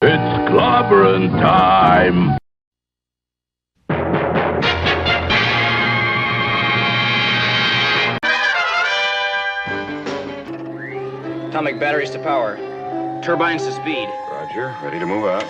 It's clobbering time! Atomic batteries to power. Turbines to speed. Roger, ready to move out.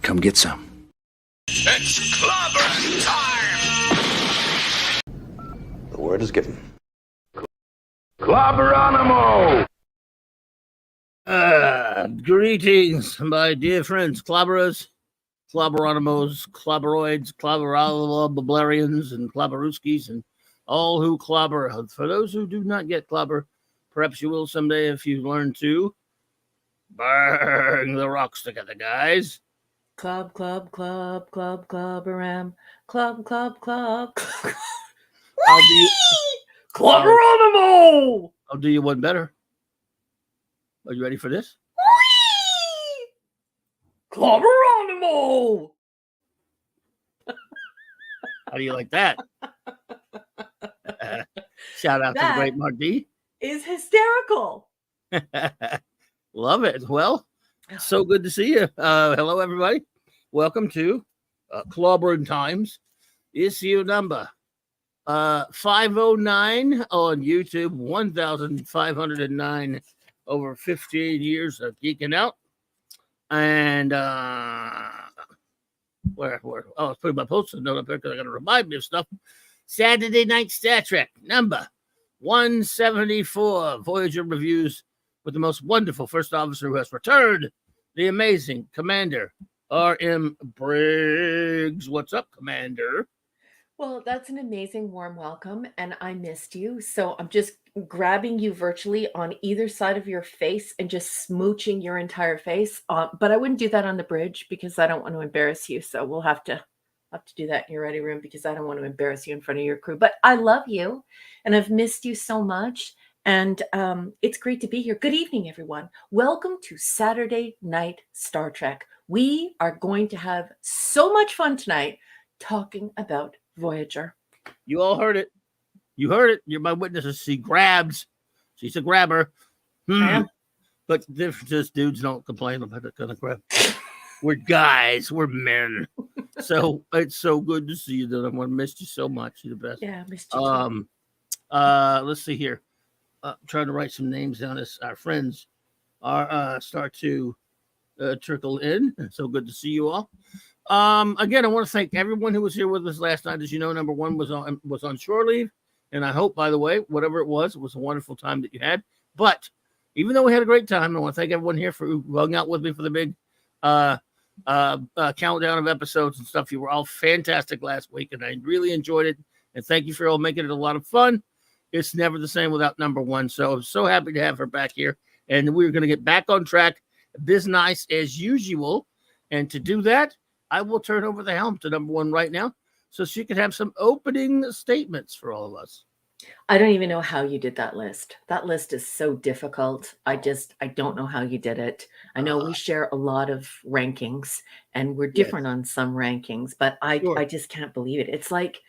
Come get some. It's clobbering time! The word is given. Clobberonimo! Greetings, my dear friends, clobberers, clobberonimos, clobberoids, clobberalians, and clobberuskis, and all who clobber. For those who do not get clobber, perhaps you will someday if you learn to bang the rocks together, guys. Club, clobberam. Club. Clobberonimo! I'll do you one better. Are you ready for this? Clobberonimo! How do you like that? Shout out to the great Mark D. Is hysterical. Love it. Well, so good to see you. Hello, everybody. Welcome to Clobbering Times, issue number 509 on YouTube, 1,509 over 15 years of geeking out. And where? Oh, I was putting my post-it note up there because I got to remind me of stuff. Saturday Night Star Trek, number 174, Voyager reviews with the most wonderful first officer who has returned, the amazing Commander R.M. Briggs. What's up, Commander? Well, that's an amazing warm welcome, and I missed you. So I'm just grabbing you virtually on either side of your face and just smooching your entire face. But I wouldn't do that on the bridge because I don't want to embarrass you. So we'll have to do that in your ready room because I don't want to embarrass you in front of your crew. But I love you, and I've missed you so much. And it's great to be here. Good evening, everyone. Welcome to Saturday Night Star Trek. We are going to have so much fun tonight talking about Voyager. You all heard it. You heard it. You're my witnesses. She grabs. She's a grabber. But just dudes don't complain about that kind of crap. We're guys. We're men. So it's so good to see you, Dylan. I missed you so much. You're the best. Yeah, I missed you too. Let's see here. trying to write some names down as our friends are start to trickle in. So good to see you all. Again, I want to thank everyone who was here with us last night. As you know, number one was on shore leave, and I hope, by the way, whatever it was a wonderful time that you had. But even though we had a great time, I want to thank everyone here for who hung out with me for the big countdown of episodes and stuff. You were all fantastic last week, and I really enjoyed it. And thank you for all making it a lot of fun. It's never the same without number one. So I'm so happy to have her back here. And we're going to get back on track, biz nice as usual. And to do that, I will turn over the helm to number one right now so she can have some opening statements for all of us. I don't even know how you did that list. That list is so difficult. I don't know how you did it. I know we share a lot of rankings and we're different on some rankings, but I just can't believe it. It's like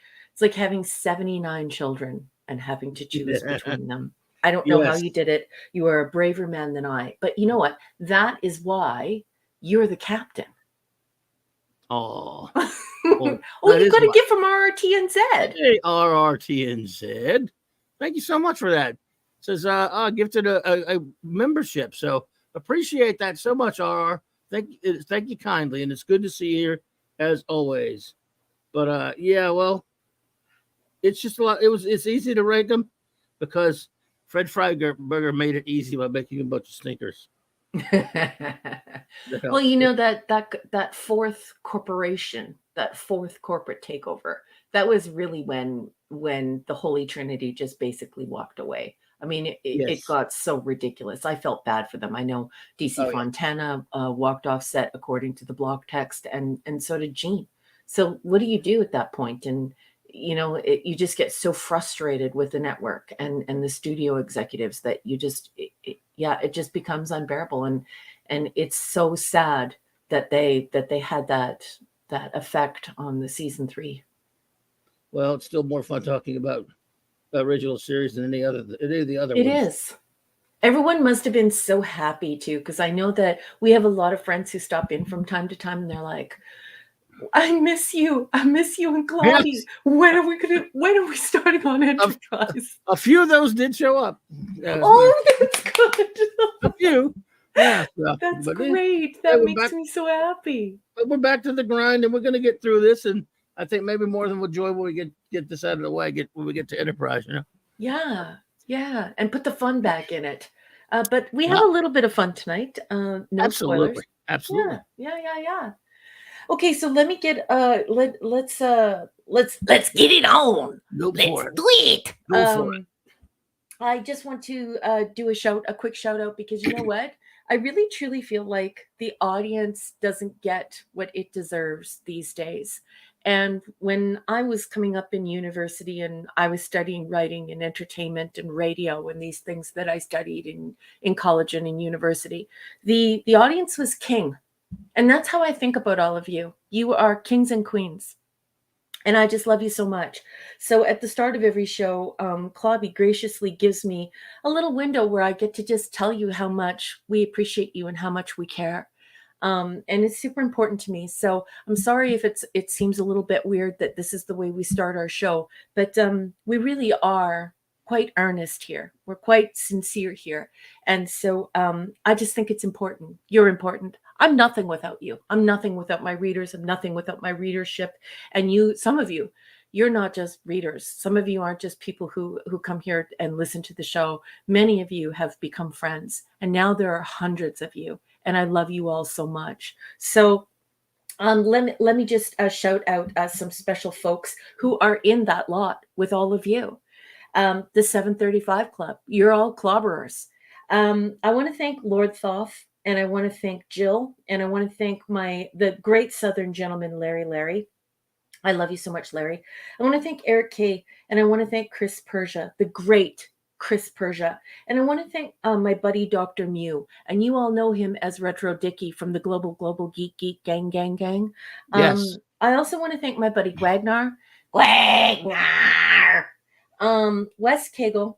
having 79 children and having to choose between them. I don't know how you did it. You are a braver man than I. But you know what? That is why you're the captain. Oh. Oh, you got a gift from RRTNZ. Hey, RRTNZ. Thank you so much for that. It says gifted a membership. So appreciate that so much, RR. Thank you kindly. And it's good to see you here as always. But yeah, well, it's just a lot. It's easy to rank them because Fred Freiberger made it easy by making a bunch of stinkers. Well, you know that fourth corporation, that fourth corporate takeover, that was really when the Holy Trinity just basically walked away. I mean, it got so ridiculous. I felt bad for them. I know DC Fontana walked off set according to the block text, and so did Gene. So what do you do at that point? And you know, you just get so frustrated with the network and the studio executives that you just it just becomes unbearable, and it's so sad that they had that effect on the season 3. Well, it's still more fun talking about the original series than any of the other ones. It is. Everyone must have been so happy too, because I know that we have a lot of friends who stop in from time to time and they're like, I miss you and Claudia. Yes. When are we starting on Enterprise? A few of those did show up. Oh, that's good. A few. Yeah. That's great. That makes me so happy. But we're back to the grind and we're going to get through this. And I think maybe more than we'll joy when we get this out of the way, when we get to Enterprise, you know? Yeah. And put the fun back in it. But we have a little bit of fun tonight. No absolutely. Spoilers. Absolutely. Yeah. Okay, so let me get let's get it on. Go for it. Do it. Go for it. I just want to do a quick shout out because you know what? I really truly feel like the audience doesn't get what it deserves these days. And when I was coming up in university and I was studying writing and entertainment and radio and these things that I studied in college and in university, the audience was king. And that's how I think about all of you. You are kings and queens. And I just love you so much. So at the start of every show, Clobby graciously gives me a little window where I get to just tell you how much we appreciate you and how much we care. And it's super important to me. So I'm sorry if it seems a little bit weird that this is the way we start our show, but we really are quite earnest here. We're quite sincere here. And so I just think it's important. You're important. I'm nothing without you. I'm nothing without my readers. I'm nothing without my readership. And some of you, you're not just readers. Some of you aren't just people who come here and listen to the show. Many of you have become friends. And now there are hundreds of you. And I love you all so much. So let me just shout out some special folks who are in that lot with all of you. The 735 Club. You're all clobberers. I want to thank Lord Thoth. And I want to thank Jill, and I want to thank the great Southern gentleman, Larry. I love you so much, Larry. I want to thank Eric K, and I want to thank Chris Persia, the great Chris Persia. And I want to thank my buddy, Dr. Mew. And you all know him as Retro Dicky from the Global Geek Gang. Yes. I also want to thank my buddy, Wagner, Wes Kegel,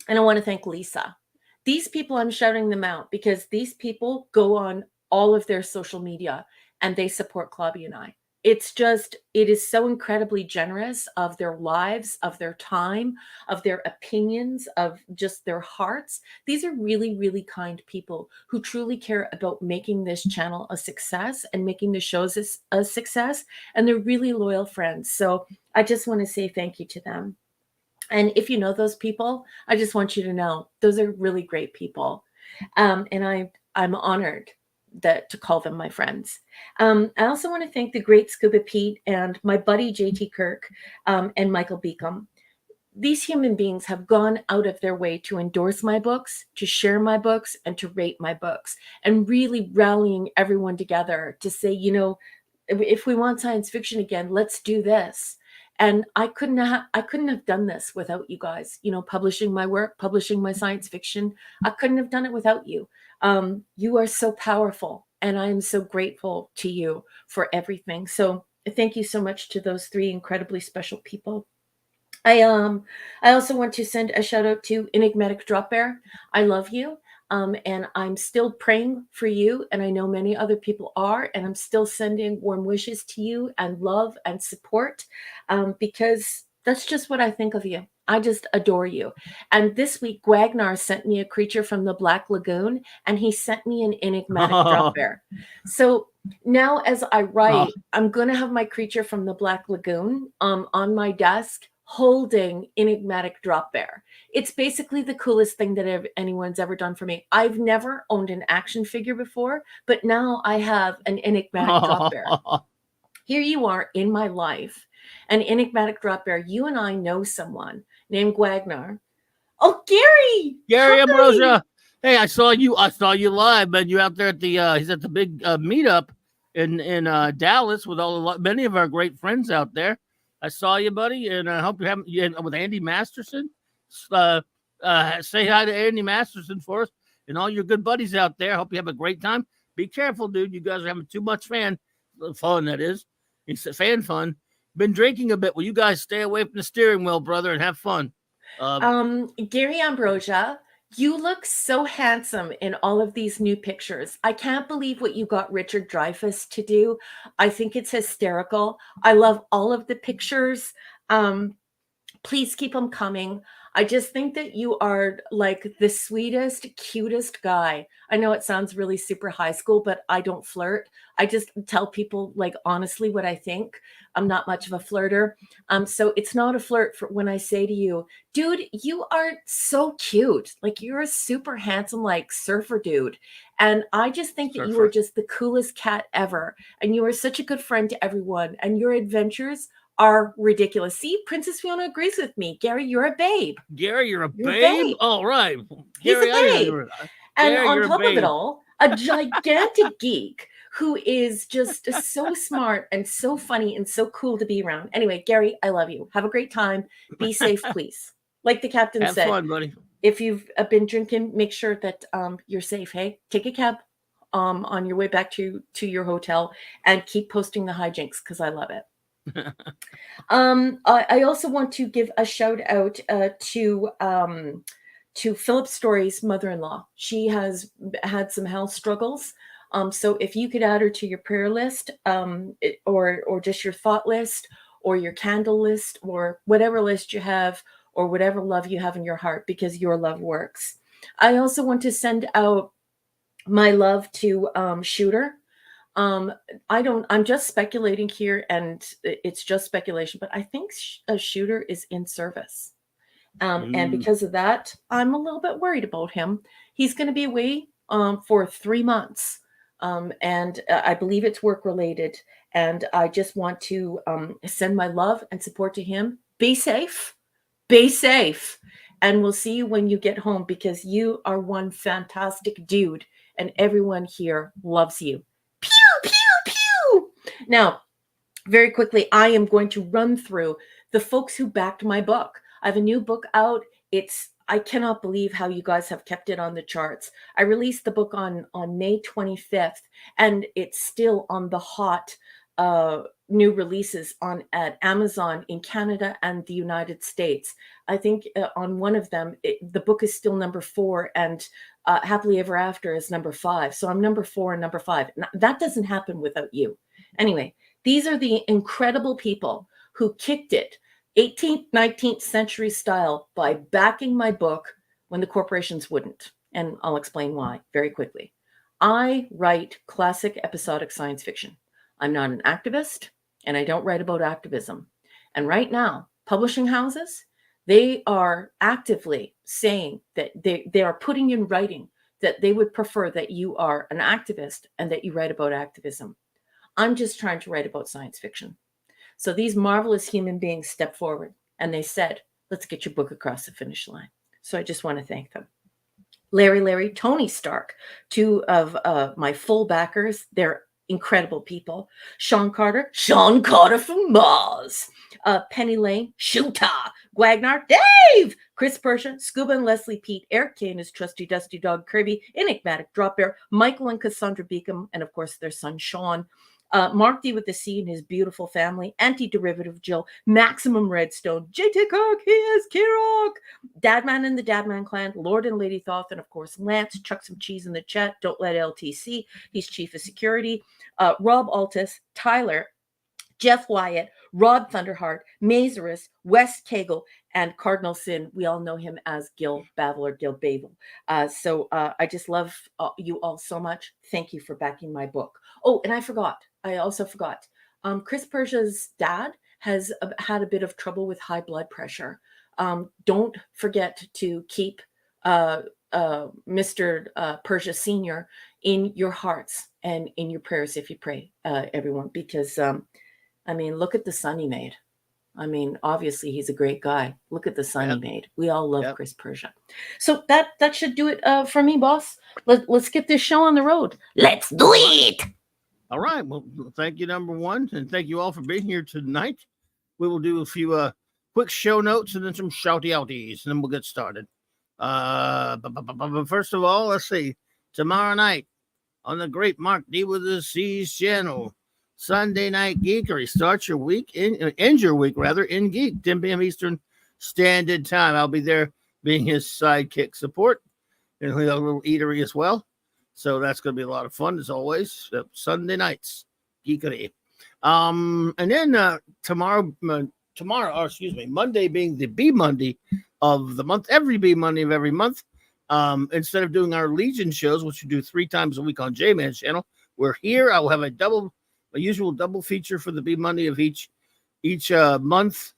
and I want to thank Lisa. These people, I'm shouting them out because these people go on all of their social media and they support Clobby and I. it's just, it is so incredibly generous of their lives, of their time, of their opinions, of just their hearts. These are really, really kind people who truly care about making this channel a success and making the shows a success. And they're really loyal friends. So I just want to say thank you to them. And if you know those people, I just want you to know those are really great people. And I'm honored to call them my friends. I also want to thank the great Scuba Pete and my buddy JT Kirk, and Michael Beacom. These human beings have gone out of their way to endorse my books, to share my books, and to rate my books, and really rallying everyone together to say, you know, if we want science fiction again, let's do this. And I couldn't have done this without you guys, you know, publishing my work, publishing my science fiction. I couldn't have done it without you. You are so powerful, and I am so grateful to you for everything. So thank you so much to those three incredibly special people. I also want to send a shout out to Enigmatic Drop Bear. I love you. And I'm still praying for you, and I know many other people are, and I'm still sending warm wishes to you and love and support, because that's just what I think of you. I just adore you. And this week, Gwagnar sent me a creature from the Black Lagoon, and he sent me an enigmatic drop bear. So now as I write, I'm going to have my creature from the Black Lagoon on my desk holding enigmatic drop bear. It's basically the coolest thing that anyone's ever done for me. I've never owned an action figure before, but now I have an enigmatic drop bear. Here you are in my life, an enigmatic drop bear. You and I know someone named Gwagnar. Oh, Gary Ambrosia. Hey, I saw you live, man. You out there at the he's at the big meetup in Dallas with many of our great friends out there. I saw you, buddy, and I hope you have with Andy Masterson. Say hi to Andy Masterson for us and all your good buddies out there. Hope you have a great time. Be careful, dude. You guys are having too much fun. That is. It's fan fun. Been drinking a bit. Will you guys stay away from the steering wheel, brother, and have fun? Gary Ambrosia, you look so handsome in all of these new pictures. I can't believe what you got Richard Dreyfuss to do. I think it's hysterical. I love all of the pictures. Please keep them coming. I just think that you are like the sweetest, cutest guy. I know it sounds really super high school, but I don't flirt. I just tell people like honestly what I think. I'm not much of a flirter. So it's not a flirt for when I say to you, dude, you are so cute. Like you're a super handsome, like surfer dude. And I just think that you are just the coolest cat ever. And you are such a good friend to everyone. And your adventures are ridiculous. See, Princess Fiona agrees with me. Gary, you're a babe. Gary, you're a babe? All right. He's Gary, a babe. And Gary, on top of it all, a gigantic geek who is just so smart and so funny and so cool to be around. Anyway, Gary, I love you. Have a great time. Be safe, please. Like the captain said, have fun, buddy. If you've been drinking, make sure that you're safe. Hey, take a cab on your way back to your hotel and keep posting the hijinks because I love it. I also want to give a shout out to Philip Story's mother-in-law. She has had some health struggles. So if you could add her to your prayer list, or just your thought list, or your candle list, or whatever list you have, or whatever love you have in your heart, because your love works. I also want to send out my love to Shooter. I'm just speculating here, and it's just speculation, but I think a Shooter is in service. And because of that, I'm a little bit worried about him. He's going to be away for 3 months. And I believe it's work related. And I just want to send my love and support to him. Be safe. Be safe. And we'll see you when you get home, because you are one fantastic dude and everyone here loves you. Pew, pew, pew. Now, very quickly, I am going to run through the folks who backed my book. I have a new book out. I cannot believe how you guys have kept it on the charts. I released the book on May 25th, and it's still on the hot new releases at Amazon in Canada and the United States. I think on one of them, the book is still number 4, and Happily Ever After is number 5. So I'm number 4 and number 5. That doesn't happen without you. Anyway, These are the incredible people who kicked it 18th, 19th century style by backing my book when the corporations wouldn't. And I'll explain why very quickly. I write classic episodic science fiction. I'm not an activist, and I don't write about activism. And right now, publishing houses, they are actively saying that they are putting in writing that they would prefer that you are an activist and that you write about activism. I'm just trying to write about science fiction. So these marvelous human beings stepped forward and they said, let's get your book across the finish line. So I just want to thank them. Larry, Tony Stark, two of my full backers. They're incredible people. Sean Carter from Mars. Penny Lane, Shoota, Gwagnar, Dave, Chris Persia, Scuba and Leslie Pete, Eric Kane, his trusty dusty dog Kirby, Enigmatic Drop Bear, Michael and Cassandra Beacom, and of course their son Sean. Mark D with the C and his beautiful family, Anti-Derivative Jill, Maximum Redstone, JT Cook, he is Kirok, Dadman and the Dadman clan, Lord and Lady Thoth, and of course Lance, chuck some cheese in the chat, don't let LTC, he's chief of security, Rob Altus, Tyler, Jeff Wyatt, Rod Thunderheart, Mazarus, Wes Cagle, and Cardinal Sin. We all know him as Gil Bavel or Gil Bavel. So I just love you all so much. Thank you for backing my book. Oh, and I also forgot. Chris Persia's dad has had a bit of trouble with high blood pressure. Don't forget to keep Mr. Persia Sr. in your hearts and in your prayers if you pray, everyone, because I mean, look at the son he made. I mean, obviously he's a great guy. Look at the son he made. We all love Chris Persia. So that should do it for me, boss. Let's get this show on the road. Let's do it. All right. Well, thank you, number one, and thank you all for being here tonight. We will do a few quick show notes and then some shouty outies, and then we'll get started. But first of all, let's see. Tomorrow night on the great Mark D with the C's channel, Sunday Night Geekery. Start your week end your week in Geek, 10 p.m. Eastern Standard Time. I'll be there being his sidekick support, and he'll have a little eatery as well. So that's going to be a lot of fun as always. Sunday nights Geekery. And then Monday being the B Monday of the month, every B Monday of every month. Instead of doing our Legion shows, which we do 3 times a week on J-Man's channel, we're here. I will have a usual double feature for the B Monday of each month.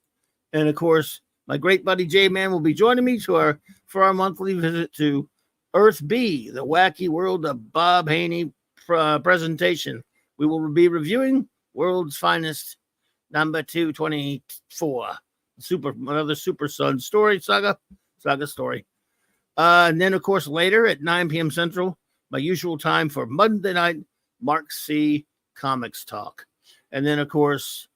And of course, my great buddy J-Man will be joining me for our monthly visit to Earth B, the wacky world of Bob Haney presentation. We will be reviewing World's Finest number 224, another Super Sun story saga story. And then, of course, later at 9 p.m. Central, my usual time for Monday night Mark C. Comics Talk. And then, of course,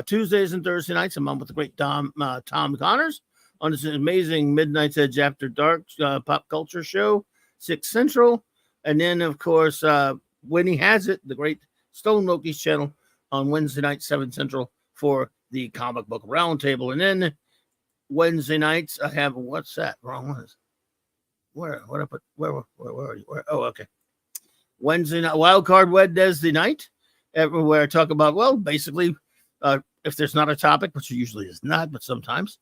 Tuesdays and Thursday nights, I'm on with the great Tom Connors on this amazing Midnight's Edge After Dark pop culture show, 6 Central. And then, of course, when he has it, the great Stone Loki's channel on Wednesday night, 7 Central for the comic book roundtable. And then Wednesday nights, I have, what's that? Wrong one. Where are you? Oh, okay. Wednesday night, Wild Card Wednesday night, everywhere I talk about, well, basically, if there's not a topic, which usually is not, but sometimes,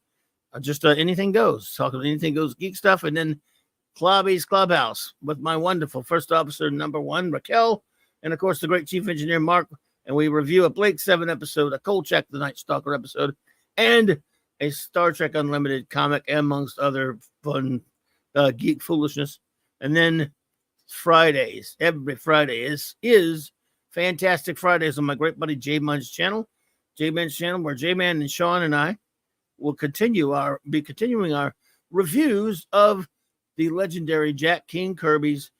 just anything goes. Talk about anything goes geek stuff. And then Clobby's Clubhouse with my wonderful first officer, number 1, Raquel, and of course, the great chief engineer, Mark. And we review a Blake 7 episode, a Kolchak the Night Stalker episode, and a Star Trek Unlimited comic, amongst other fun geek foolishness. And then Fridays, every Friday is Fantastic Fridays on my great buddy J-Man's channel, where J-Man and Sean and I will be continuing our reviews of the legendary Jack King Kirby's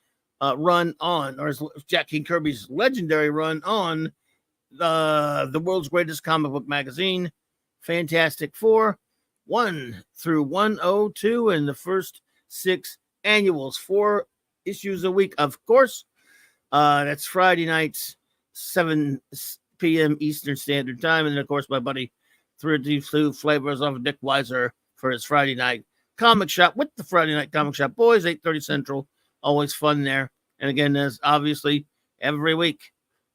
run on, or Jack King Kirby's legendary run on the world's greatest comic book magazine, Fantastic Four, 1 through 102, and the first 6 annuals, 4 issues a week, of course. That's Friday nights, 7 p.m. Eastern Standard Time. And then, of course, my buddy 32 Flavors of Dick Weiser for his Friday night comic shop with the Friday Night Comic Shop Boys, 8:30 Central. Always fun there. And again, as obviously every week,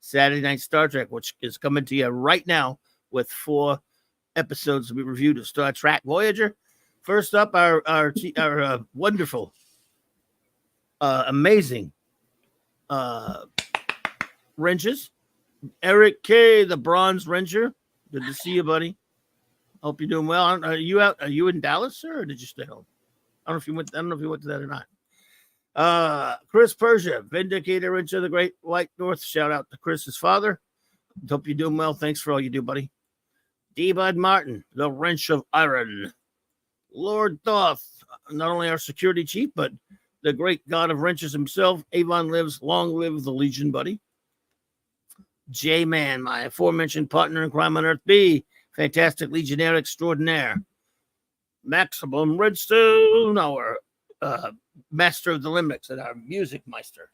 Saturday Night Star Trek, which is coming to you right now with 4 episodes to be reviewed of Star Trek Voyager. First up, our wonderful, amazing wrenches. Eric K, the Bronze Wrencher. Good to see you, buddy. Hope you're doing well. Are you out? Are you in Dallas, sir, or did you stay home? I don't know if you went. I don't know if you went to that or not. Chris Persia, Vindicator Wrench of the Great White North. Shout out to Chris's father. Hope you're doing well. Thanks for all you do, buddy. D. Bud Martin, the Wrench of Iron. Lord Thoth, not only our security chief, but the great god of wrenches himself. Avon lives. Long live the Legion, buddy. J-Man, my aforementioned partner in crime on Earth B, fantastic Legionnaire extraordinaire. Maximum Redstone, our master of the limits and our music meister.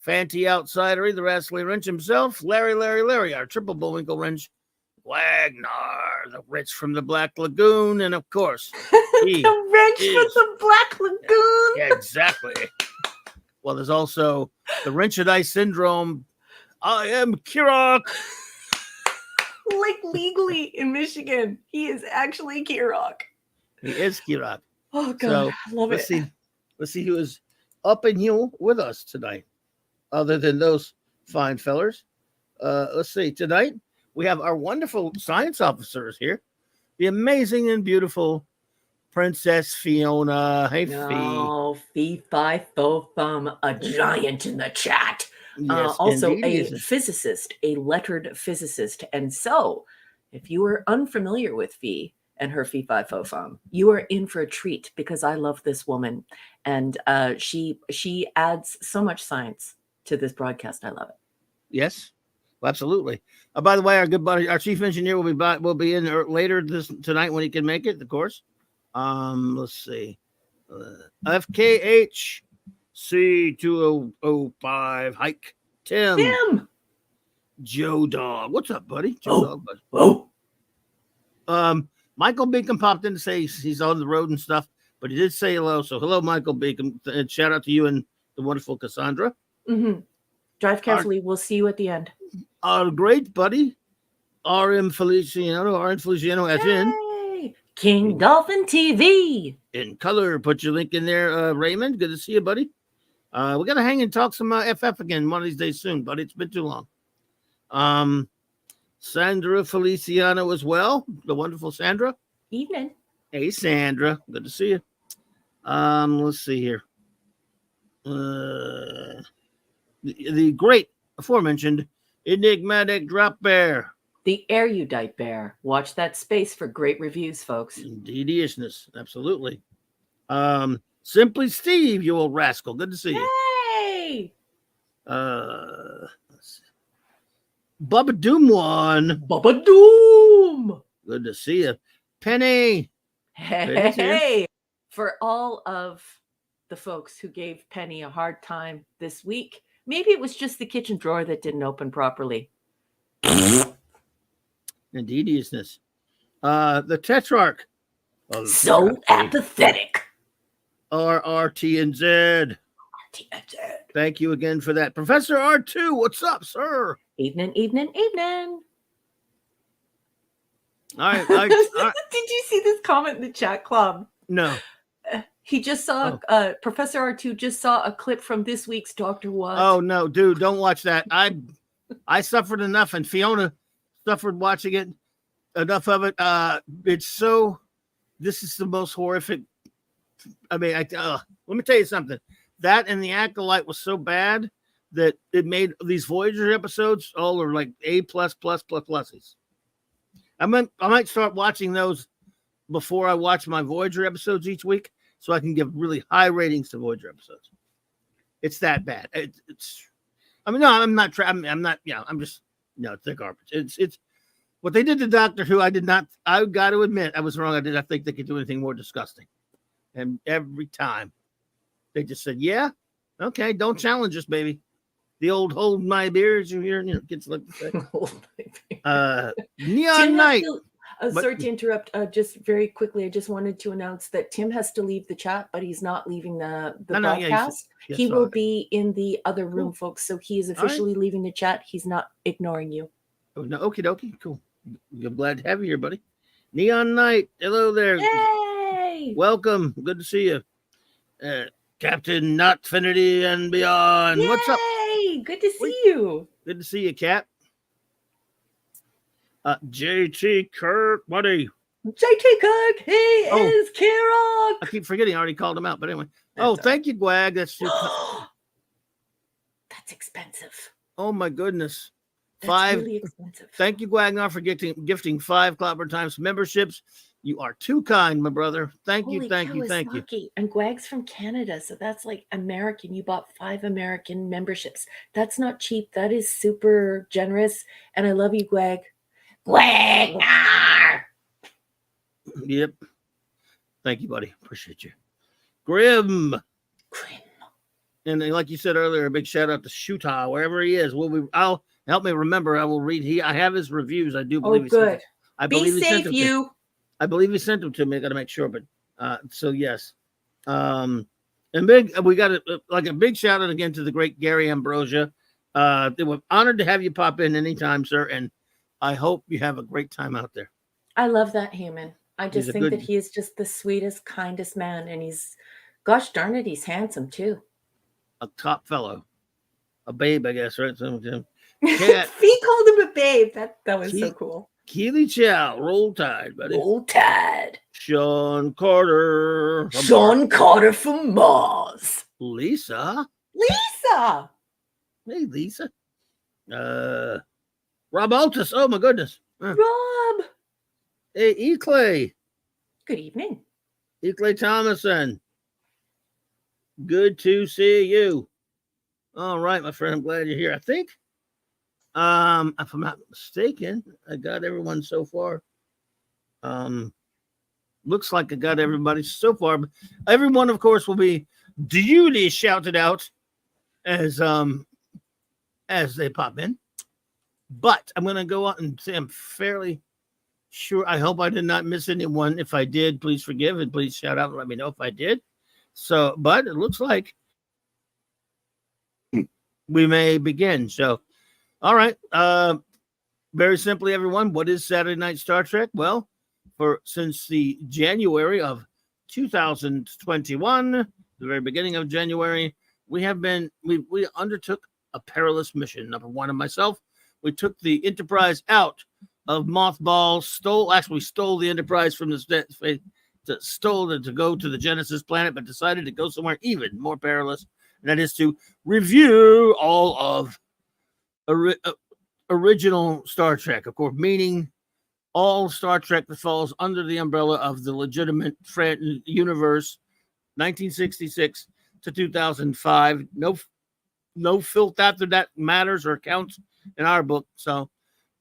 Fanty Outsider, the Rascally Wrench himself. Larry, our triple Bullwinkle Wrench. Wagner, the wrench from the Black Lagoon, and of course, the wrench from the Black Lagoon. Yeah, exactly. Well, there's also the Wrench of Ice Syndrome. I am Kirok. Like legally in Michigan, he is actually Kirok. He is Kirok. Oh God, So I love it. Let's see who is up and heel with us tonight, other than those fine fellers. Let's see. Tonight we have our wonderful science officers here, the amazing and beautiful Princess Fiona. Hey, No, Fee Fi Fo Fum, a giant in the chat. Yes, Also indeed. a physicist, a lettered physicist. And so, if you are unfamiliar with Fee and her Fee Fi Fo Fum, you are in for a treat because I love this woman. And she adds so much science to this broadcast. I love it. Yes, absolutely. By the way, our good buddy, our chief engineer will be in later tonight when he can make it, of course. Let's see. FKH C2005 Hike Tim. Joe Dog. What's up, buddy? Joe Dog. Michael Beacon popped in to say he's on the road and stuff, but he did say hello. So hello, Michael Beacon, and shout out to you and the wonderful Cassandra. Mm-hmm. Drive carefully. We'll see you at the end. Our great buddy, RM Feliciano, as in King Dolphin TV in color. Put your link in there, Raymond. Good to see you, buddy. We gotta hang and talk some FF again one of these days soon, buddy. It's been too long. Sandra Feliciano as well, the wonderful Sandra. Evening. Hey, Sandra. Good to see you. Let's see here. The great aforementioned enigmatic drop bear. The erudite bear. Watch that space for great reviews, folks. Indeediousness. Absolutely. Simply Steve, you old rascal. Good to see you. Hey! Bubba Doom one. Bubba Doom! Good to see you. Penny. Hey! For all of the folks who gave Penny a hard time this week, maybe it was just the kitchen drawer that didn't open properly. Indeediousness. The Tetrarch. So apathetic. RRT and Z. Thank you again for that. Professor R2, what's up, sir? Evening. All right. Did you see this comment in the chat club? No. He just saw, Professor R2 just saw a clip from this week's Dr. What. Oh, no, dude, don't watch that. I suffered enough, and Fiona suffered watching it. Enough of it. This is the most horrific. I mean, let me tell you something. That and the Acolyte was so bad that it made these Voyager episodes all are like A+++++. I might start watching those before I watch my Voyager episodes each week, so I can give really high ratings to Voyager episodes. It's that bad. It's. I mean, no, I'm not. I'm not. Yeah, I'm just. No, it's garbage. It's what they did to Doctor Who. I got to admit, I was wrong. I did not think they could do anything more disgusting. And every time they just said, "Yeah, okay, don't challenge us, baby." The old hold my beer, as you hear, kids like to say. Neon Night. Sorry to interrupt. Just very quickly, I just wanted to announce that Tim has to leave the chat, but he's not leaving the No, yeah, broadcast. yes, He all will right. be in the other room, Cool. folks. So he is right. officially leaving the chat. He's not ignoring you. Oh, no, okie dokie, cool. I'm glad to have you here, buddy. Neon Knight, hello there. Yay! Welcome. Good to see you. Captain Notfinity and Beyond. Yay! What's up? Good to see you. Good to see you, Cap. JT Kirk, buddy. JT Cook, he is Kirok. I keep forgetting. I already called him out, but anyway. That's Thank you, Gwag. That's That's expensive. Oh my goodness. That's really expensive. Thank you, Gwagnar, for gifting 5 Clobber Times memberships. You are too kind, my brother. Thank you. And Gwag's from Canada, so that's like American. You bought 5 American memberships. That's not cheap. That is super generous. And I love you, Gwag. Gwagnar! Yep. Thank you, buddy. Appreciate you. Grim. And like you said earlier, a big shout out to Shuta, wherever he is. I'll help me remember. I will read. I have his reviews. I do believe. Good. I believe Be safe, you. I believe he sent them to me. I got to make sure, but so yes. And we got a big shout out again to the great Gary Ambrosia. They were honored to have you pop in anytime, sir, and I hope you have a great time out there. I love that human. I just think that he is just the sweetest, kindest man, and he's, gosh darn it, he's handsome too. A top fellow, a babe, I guess, right? So, He called him a babe. That was so cool. Keely Chow, roll tide, buddy. Roll tide. Sean Carter. Sean Carter from Mars. Lisa. Hey, Lisa. Rob Altus. Oh my goodness. Rob. Hey, Eclay. Good evening. Eclay Thomason. Good to see you. All right, my friend. I'm glad you're here. I think, if I'm not mistaken, I got everyone so far. Looks like I got everybody so far. But everyone, of course, will be duly shouted out as they pop in. But I'm going to go out and say I'm fairly sure. I hope I did not miss anyone. If I did, please forgive and please shout out and let me know if I did. So, but it looks like we may begin. So, all right. Very simply, everyone, what is Saturday Night Star Trek? Well, since the January of 2021, the very beginning of January, we undertook a perilous mission. Number one, and myself, we took the Enterprise out of mothball, stole the Enterprise from the to go to the Genesis planet, but decided to go somewhere even more perilous, and that is to review all of original Star Trek, of course, meaning all Star Trek that falls under the umbrella of the legitimate universe, 1966 to 2005. No filth after that matters or counts in our book. So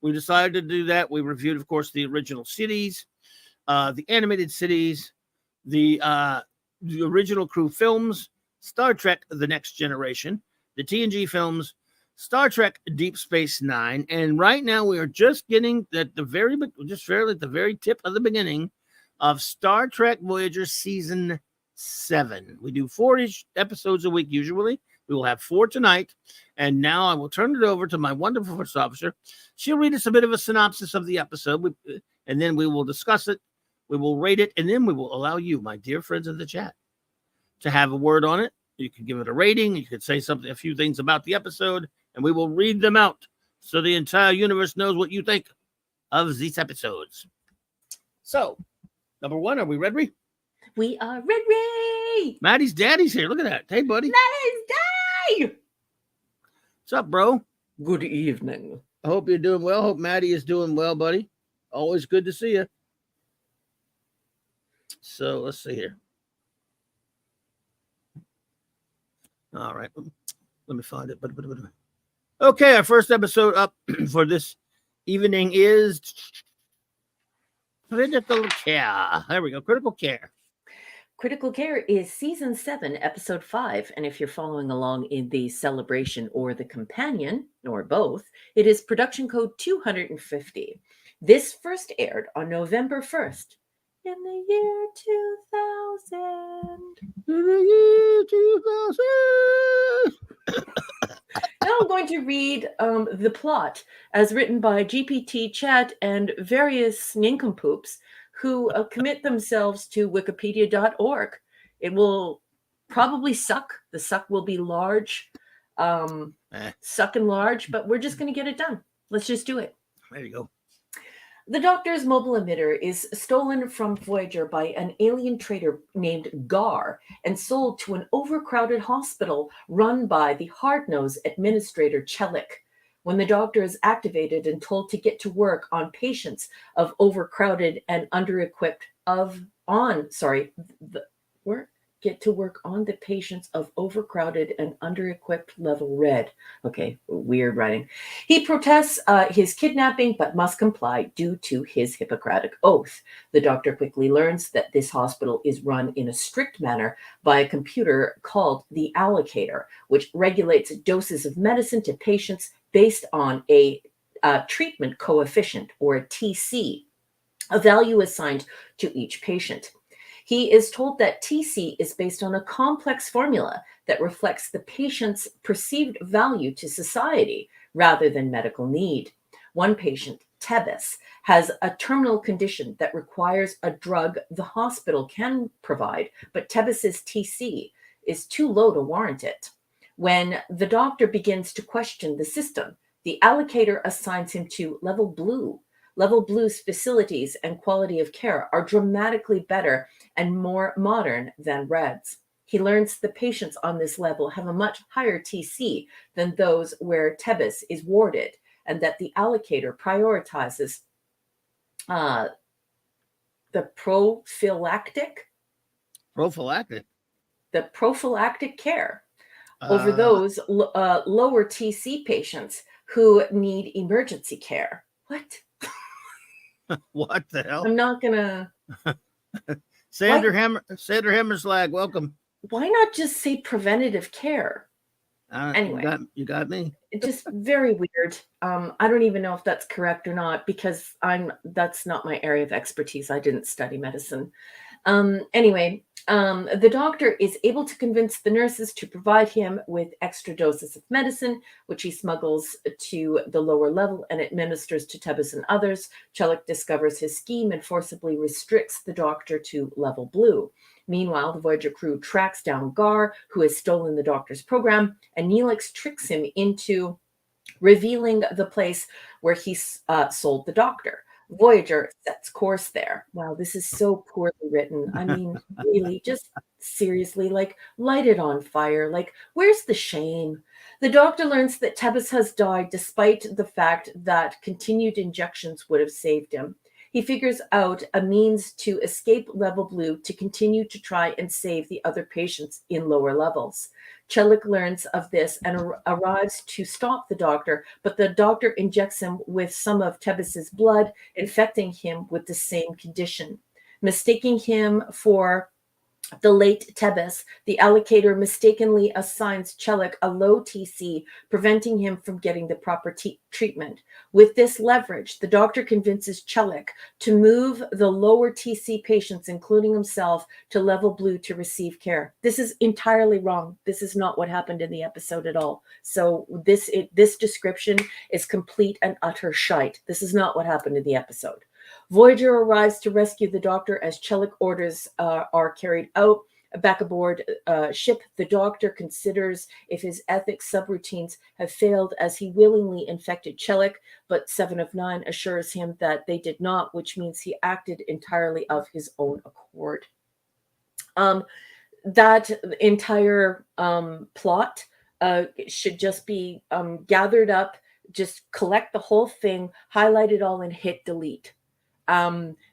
we decided to do that. We reviewed, of course, the original cities, the animated cities, the original crew films, Star Trek: The Next Generation, the TNG films, Star Trek: Deep Space Nine, and right now we are just getting at the very tip of the beginning of Star Trek Voyager Season 7. We do 40 episodes a week usually. We will have 4 tonight, and now I will turn it over to my wonderful first officer. She'll read us a bit of a synopsis of the episode, and then we will discuss it. We will rate it, and then we will allow you, my dear friends in the chat, to have a word on it. You can give it a rating. You could say a few things about the episode, and we will read them out so the entire universe knows what you think of these episodes. So, number 1, are we ready? We are ready. Maddie's daddy's here. Look at that. Hey, buddy. Maddie's daddy. What's up, bro? Good evening. I hope you're doing well. Hope Maddie is doing well, buddy. Always good to see you. So, let's see here. All right. Let me find it. Okay, our first episode up for this evening is Critical Care. There we go. Critical Care. Critical Care is Season 7, Episode 5, and if you're following along in the celebration or the companion, or both, it is production code 250. This first aired on November 1st in the year 2000. Now I'm going to read the plot as written by GPT Chat and various nincompoops who commit themselves to wikipedia.org. It will probably suck. The suck will be large, suck and large, but we're just going to get it done. Let's just do it. There you go. The Doctor's mobile emitter is stolen from Voyager by an alien trader named Gar and sold to an overcrowded hospital run by the hard-nosed administrator Chelik. When the Doctor is activated and told to get to work on patients of overcrowded and under-equipped get to work on the patients of overcrowded and under-equipped level red. Okay, weird writing. He protests his kidnapping, but must comply due to his Hippocratic oath. The Doctor quickly learns that this hospital is run in a strict manner by a computer called the Allocator, which regulates doses of medicine to patients based on a treatment coefficient, or a TC, a value assigned to each patient. He is told that TC is based on a complex formula that reflects the patient's perceived value to society rather than medical need. One patient, Tebis, has a terminal condition that requires a drug the hospital can provide, but Tebis's TC is too low to warrant it. When the Doctor begins to question the system, the Allocator assigns him to Level Blue. Level Blue's facilities and quality of care are dramatically better and more modern than Red's. He learns the patients on this level have a much higher TC than those where Tebis is warded, and that the Allocator prioritizes the prophylactic care over those lower TC patients who need emergency care. What? What the hell? I'm not gonna. Sandra Hammerslag, welcome. Why not just say preventative care? Anyway, you got me. It's just very weird. I don't even know if that's correct or not, because that's not my area of expertise. I didn't study medicine. Anyway, the Doctor is able to convince the nurses to provide him with extra doses of medicine, which he smuggles to the lower level and administers to Tebis and others. Chelik discovers his scheme and forcibly restricts the Doctor to Level Blue. Meanwhile, the Voyager crew tracks down Gar, who has stolen the Doctor's program, and Neelix tricks him into revealing the place where he sold the Doctor. Voyager sets course there. Wow, this is so poorly written. I mean, really, just seriously, like, light it on fire. Like, where's the shame? The Doctor learns that Tebis has died despite the fact that continued injections would have saved him. He figures out a means to escape Level Blue to continue to try and save the other patients in lower levels. Chelik learns of this and arrives to stop the Doctor, but the Doctor injects him with some of Tebis's blood, infecting him with the same condition. Mistaking him for the late Tebis, the Allocator mistakenly assigns Chelik a low TC, preventing him from getting the proper treatment. With this leverage, the Doctor convinces Chelik to move the lower TC patients, including himself, to Level Blue to receive care. This is entirely wrong. This is not what happened in the episode at all. So this description is complete and utter shite. This is not what happened in the episode. Voyager arrives to rescue the Doctor as Chelik orders are carried out. Back aboard ship, the Doctor considers if his ethics subroutines have failed, as he willingly infected Chelik, but 7 of 9 assures him that they did not, which means he acted entirely of his own accord. That entire plot should just be gathered up, just collect the whole thing, highlight it all, and hit delete.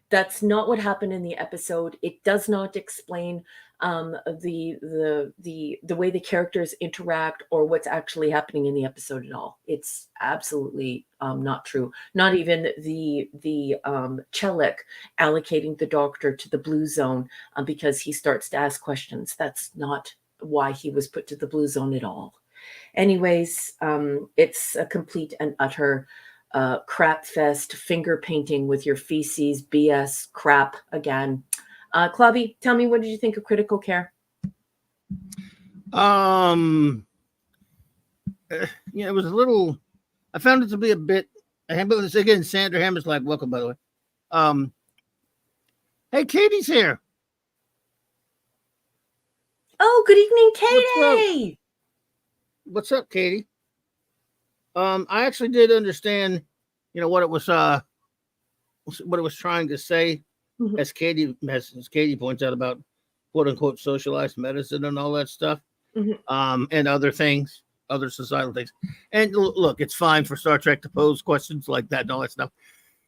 That's not what happened in the episode. It does not explain the way the characters interact or what's actually happening in the episode at all. It's absolutely not true. Not even the Chelik allocating the Doctor to the blue zone because he starts to ask questions. That's not why he was put to the blue zone at all. Anyways, it's a complete and utter crap fest, finger painting with your feces, BS, crap again. Clobby, tell me, what did you think of critical care? Yeah, it was a little. I found it to be a bit. Again, Sandra Hammerslide, welcome by the way. Hey, Katie's here. Oh, good evening, What's Katie. What's up, Katie? I actually did understand, what it was trying to say, Mhm. as Katie points out about quote unquote socialized medicine and all that stuff, Mhm. and other things, other societal things. And look, it's fine for Star Trek to pose questions like that and all that stuff.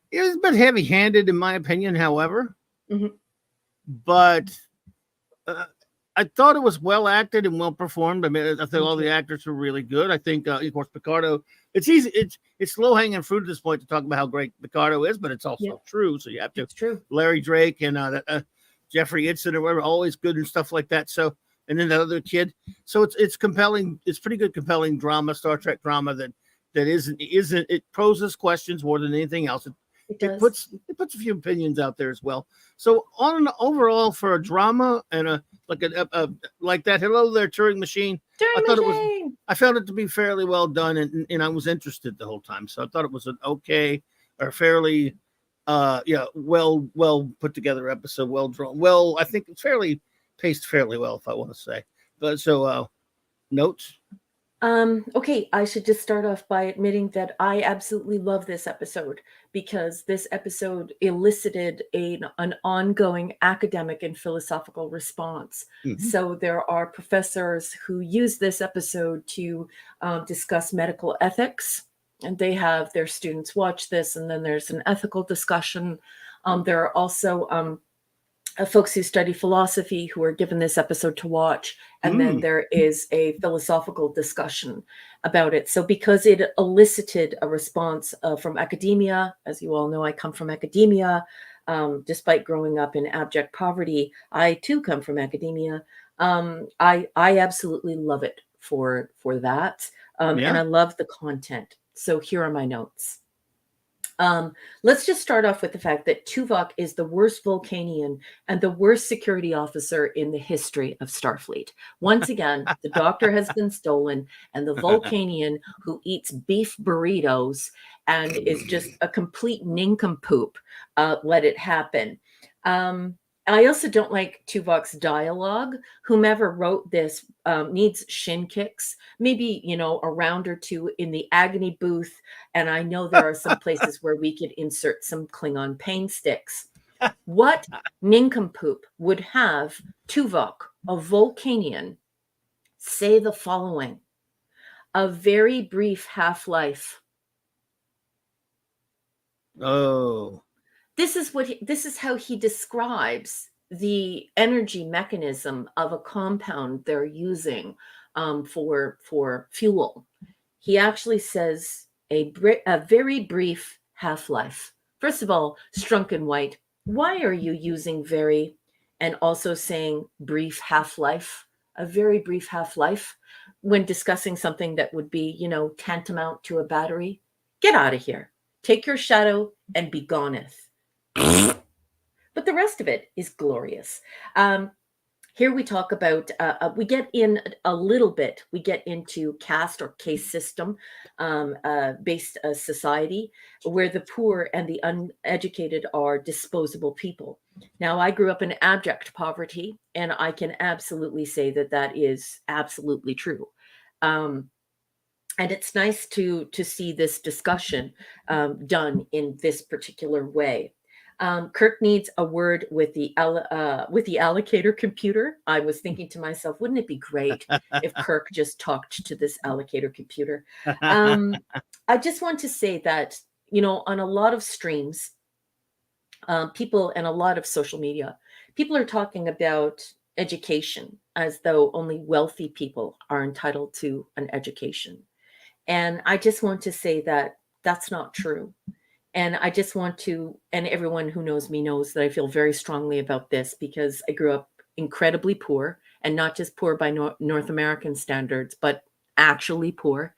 It was a bit heavy-handed, in my opinion, however, Mhm. but I thought it was well acted and well performed. I mean, I think all the Okay. actors were really good. I think, of course, Picardo. It's easy. It's low hanging fruit at this point to talk about how great Picardo is, but it's Yeah, also true. So you have to. it's true. Larry Drake and Jeffrey Itzson or whatever, always good and stuff like that. So, and then the other kid. So it's compelling. It's pretty good, compelling drama, Star Trek drama that isn't it poses questions more than anything else. It It does. puts a few opinions out there as well. So on an overall, for a drama and a like that, hello there, Turing Machine. Machine. I found it to be fairly well done, and I was interested the whole time. So I thought it was an okay or fairly well put together episode, well drawn. Well, I think it's fairly paced fairly well, if I want to say. But so notes. Okay, I should just start off by admitting that I absolutely love this episode because this episode elicited an ongoing academic and philosophical response. Mhm. So there are professors who use this episode to discuss medical ethics, and they have their students watch this, and then there's an ethical discussion. There are also folks who study philosophy who are given this episode to watch, and then there is a philosophical discussion about it. So because it elicited a response from academia, as you all know, I come from academia. Despite growing up in abject poverty, I too come from academia. I absolutely love it for that, and I love the content. So here are my notes. Let's just start off with the fact that Tuvok is the worst Vulcanian and the worst security officer in the history of Starfleet. Once again, the doctor has been stolen, and the Vulcanian who eats beef burritos and is just a complete nincompoop let it happen. I also don't like Tuvok's dialogue. Whomever wrote this needs shin kicks, maybe, a round or two in the agony booth. And I know there are some places where we could insert some Klingon pain sticks. What nincompoop would have Tuvok, a Vulcanian, say the following: a very brief half-life? Oh. This is how he describes the energy mechanism of a compound they're using for fuel. He actually says a very brief half-life. First of all, Strunk and White, why are you using very and also saying brief half-life? A very brief half-life when discussing something that would be, tantamount to a battery? Get out of here. Take your shadow and be goneth. But the rest of it is glorious. Here we talk about, we get in a little bit, we get into caste or caste system based society where the poor and the uneducated are disposable people. Now, I grew up in abject poverty, and I can absolutely say that that is absolutely true. And it's nice to see this discussion done in this particular way. Kirk needs a word with the allocator computer. I was thinking to myself, wouldn't it be great if Kirk just talked to this allocator computer? I just want to say that, on a lot of streams, people and a lot of social media, people are talking about education as though only wealthy people are entitled to an education. And I just want to say that that's not true. And I just want to, and everyone who knows me knows that I feel very strongly about this because I grew up incredibly poor, and not just poor by North American standards, but actually poor.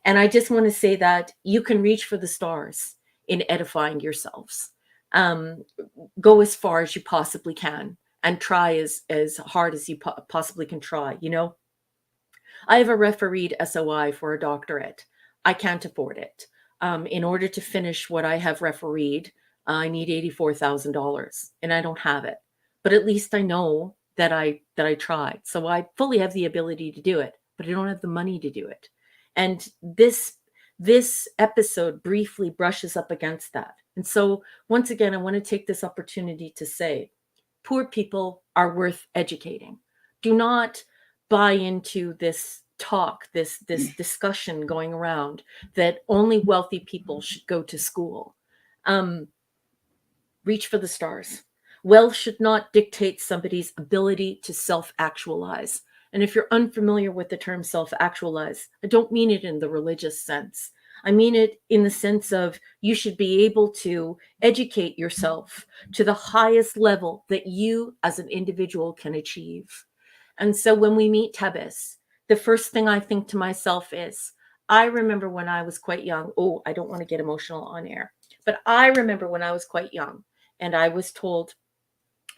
And I just want to say that you can reach for the stars in edifying yourselves. Um, Go as far as you possibly can and try as hard as you possibly can try. You know, I have a refereed SOI for a doctorate. I can't afford it. In order to finish what I have refereed, I need $84,000, and I don't have it. But at least I know that I tried. So I fully have the ability to do it, but I don't have the money to do it. And this episode briefly brushes up against that. And so once again, I want to take this opportunity to say, poor people are worth educating. Do not buy into this talk, this discussion going around that only wealthy people should go to school. Reach for the stars. Wealth should not dictate somebody's ability to self-actualize. And if you're unfamiliar with the term self-actualize, I don't mean it in the religious sense. I mean it in the sense of you should be able to educate yourself to the highest level that you as an individual can achieve. And so when we meet Tebis, the first thing I think to myself is, I remember when I was quite young. Oh, I don't want to get emotional on air, but I remember when I was quite young and I was told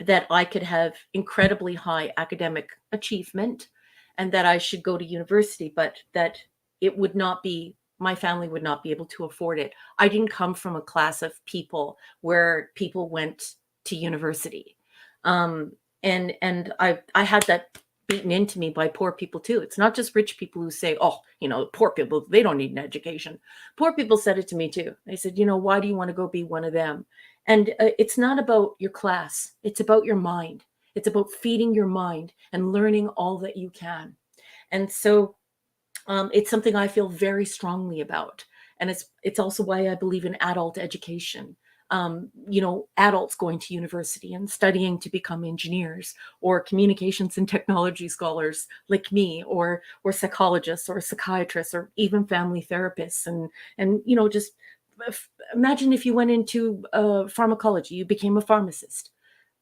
that I could have incredibly high academic achievement and that I should go to university, but that it would not be, my family would not be able to afford it. I didn't come from a class of people where people went to university. And I had that beaten into me by poor people too. It's not just rich people who say, oh, you know, poor people, they don't need an education. Poor people said it to me too. They said, you know, why do you want to go be one of them? And it's not about your class. It's about your mind. It's about feeding your mind and learning all that you can. And so it's something I feel very strongly about. And it's also why I believe in adult education. You know, adults going to university and studying to become engineers or communications and technology scholars like me, or psychologists or psychiatrists or even family therapists. And you know, just imagine if you went into pharmacology, you became a pharmacist.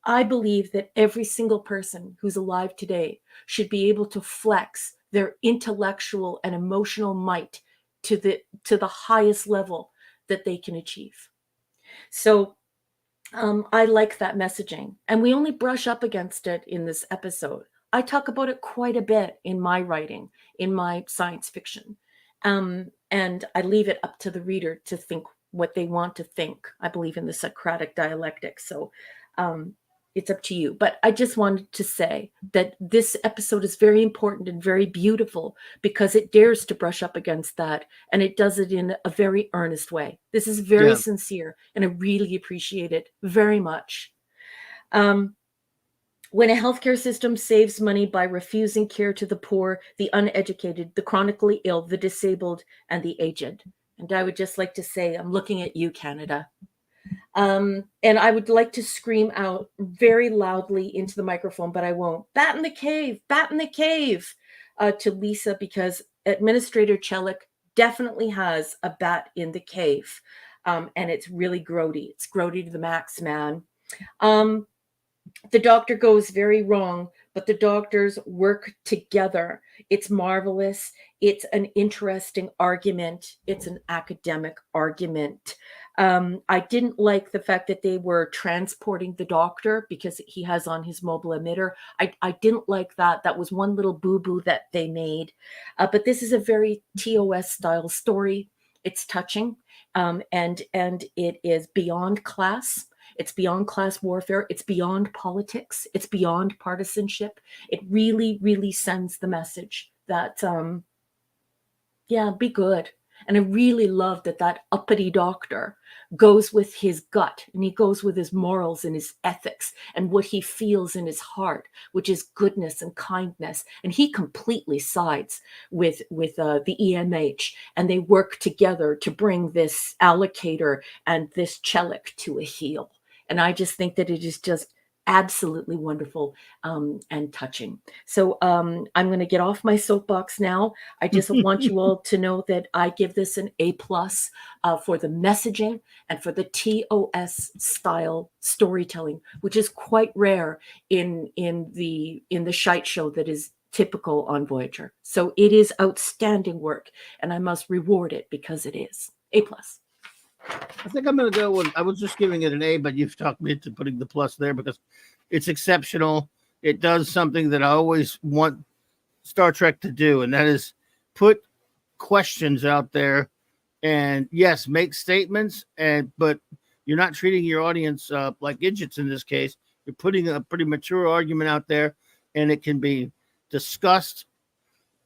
I believe that every single person who's alive today should be able to flex their intellectual and emotional might to the highest level that they can achieve. So I like that messaging, and we only brush up against it in this episode. I talk about it quite a bit in my writing, in my science fiction, and I leave it up to the reader to think what they want to think. I believe in the Socratic dialectic, so it's up to you. But I just wanted to say that this episode is very important and very beautiful because it dares to brush up against that, and it does it in a very earnest way. This is very sincere, and I really appreciate it very much. When a healthcare system saves money by refusing care to the poor, the uneducated, the chronically ill, the disabled, and the aged. And I would just like to say, I'm looking at you, Canada. And I would like to scream out very loudly into the microphone, but I won't. Bat in the cave, bat in the cave, to Lisa, because Administrator Chelik definitely has a bat in the cave. And it's really grody. It's grody to the max, man. The doctor goes very wrong, but the doctors work together. It's marvelous. It's an interesting argument. It's an academic argument. I didn't like the fact that they were transporting the doctor because he has on his mobile emitter. I didn't like that. That was one little boo-boo that they made. But this is a very TOS style story. It's touching, and it is beyond class. It's beyond class warfare. It's beyond politics. It's beyond partisanship. It really, really sends the message that, yeah, be good. And I really love that uppity doctor goes with his gut, and he goes with his morals and his ethics and what he feels in his heart, which is goodness and kindness. And he completely sides with the EMH, and they work together to bring this allocator and this Chelik to a heel. And I just think that it is just absolutely wonderful and touching. So I'm going to get off my soapbox now. I just want you all to know that I give this an A+ for the messaging and for the TOS style storytelling, which is quite rare in the shite show that is typical on Voyager. So it is outstanding work, and I must reward it because it is A+. I think I'm going to go with, I was just giving it an A, but you've talked me into putting the plus there because it's exceptional. It does something that I always want Star Trek to do, and that is put questions out there and, yes, make statements, but you're not treating your audience like idiots in this case. You're putting a pretty mature argument out there, and it can be discussed.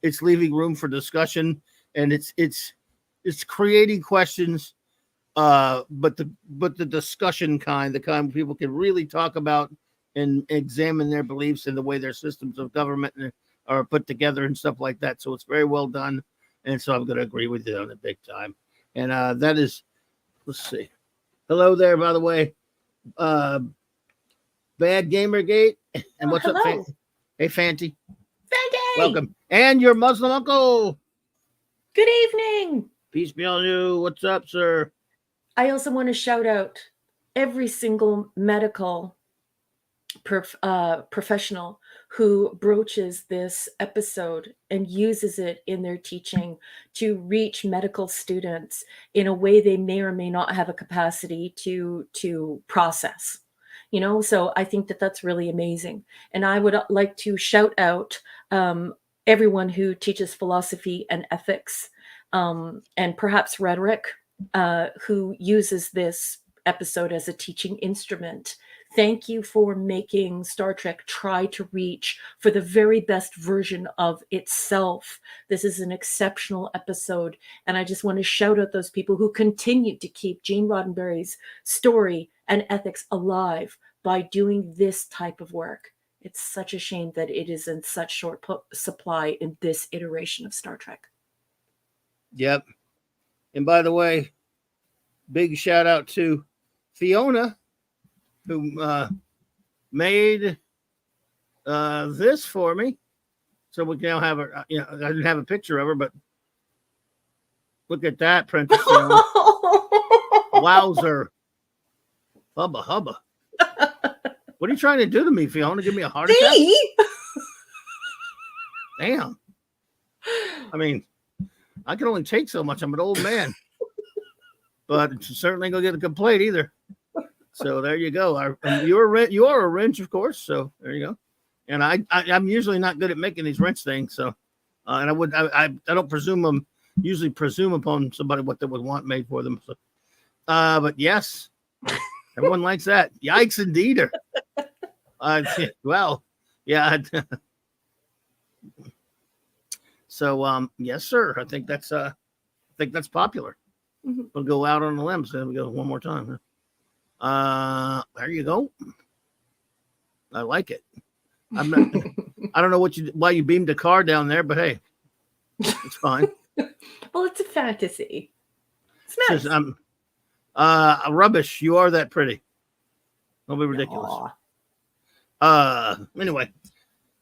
It's leaving room for discussion, and it's creating questions, but the discussion kind, the kind people can really talk about and examine their beliefs and the way their systems of government are put together and stuff like that. So it's very well done, and so I'm going to agree with you on it big time. And that is, let's see. Hello there, by the way. Bad Gamergate. And what's up, Fanty? Hey, Fanty. Fanty! Welcome. And your Muslim uncle. Good evening. Peace be on you. What's up, sir? I also want to shout out every single medical professional who broaches this episode and uses it in their teaching to reach medical students in a way they may or may not have a capacity to process. So I think that that's really amazing. And I would like to shout out everyone who teaches philosophy and ethics and perhaps rhetoric, who uses this episode as a teaching instrument. Thank you for making Star Trek try to reach for the very best version of itself. This is an exceptional episode, and I just want to shout out those people who continue to keep Gene Roddenberry's story and ethics alive by doing this type of work. It's such a shame that it is in such short supply in this iteration of Star Trek. Yep. And by the way, big shout out to Fiona, who made this for me. So we can now have her. I didn't have a picture of her, but look at that, Princess Fiona. Wowzer. Hubba hubba. What are you trying to do to me, Fiona? Give me a heart attack? Damn. I mean, I can only take so much. I'm an old man. But certainly ain't gonna get a complaint either. So there you go. You are a wrench, of course. So there you go. And I'm usually not good at making these wrench things. So and I don't usually presume upon somebody what they would want made for them. So, but yes, everyone likes that. Yikes, indeed. Well, yeah. So yes, sir. I think that's popular. Mm-hmm. We'll go out on the limb. So we go one more time. There you go. I like it. I don't know why you beamed a car down there, but hey, it's fine. Well, it's a fantasy. It's nice. Rubbish. You are that pretty. Don't be ridiculous. Anyway.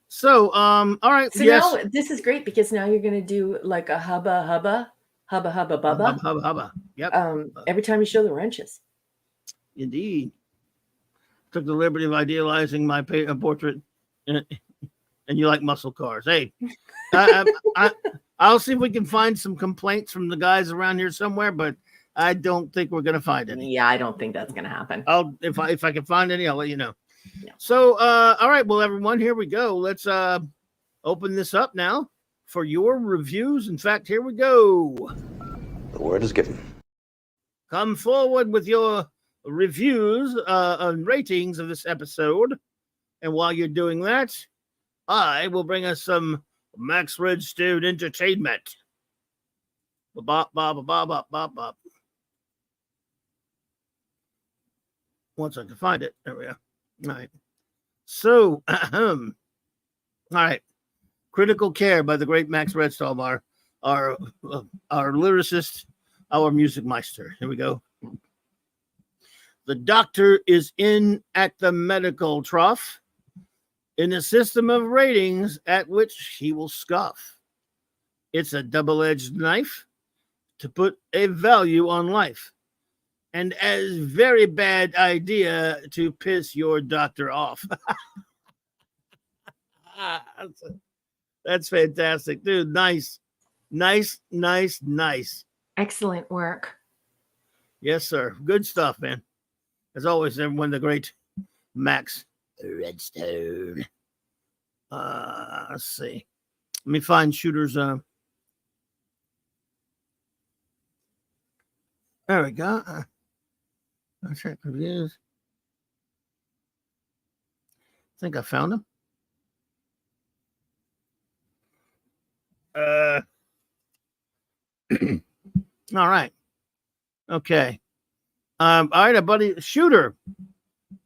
So, all right. So yes. Now this is great because now you're going to do like a hubba hubba bubba. Hubba hubba. Yep. Every time you show the wrenches. Indeed. Took the liberty of idealizing my portrait, and you like muscle cars. Hey, I'll see if we can find some complaints from the guys around here somewhere, but I don't think we're gonna find any. Yeah, I don't think that's gonna happen. If I can find any, I'll let you know. Yeah. So, all right, well, everyone, here we go. Let's open this up now for your reviews. In fact, here we go. The word is given. Come forward with your reviews and ratings of this episode. And while you're doing that, I will bring us some Max Redstone entertainment. Bop, bop, bop, bop, bop, bop. Once I can find it. There we go. All right. So, all right. Critical Care by the great Max Redstone, our lyricist, our music meister. Here we go. The doctor is in at the medical trough in a system of ratings at which he will scoff. It's a double-edged knife to put a value on life, and as very bad idea to piss your doctor off. That's fantastic, dude. Nice. Excellent work. Yes, sir. Good stuff, man. As always, everyone, the great Max Redstone. Let's see. Let me find Shooter's. There we go. I'll check reviews. I think I found him. All right. Okay. All right, buddy, Shooter.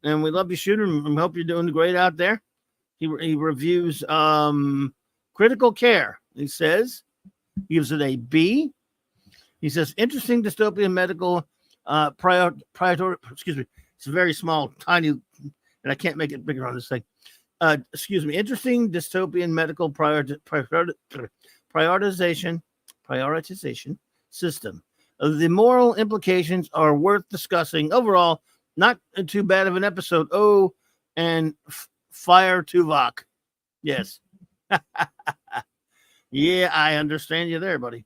And we love you, Shooter. And hope you're doing great out there. He reviews Critical Care. He says, he gives it a B. He says, interesting dystopian medical excuse me. It's a very small, tiny, and I can't make it bigger on this thing. Excuse me. Interesting dystopian medical prioritization system. The moral implications are worth discussing. Overall, not too bad of an episode. Oh, and fire Tuvok. Yes. Yeah, I understand you there, buddy.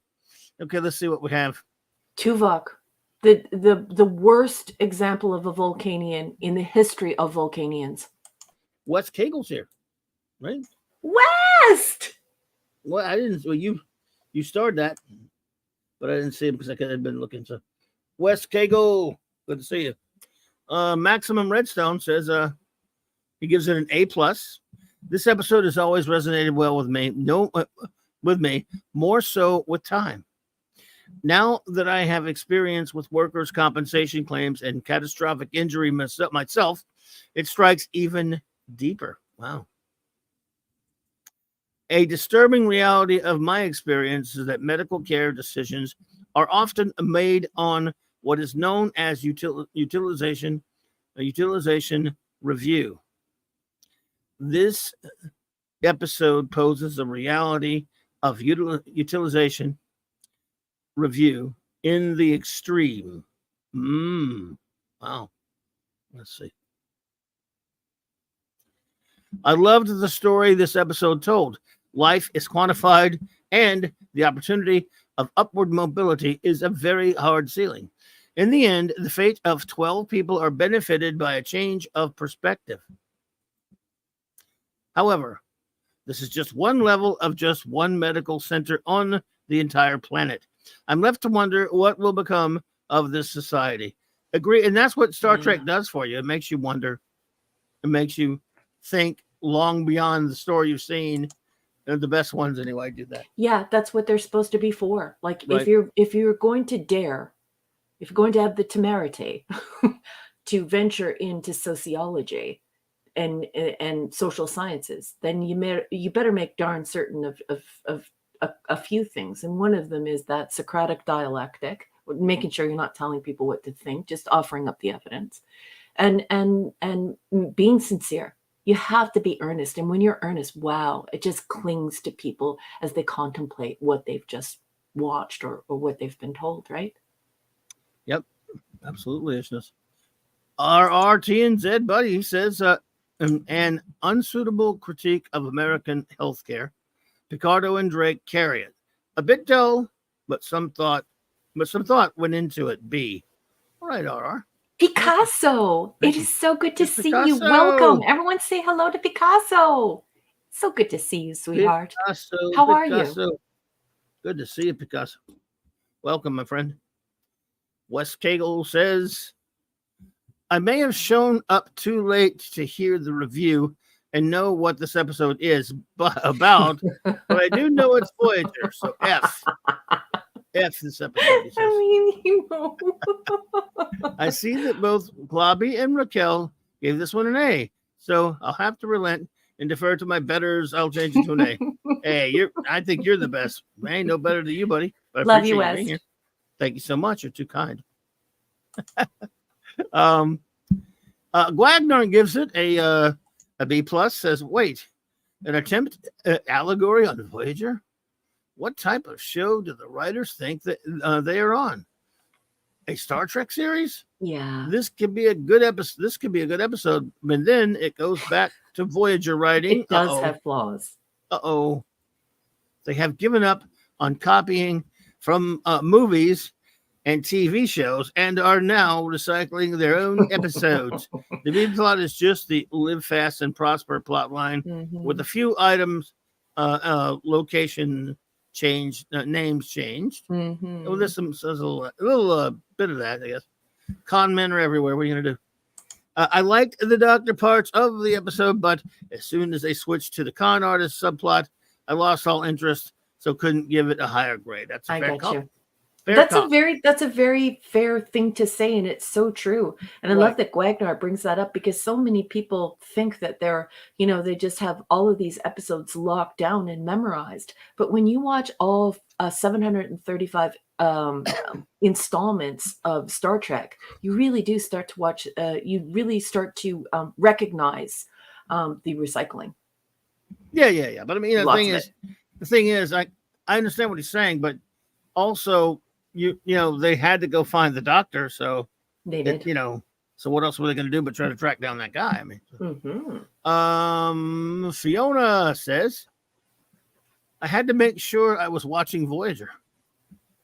Okay, let's see what we have. Tuvok, the worst example of a Vulcanian in the history of Vulcanians. Wes Kagel's here, right? West! Well, I didn't. Well, you started that, but I didn't see him because I could have been looking. So, Wes Kagel, good to see you. Maximum Redstone says he gives it an A+. This episode has always resonated well with me. With me, more so with time. Now that I have experience with workers' compensation claims and catastrophic injury myself, it strikes even deeper. Wow. A disturbing reality of my experience is that medical care decisions are often made on what is known as utilization review. This episode poses the reality of utilization review in the extreme. Wow. Let's see. I loved the story this episode told. Life is quantified, and the opportunity of upward mobility is a very hard ceiling. In the end, the fate of 12 people are benefited by a change of perspective. However, this is just one level of just one medical center on the entire planet. I'm left to wonder what will become of this society. Agree, and that's what Star Trek does for you. It makes you wonder. It makes you think long beyond the story you've seen. The best ones, anyway, do that. Yeah, that's what they're supposed to be for. Like, right. if you're going to dare, if you're going to have the temerity to venture into sociology and social sciences, then you better make darn certain of a few things. And one of them is that Socratic dialectic, making sure you're not telling people what to think, just offering up the evidence, and being sincere. You have to be earnest. And when you're earnest, wow, it just clings to people as they contemplate what they've just watched or what they've been told, right? Yep, absolutely. RRTNZ, buddy, he says, an unsuitable critique of American healthcare. Picardo and Drake carry it. A bit dull, but some thought went into it. B. All right, RR. Picasso, it is so good to see you. Welcome. Everyone say hello to Picasso. So good to see you, sweetheart. How are you? Good to see you, Picasso. Welcome, my friend. Wes Kagel says, I may have shown up too late to hear the review and know what this episode is about, but I do know it's Voyager, so F. F this episode. I see that both Globby and Raquel gave this one an A, so I'll have to relent and defer to my betters. I'll change it to an A. Hey, I think you're the best. I ain't no better than you, buddy. But I love you, Wes. Wes. Thank you so much. You're too kind. Gwagner gives it a B+. Says, wait, an attempt at allegory on Voyager? What type of show do the writers think that they are on? A Star Trek series? Yeah. This could be a good episode, but then it goes back to Voyager writing. It does have flaws. Uh-oh. They have given up on copying from movies and TV shows and are now recycling their own episodes. The B plot is just the live fast and prosper plot line with a few items, location changed, names changed. Oh, there's a little bit of that, I guess. Con men are everywhere. What are you going to do? I liked the doctor parts of the episode, but as soon as they switched to the con artist subplot, I lost all interest, so couldn't give it a higher grade. That's a fair call. That's a very fair thing to say, and it's so true. And I love that Gwagnar brings that up because so many people think that they're, they just have all of these episodes locked down and memorized. But when you watch all 735 installments of Star Trek, you really do start to watch. You really start to recognize the recycling. Yeah. But I mean, the thing is, I understand what he's saying, but also. They had to go find the doctor, so they did. So what else were they going to do but try to track down that guy? I mean, Fiona says, I had to make sure I was watching Voyager.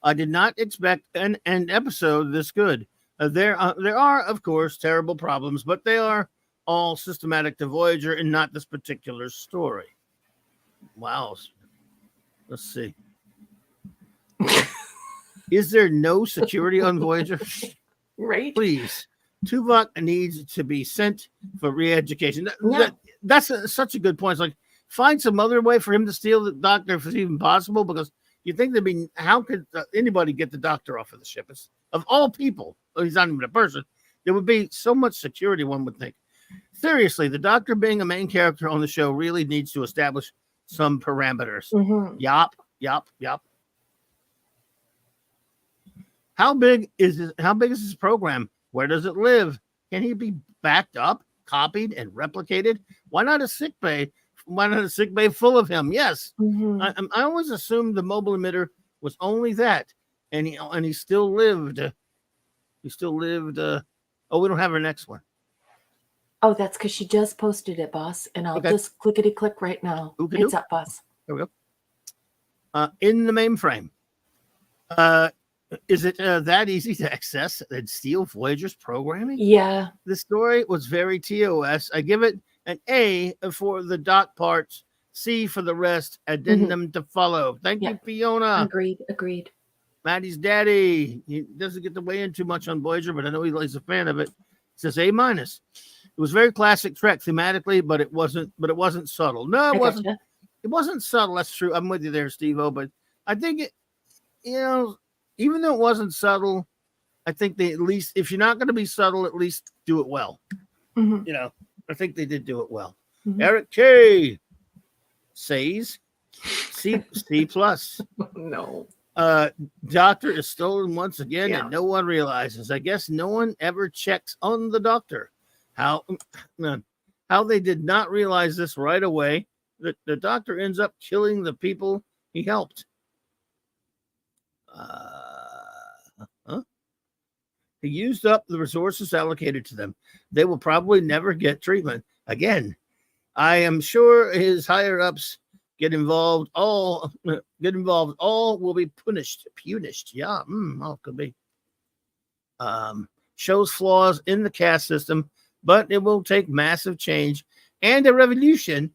I did not expect an episode this good. There are, of course, terrible problems, but they are all systematic to Voyager and not this particular story. Wow. Let's see. Is there no security on Voyager? Right. Please. Tuvok needs to be sent for re-education. That's such a good point. It's like, find some other way for him to steal the doctor if it's even possible, because you think how could anybody get the doctor off of the ship? Of all people, he's not even a person, there would be so much security, one would think. Seriously, the doctor being a main character on the show really needs to establish some parameters. Yup. How big is this program? Where does it live? Can he be backed up, copied, and replicated? Why not a sick bay? Why not a sick bay full of him? Yes. I always assumed the mobile emitter was only that, and he still lived. We don't have our next one. Oh, that's because she just posted it, boss. And I'll just clickety-click right now. It's up, boss. There we go. In the mainframe. Is it that easy to access and steal Voyager's programming? Yeah. The story was very TOS. I give it an A for the dot parts, C for the rest, addendum to follow. Thank you, Fiona. Agreed. Maddie's daddy. He doesn't get to weigh in too much on Voyager, but I know he's a fan of it. Says A-. It was very classic Trek thematically, but it wasn't subtle. No, it wasn't. Gotcha. It wasn't subtle. That's true. I'm with you there, Steve-O, but I think it, even though it wasn't subtle, I think they at least, if you're not going to be subtle, at least do it well. I think they did do it well. Eric K says C plus. No. Doctor is stolen once again, and no one realizes. I guess no one ever checks on the doctor. How they did not realize this right away. That the doctor ends up killing the people he helped. He used up the resources allocated to them. They will probably never get treatment again. I am sure his higher ups get involved. All will be punished. Yeah, could be. Shows flaws in the caste system, but it will take massive change and a revolution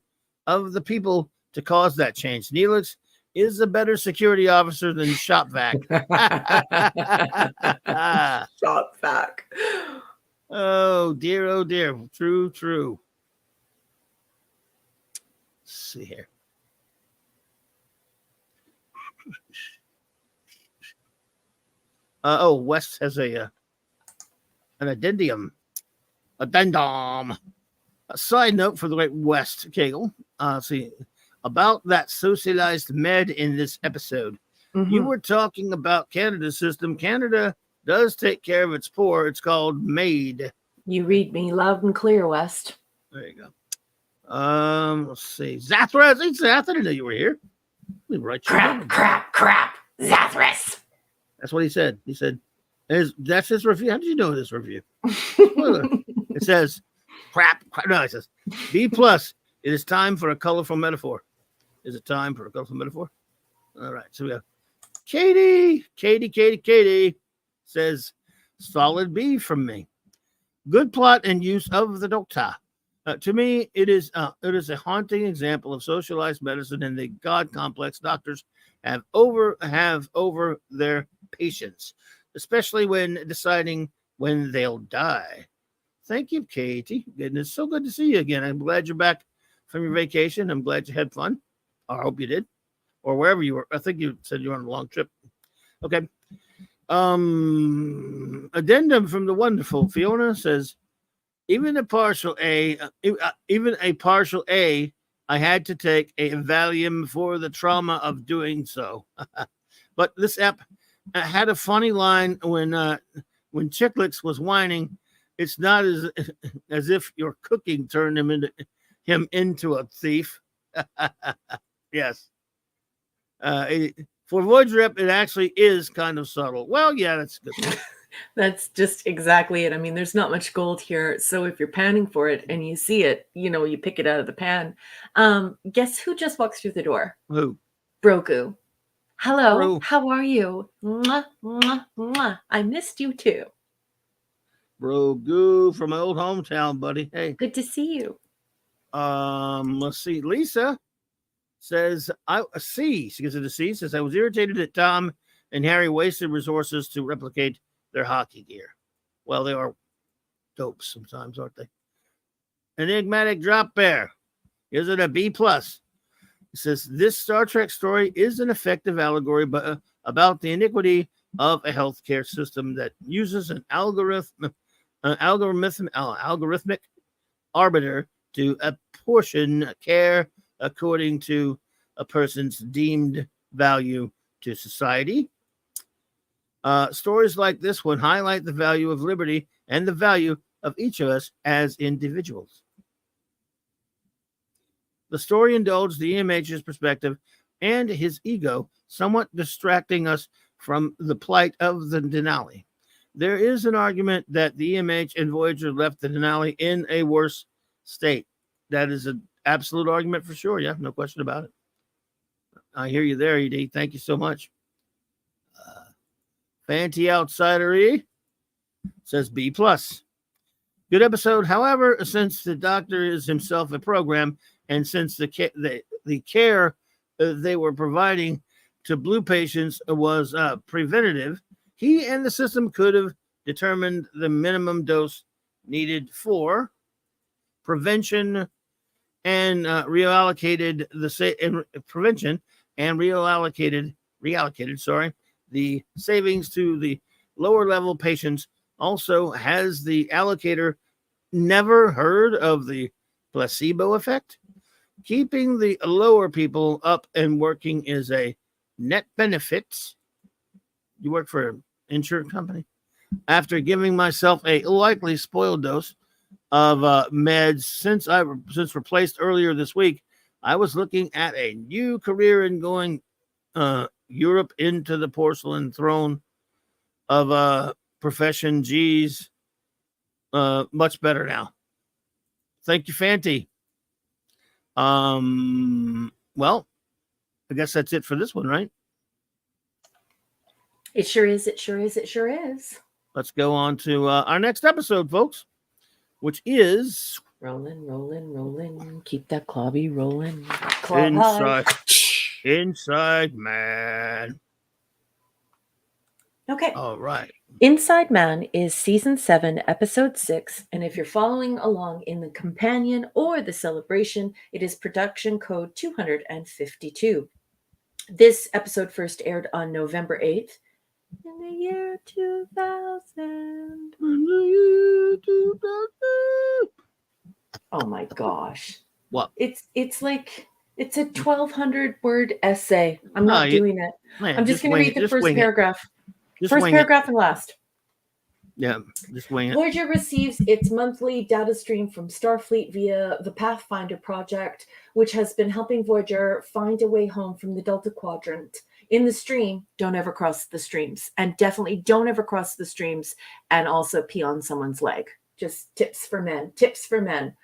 of the people to cause that change. Neelix is a better security officer than Shopvac. Shopvac. Oh dear. True. Let's see here. West has an addendum. A side note for the great West Kegel. See about that socialized med in this episode. You were talking about Canada's system. Canada does take care of its poor. It's called MAID. You read me loud and clear, West. There you go. Let's see. Zathras. Hey, Zath, I didn't know you were here. Crap. Zathras. That's what he said. He said, that's his review. How did you know this review? It says, crap. No, it says, B+. It is time for a colorful metaphor. Is it time for a colorful metaphor? All right. So we have Katie says, solid B from me. Good plot and use of the doctor. To me, it is a haunting example of socialized medicine and the God complex doctors have over their patients, especially when deciding when they'll die. Thank you, Katie. And it's so good to see you again. I'm glad you're back from your vacation. I'm glad you had fun. I hope you did. Or wherever you were. I think you said you were on a long trip. Okay. Addendum from the wonderful Fiona says, even a partial A, I had to take a Valium for the trauma of doing so. But this app had a funny line when Chicklets was whining. It's not as if your cooking turned him into a thief. Yes. For Voyager Rep, it actually is kind of subtle. Well, yeah, that's good. That's just exactly it. I mean, there's not much gold here. So if you're panning for it and you see it, you pick it out of the pan. Guess who just walked through the door? Who? Brogu. Hello. Bro. How are you? Mwah, mwah, mwah. I missed you too. Brogu from my old hometown, buddy. Hey. Good to see you. Let's see. Lisa says, she gives it a C, says, I was irritated that Tom and Harry wasted resources to replicate their hockey gear. Well, they are dopes sometimes, aren't they? Enigmatic Drop Bear. Is it a B+? It says, this Star Trek story is an effective allegory about the iniquity of a healthcare system that uses an algorithmic arbiter to apportion care according to a person's deemed value to society. Stories like this one highlight the value of liberty and the value of each of us as individuals. The story indulged the EMH's perspective and his ego, somewhat distracting us from the plight of the Denali. There is an argument that the EMH and Voyager left the Denali in a worse state. That is an absolute argument for sure. Yeah, no question about it. I hear you there, ED. Thank you so much. Fanty Outsider E says B+. Good episode. However, since the doctor is himself a program, and since the care they were providing to blue patients was preventative, he and the system could have determined the minimum dose needed for prevention and reallocated the savings to the lower level patients. Also, has the allocator never heard of the placebo effect? Keeping the lower people up and working is a net benefit. You work for an insurance company? After giving myself a likely spoiled dose of meds since replaced earlier this week, I was looking at a new career in going Europe into the porcelain throne of profession. Geez, much better now. Thank you, Fanty. Well, I guess that's it for this one, right? It sure is. It sure is. It sure is. Let's go on to our next episode, folks, which is rolling. Keep that clobby rolling. Inside Man. Okay. All right. Inside Man is season 7, episode 6. And if you're following along in the companion or the celebration, it is production code 252. This episode first aired on November 8th in the year 2000. Oh my gosh. What? It's like, it's a 1,200 word essay. I'm not doing it. I'm just going to read the first paragraph. First paragraph and last. Yeah, just wing it. Voyager receives its monthly data stream from Starfleet via the Pathfinder project, which has been helping Voyager find a way home from the Delta Quadrant. In the stream, don't ever cross the streams. And definitely don't ever cross the streams and also pee on someone's leg. Just tips for men. Tips for men.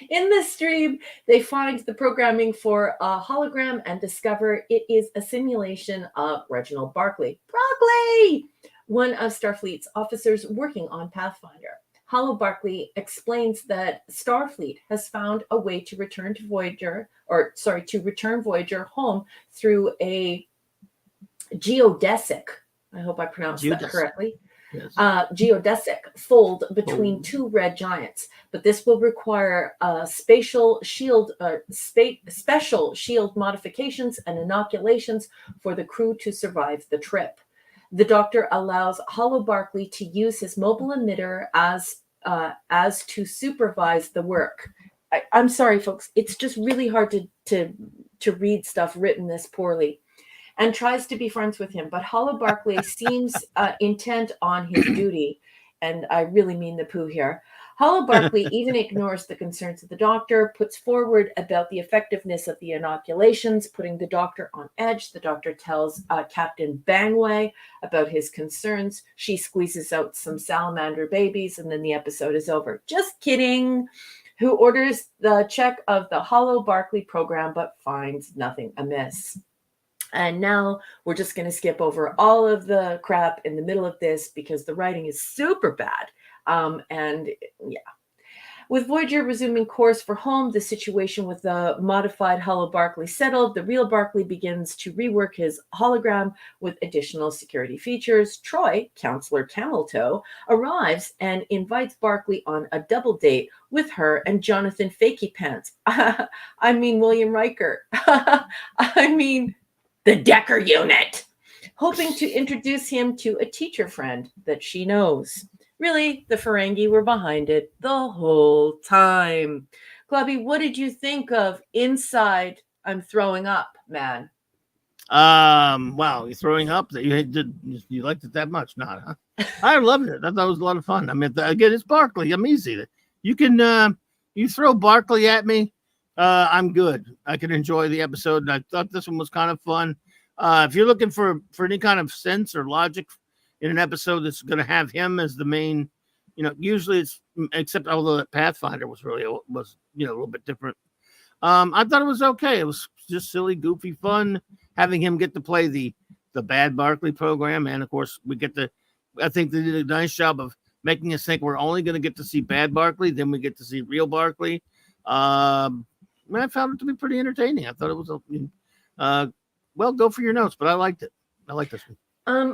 In the stream, they find the programming for a hologram and discover it is a simulation of Reginald Barclay. Broccoli! One of Starfleet's officers working on Pathfinder. Holo Barclay explains that Starfleet has found a way to return to Voyager, to return Voyager home through a geodesic. I hope I pronounced that correctly. Yes. Geodesic fold between two red giants, but this will require special shield modifications and inoculations for the crew to survive the trip. The Doctor allows Holo Barclay to use his mobile emitter as to supervise the work. I'm sorry, folks. It's just really hard to read stuff written this poorly. And tries to be friends with him. But Holo Barclay seems intent on his duty. And I really mean the poo here. Holo Barclay even ignores the concerns of the Doctor, puts forward about the effectiveness of the inoculations, putting the Doctor on edge. The Doctor tells Captain Bangway about his concerns. She squeezes out some salamander babies, and then the episode is over. Just kidding. Who orders the check of the Holo Barclay program, but finds nothing amiss. And now we're just going to skip over all of the crap in the middle of this because the writing is super bad. And yeah. With Voyager resuming course for home, the situation with the modified Holo Barclay settled. The real Barclay begins to rework his hologram with additional security features. Troy, Counselor Cameltoe, arrives and invites Barclay on a double date with her and Jonathan Fakey Pants. I mean, William Riker. I mean, the Decker unit, hoping to introduce him to a teacher friend that she knows. Really, the Ferengi were behind it the whole time. Clubby, what did you think of Inside I'm Throwing Up, man? Wow, you're throwing up that you liked it that much? Not, huh? I loved it. I thought it was a lot of fun. I mean, again, it's Barclay. I'm easy. You can you throw Barclay at me. I'm good. I can enjoy the episode, and I thought this one was kind of fun. If you're looking for any kind of sense or logic in an episode that's going to have him as the main, usually it's, except although that Pathfinder was a little bit different. I thought it was okay. It was just silly, goofy fun having him get to play the bad Barclay program, and of course I think they did a nice job of making us think we're only going to get to see bad Barclay, then we get to see real Barclay. I found it to be pretty entertaining. I thought it was well, go for your notes, but I liked it. I like this one.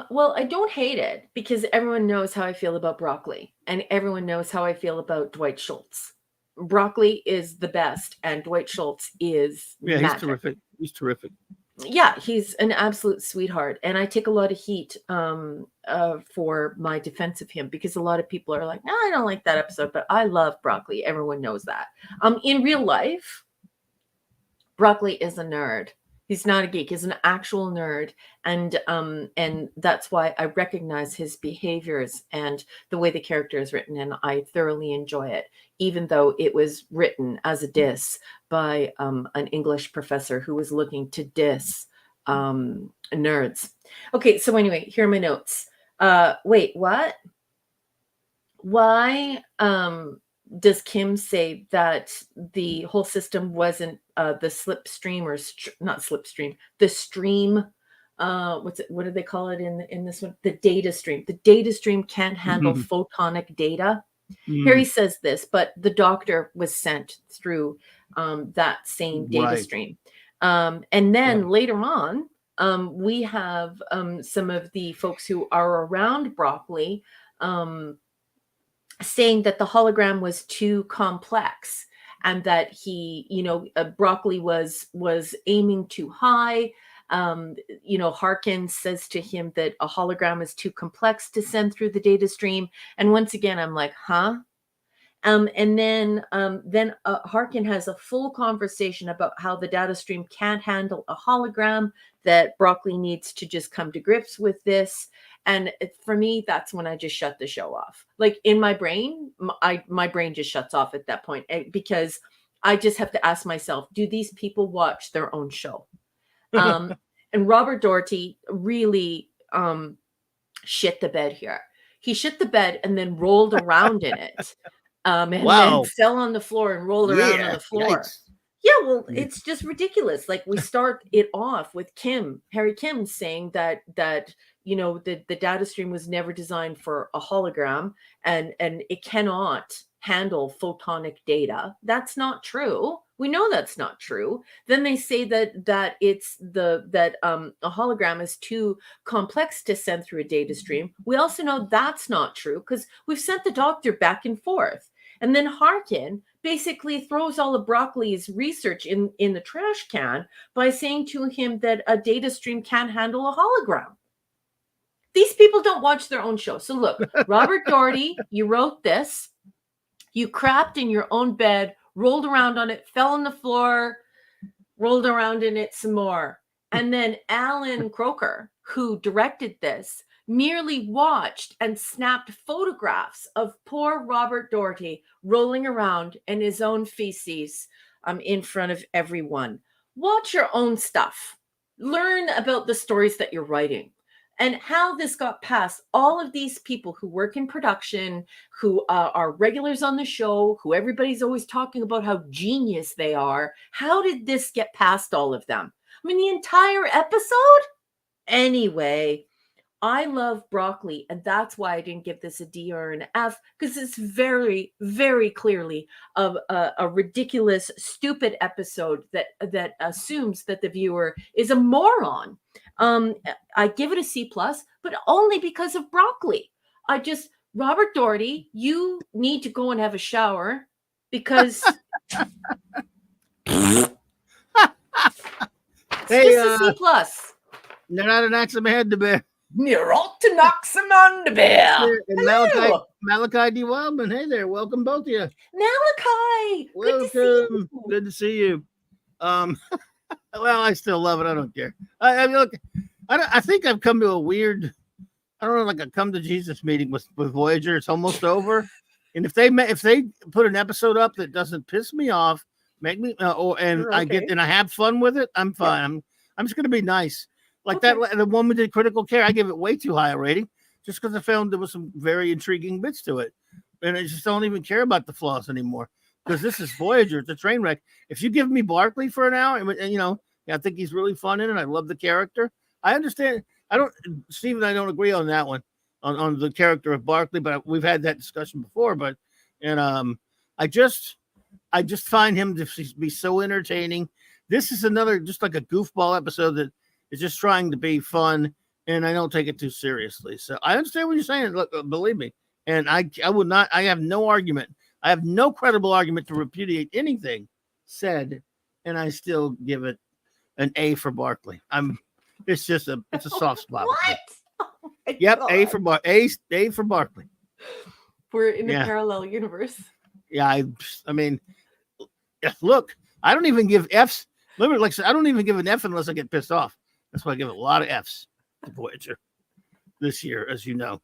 Well, I don't hate it because everyone knows how I feel about Broccoli, and everyone knows how I feel about Dwight Schultz. Broccoli is the best, and Dwight Schultz is magic. He's terrific. He's terrific. Yeah, he's an absolute sweetheart, and I take a lot of heat for my defense of him because a lot of people are like, "No, I don't like that episode," but I love Broccoli. Everyone knows that. In real life, Broccoli is a nerd. He's not a geek. He's an actual nerd, and that's why I recognize his behaviors and the way the character is written, and I thoroughly enjoy it, even though it was written as a diss by an English professor who was looking to diss nerds. Okay, so anyway, here are my notes. Wait, what? Why does Kim say that the whole system wasn't the slipstream or not slipstream, the stream? What do they call it in this one? The data stream. The data stream can't handle photonic data. Here he says this, but the Doctor was sent through that same data stream. And then later on, we have some of the folks who are around Broccoli saying that the hologram was too complex and that he, Broccoli was aiming too high. Harkin says to him that a hologram is too complex to send through the data stream. And once again, I'm like, huh? And then Harkin has a full conversation about how the data stream can't handle a hologram, that Broccoli needs to just come to grips with this. And for me, that's when I just shut the show off. Like in my brain, my brain just shuts off at that point because I just have to ask myself, do these people watch their own show? And Robert Doherty really shit the bed here. He shit the bed and then rolled around in it. and then Wow. fell on the floor and rolled around on the floor. Yikes. Yeah, well, it's just ridiculous. Like, we start it off with Harry Kim saying that the data stream was never designed for a hologram, and it cannot handle photonic data. That's not true. We know that's not true. Then they say that it's a hologram is too complex to send through a data stream. We also know that's not true, because we've sent the doctor back and forth. And then Harkin basically throws all of Broccoli's research in the trash can by saying to him that a data stream can't handle a hologram. These people don't watch their own show. So look, Robert Doherty, you wrote this. You crapped in your own bed, rolled around on it, fell on the floor, rolled around in it some more. And then Alan Croker, who directed this, merely watched and snapped photographs of poor Robert Doherty rolling around in his own feces in front of everyone. Watch your own stuff. Learn about the stories that you're writing and how this got past all of these people who work in production, who are regulars on the show, who everybody's always talking about how genius they are. How did this get past all of them? I mean, the entire episode? Anyway, I love Broccoli, and that's why I didn't give this a D or an F, because it's very, very clearly a ridiculous, stupid episode that assumes that the viewer is a moron. I give it a C+, but only because of Broccoli. Robert Doherty, you need to go and have a shower, because it's just a C+. They're not an axe in my head to bear. You're ought to knock some underwear. Malachi D. Wildman. Hey there. Welcome, both of you. Malachi. Welcome. Good to see you. Well, I still love it. I don't care. I mean, look, I think I've come to a weird, I don't know, like a come to Jesus meeting with Voyager. It's almost over. And if they put an episode up that doesn't piss me off, make me, I have fun with it, I'm fine. Yeah. I'm just going to be nice. Like that, the one we did Critical Care, I give it way too high a rating just because I found there was some very intriguing bits to it. And I just don't even care about the flaws anymore because this is Voyager. It's a train wreck. If you give me Barkley for an hour, and I think he's really fun in it. I love the character. I understand. Steve and I don't agree on that one, on the character of Barkley, but we've had that discussion before. I just find him to be so entertaining. This is another, just like a goofball episode that is just trying to be fun, and I don't take it too seriously. So I understand what you're saying. Look, believe me. And I would not, I have no argument. I have no credible argument to repudiate anything said, and I still give it an A for Barkley. It's a soft spot. What? Oh yep, God. A for Barkley. We're in a parallel universe. Yeah, I mean, look, I don't even give Fs. Like I said, I don't even give an F unless I get pissed off. That's why I give it a lot of Fs to Voyager this year, as you know.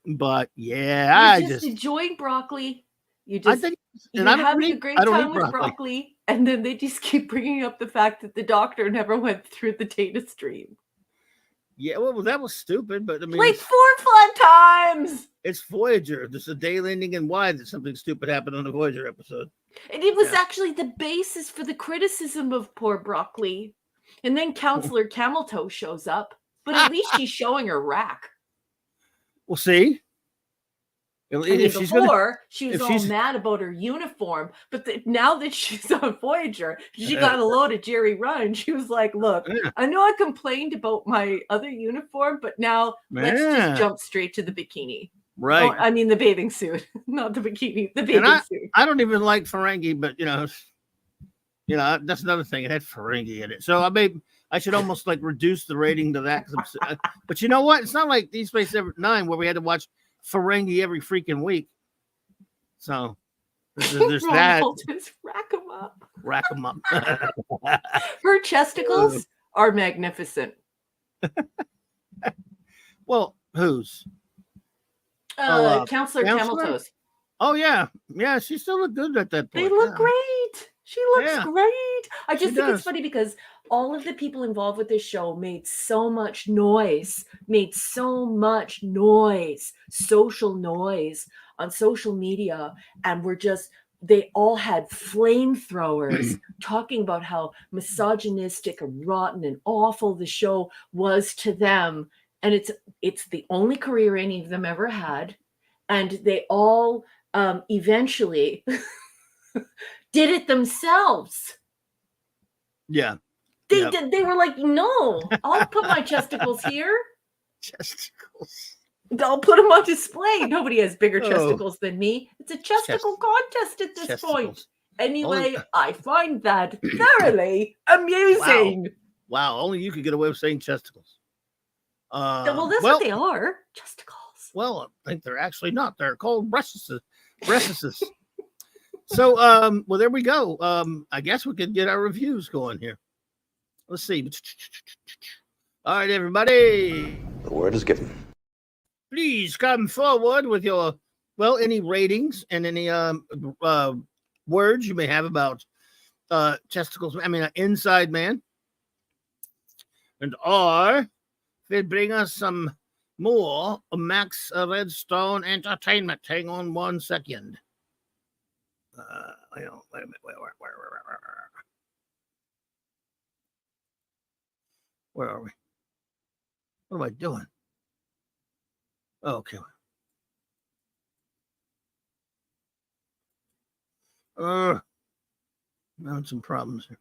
But yeah, You're just enjoying Broccoli. You're having a great time with Broccoli, and then they just keep bringing up the fact that the doctor never went through the data stream. Yeah, well, that was stupid, but I mean, like 4 fun times. It's Voyager. There's a day landing in Y that something stupid happened on the Voyager episode. And it was actually the basis for the criticism of poor Broccoli. And then Counselor Cameltoe shows up, but at least she's showing her rack. Well, see? She was all mad about her uniform, but now that she's on Voyager, she got a load of Jerry Run. She was like, look, I know I complained about my other uniform, but now let's just jump straight to the bikini. Right. Oh, I mean, the bathing suit, not the bikini, the bathing suit. I don't even like Ferengi, but, that's another thing. It had Ferengi in it. So I should almost like reduce the rating to that. But you know what? It's not like Deep Space Nine where we had to watch Ferengi every freaking week. So there's that. Just rack them up. Rack them up. Her chesticles are magnificent. Well, whose? Counselor Cameltoe's. Oh yeah, she still looked good at that point. They look great. She looks great. I just think it's funny because all of the people involved with this show made so much noise, social noise on social media and they all had flamethrowers talking about how misogynistic and rotten and awful the show was to them. And it's the only career any of them ever had. And they all eventually did it themselves. Yeah. They did. They were like, no, I'll put my chesticles here. Chesticles. I'll put them on display. Nobody has bigger chesticles than me. It's a chesticle contest at this point. Anyway, I find that thoroughly amusing. Wow. Only you could get away with saying chesticles. Well, that's what they are. Chesticles. Well, I think they're actually not. They're called breasts. So, well, there we go. I guess we could get our reviews going here. Let's see. All right, everybody. The word is given. Please come forward with your, any ratings and any words you may have about chesticles. I mean, Inside Man. And or they bring us some more Max Redstone entertainment. Hang on 1 second. Wait a minute. Where are we? What am I doing? Oh, okay. I'm having some problems here.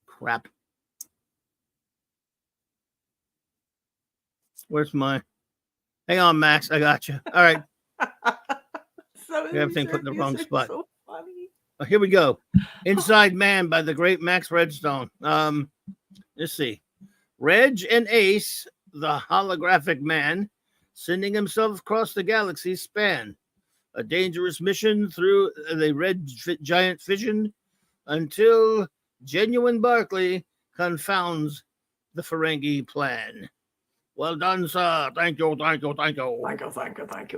Crap. Where's my... Hang on, Max. I got you. All right. Everything put in the wrong spot. So funny. Oh, here we go. Inside Man by the great Max Redstone. Let's see. Reg and Ace, the holographic man, sending himself across the galaxy span. A dangerous mission through the red giant fission until genuine Barclay confounds the Ferengi plan. Well done, sir. Thank you.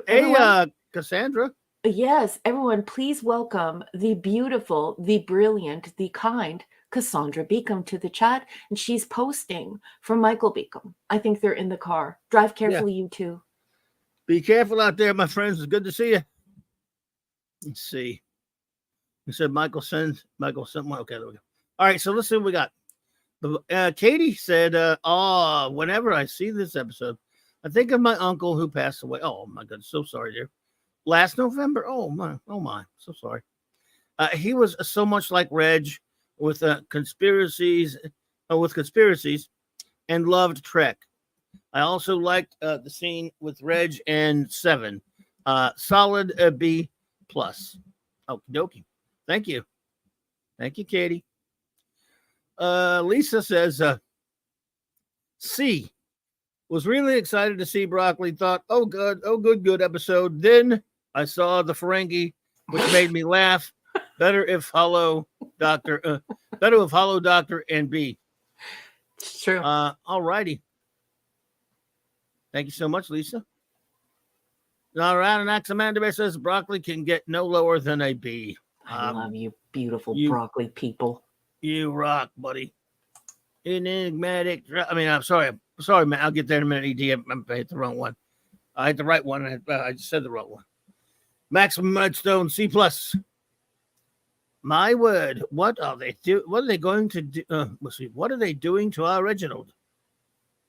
Hey, Cassandra. Yes, everyone, please welcome the beautiful, the brilliant, the kind Cassandra Beacom to the chat. And she's posting for Michael Beacom. I think they're in the car. Drive carefully, you two. Be careful out there, my friends. It's good to see you. Let's see. You said Michael sent one. Okay, there we go. All right, so let's see what we got. Katie said, whenever I see this episode, I think of my uncle who passed away. Oh, my goodness. So sorry, dear. Last November. Oh, my. So sorry. He was so much like Reg with conspiracies and loved Trek. I also liked the scene with Reg and Seven. Solid B+. Okie dokie. Thank you. Thank you, Katie. Lisa says, C. Was really excited to see Broccoli. Thought, oh, good episode. Then I saw the Ferengi, which made me laugh. Better if Hollow Doctor and B. It's true. All righty. Thank you so much, Lisa. All right, and Axamander says Broccoli can get no lower than a B. I love you, beautiful broccoli people. You rock, buddy. Enigmatic. I mean, I'm sorry, man. I'll get there in a minute. ED, I hit the wrong one. I hit the right one. I just said the wrong one. Maximum Redstone C+. My word, what are they going to do? Let's see. What are they doing to our Reginald?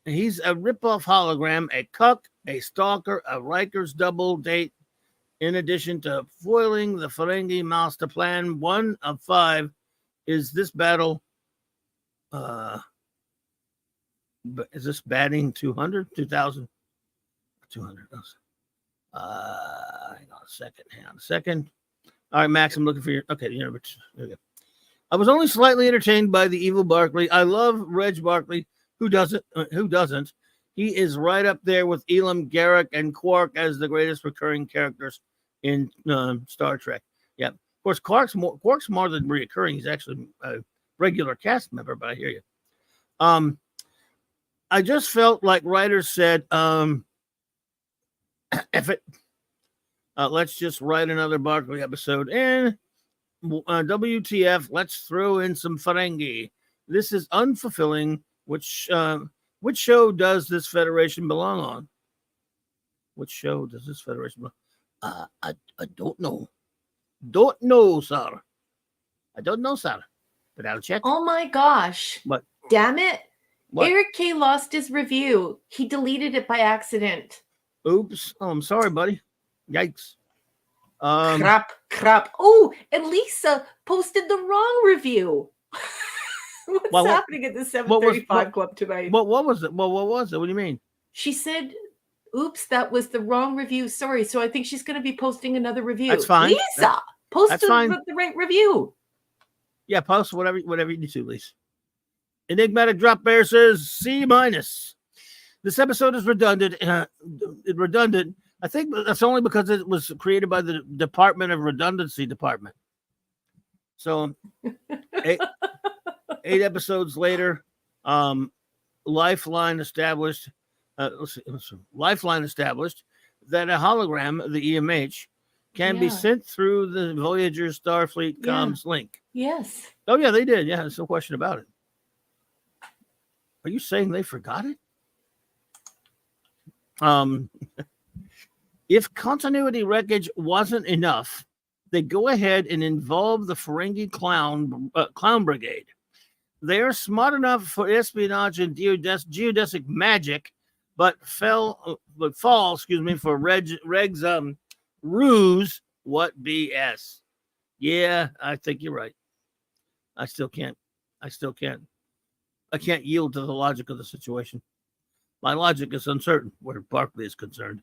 He's a rip-off hologram, a cuck, a stalker, a Riker's double date. In addition to foiling the Ferengi master plan, 1 of 5 is this battle. Is this batting 200, 2000, 200? Hang on a second. All right, Max, I'm looking for your. Okay, there we go. I was only slightly entertained by the evil Barclay. I love Reg Barclay. Who doesn't? He is right up there with Elam, Garrick, and Quark as the greatest recurring characters in Star Trek. Yeah, of course, Quark's more than recurring. He's actually a regular cast member. But I hear you. I just felt like writers said, let's just write another Barclay episode. And WTF, let's throw in some Ferengi. This is unfulfilling, which Which show does this Federation belong on? Which show does this Federation belong? I don't know. Don't know, sir. I don't know, sir. But I'll check. Oh my gosh. What? Damn it. What? Eric K lost his review. He deleted it by accident. Oops. Oh, I'm sorry, buddy. Yikes. Crap. Oh, and Lisa posted the wrong review. What's happening at the 7:35 Club tonight? What was it? What was it? What do you mean? She said, oops, that was the wrong review. Sorry. So I think she's going to be posting another review. That's fine. Lisa, post the right review. Yeah, post whatever you need to, Lisa. Enigmatic Drop Bear says C-. This episode is redundant. Redundant. I think that's only because it was created by the Department of Redundancy Department. So, 8 episodes later, Lifeline established. Lifeline established that a hologram, the EMH, can be sent through the Voyager Starfleet comms link. Yes. Oh yeah, they did. Yeah, there's no question about it. Are you saying they forgot it? If continuity wreckage wasn't enough, they go ahead and involve the Ferengi clown brigade. They are smart enough for espionage and geodesic magic, but fall for Reg's ruse. What BS? Yeah, I think you're right. I can't yield to the logic of the situation. My logic is uncertain where Barclay is concerned.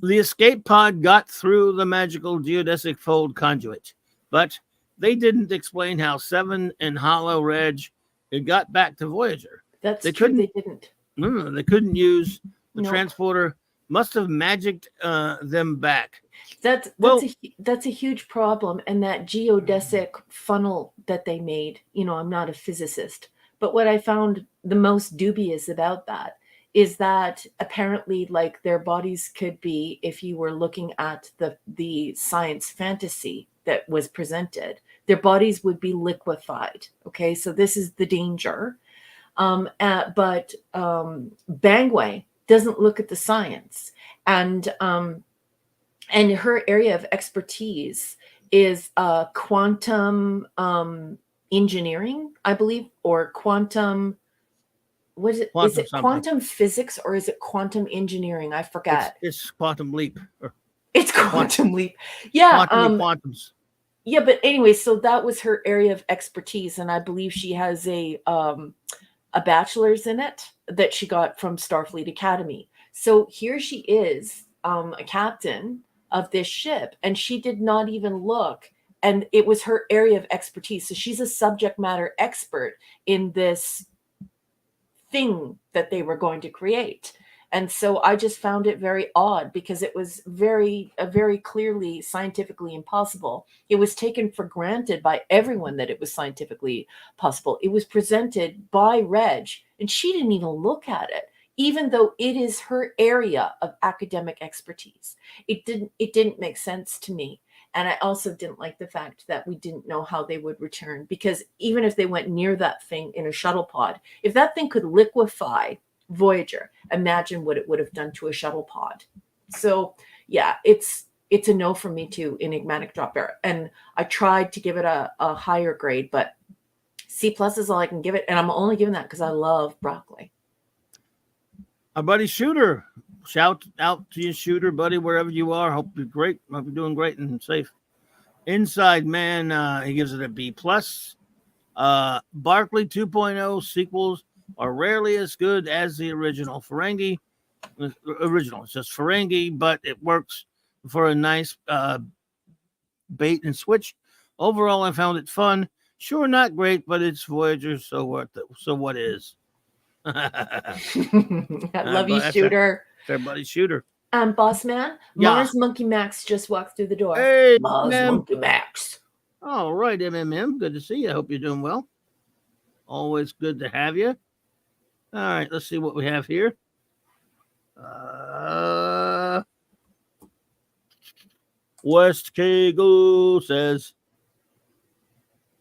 The escape pod got through the magical geodesic fold conduit, but they didn't explain how Seven and Hollow Reg got back to Voyager. They didn't. No, they couldn't use the transporter. Must have magicked them back. That's a huge problem. And that geodesic funnel that they made, I'm not a physicist, but what I found the most dubious about that is that apparently, like, their bodies could be, if you were looking at the science fantasy that was presented, their bodies would be liquefied. Okay, so this is the danger. But Bangway doesn't look at the science, and her area of expertise is quantum engineering, I believe, or quantum. What is it? Is it quantum physics or is it quantum engineering? I forgot. It's quantum leap. It's quantum leap. Yeah. Quantums. Yeah, but anyway, so that was her area of expertise, and I believe she has a bachelor's in it that she got from Starfleet Academy. So here she is, a captain of this ship, and she did not even look, and it was her area of expertise. So she's a subject matter expert in this thing that they were going to create. And so I just found it very odd because it was very clearly scientifically impossible. It was taken for granted by everyone that it was scientifically possible. It was presented by Reg, and she didn't even look at it, even though it is her area of academic expertise. It didn't make sense to me. And I also didn't like the fact that we didn't know how they would return, because even if they went near that thing in a shuttle pod, if that thing could liquefy Voyager, imagine what it would have done to a shuttle pod. So yeah, it's a no for me too, Enigmatic Drop Bear. And I tried to give it a higher grade, but C+ is all I can give it. And I'm only giving that because I love broccoli. Our buddy Shooter. Shout out to you, Shooter, buddy, wherever you are. Hope you're great. Hope you're doing great and safe. Inside Man, he gives it a B+. Barclay 2.0 sequels are rarely as good as the original. Ferengi, it's just Ferengi, but it works for a nice bait and switch. Overall, I found it fun. Sure, not great, but it's Voyager, so what is? I love you, Shooter. Everybody, Shooter. Boss Man, Mars Monkey Max just walked through the door. Hey, Mars Monkey Max. All right, MMM. Good to see you. I hope you're doing well. Always good to have you. All right, let's see what we have here. West Kegel says,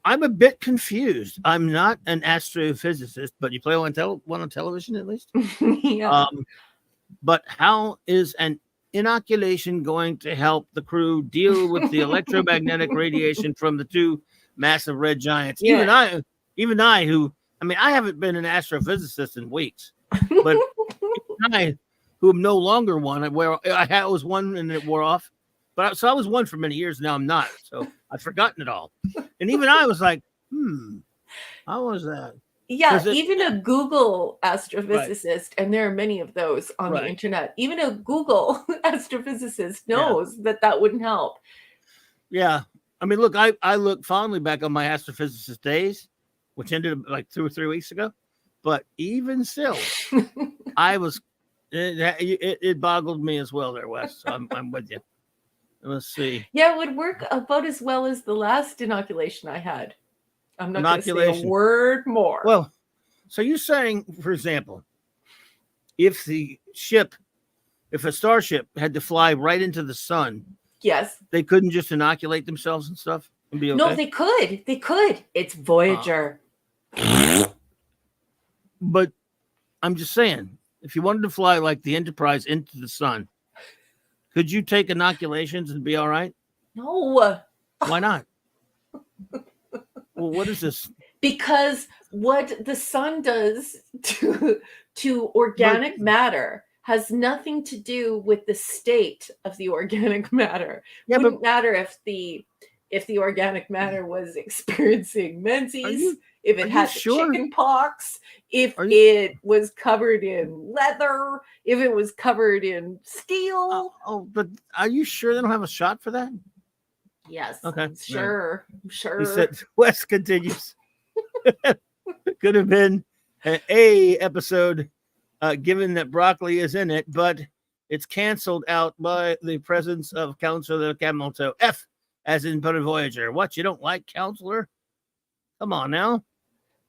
I'm a bit confused. I'm not an astrophysicist, but you play one on television at least. Yeah. But how is an inoculation going to help the crew deal with the electromagnetic radiation from the two massive red giants? Yeah. Even I, who I mean, I haven't been an astrophysicist in weeks, but I, who am no longer one, I was one and it wore off. But I was one for many years. Now I'm not. So I've forgotten it all. And even I was like, how was that? Yeah, even a Google astrophysicist, Right. and there are many of those on the Right. internet, even a Google astrophysicist knows that wouldn't help. Yeah. I mean, look, I look fondly back on my astrophysicist days, which ended like 2 or 3 weeks ago. But even still, it boggled me as well there, Wes. So I'm with you. Let's see. Yeah, it would work about as well as the last inoculation I had. I'm not going to say a word more. Well, so you're saying, for example, if a starship had to fly right into the sun, yes, they couldn't just inoculate themselves and stuff and be okay? No, they could. They could. It's Voyager. But I'm just saying, if you wanted to fly like the Enterprise into the sun, could you take inoculations and be all right? No. Why not? Well, what is this? Because what the sun does to organic matter has nothing to do with the state of the organic matter. Yeah, Wouldn't matter if the organic matter was experiencing menses, if it had chicken pox, if it was covered in leather, if it was covered in steel. But are you sure they don't have a shot for that? Yes. Okay. Sure. Sure. He said, Wes continues. Could have been an A episode, given that broccoli is in it, but it's canceled out by the presence of Counselor Camelto. F, as in Voyager. What, you don't like Counselor? Come on now.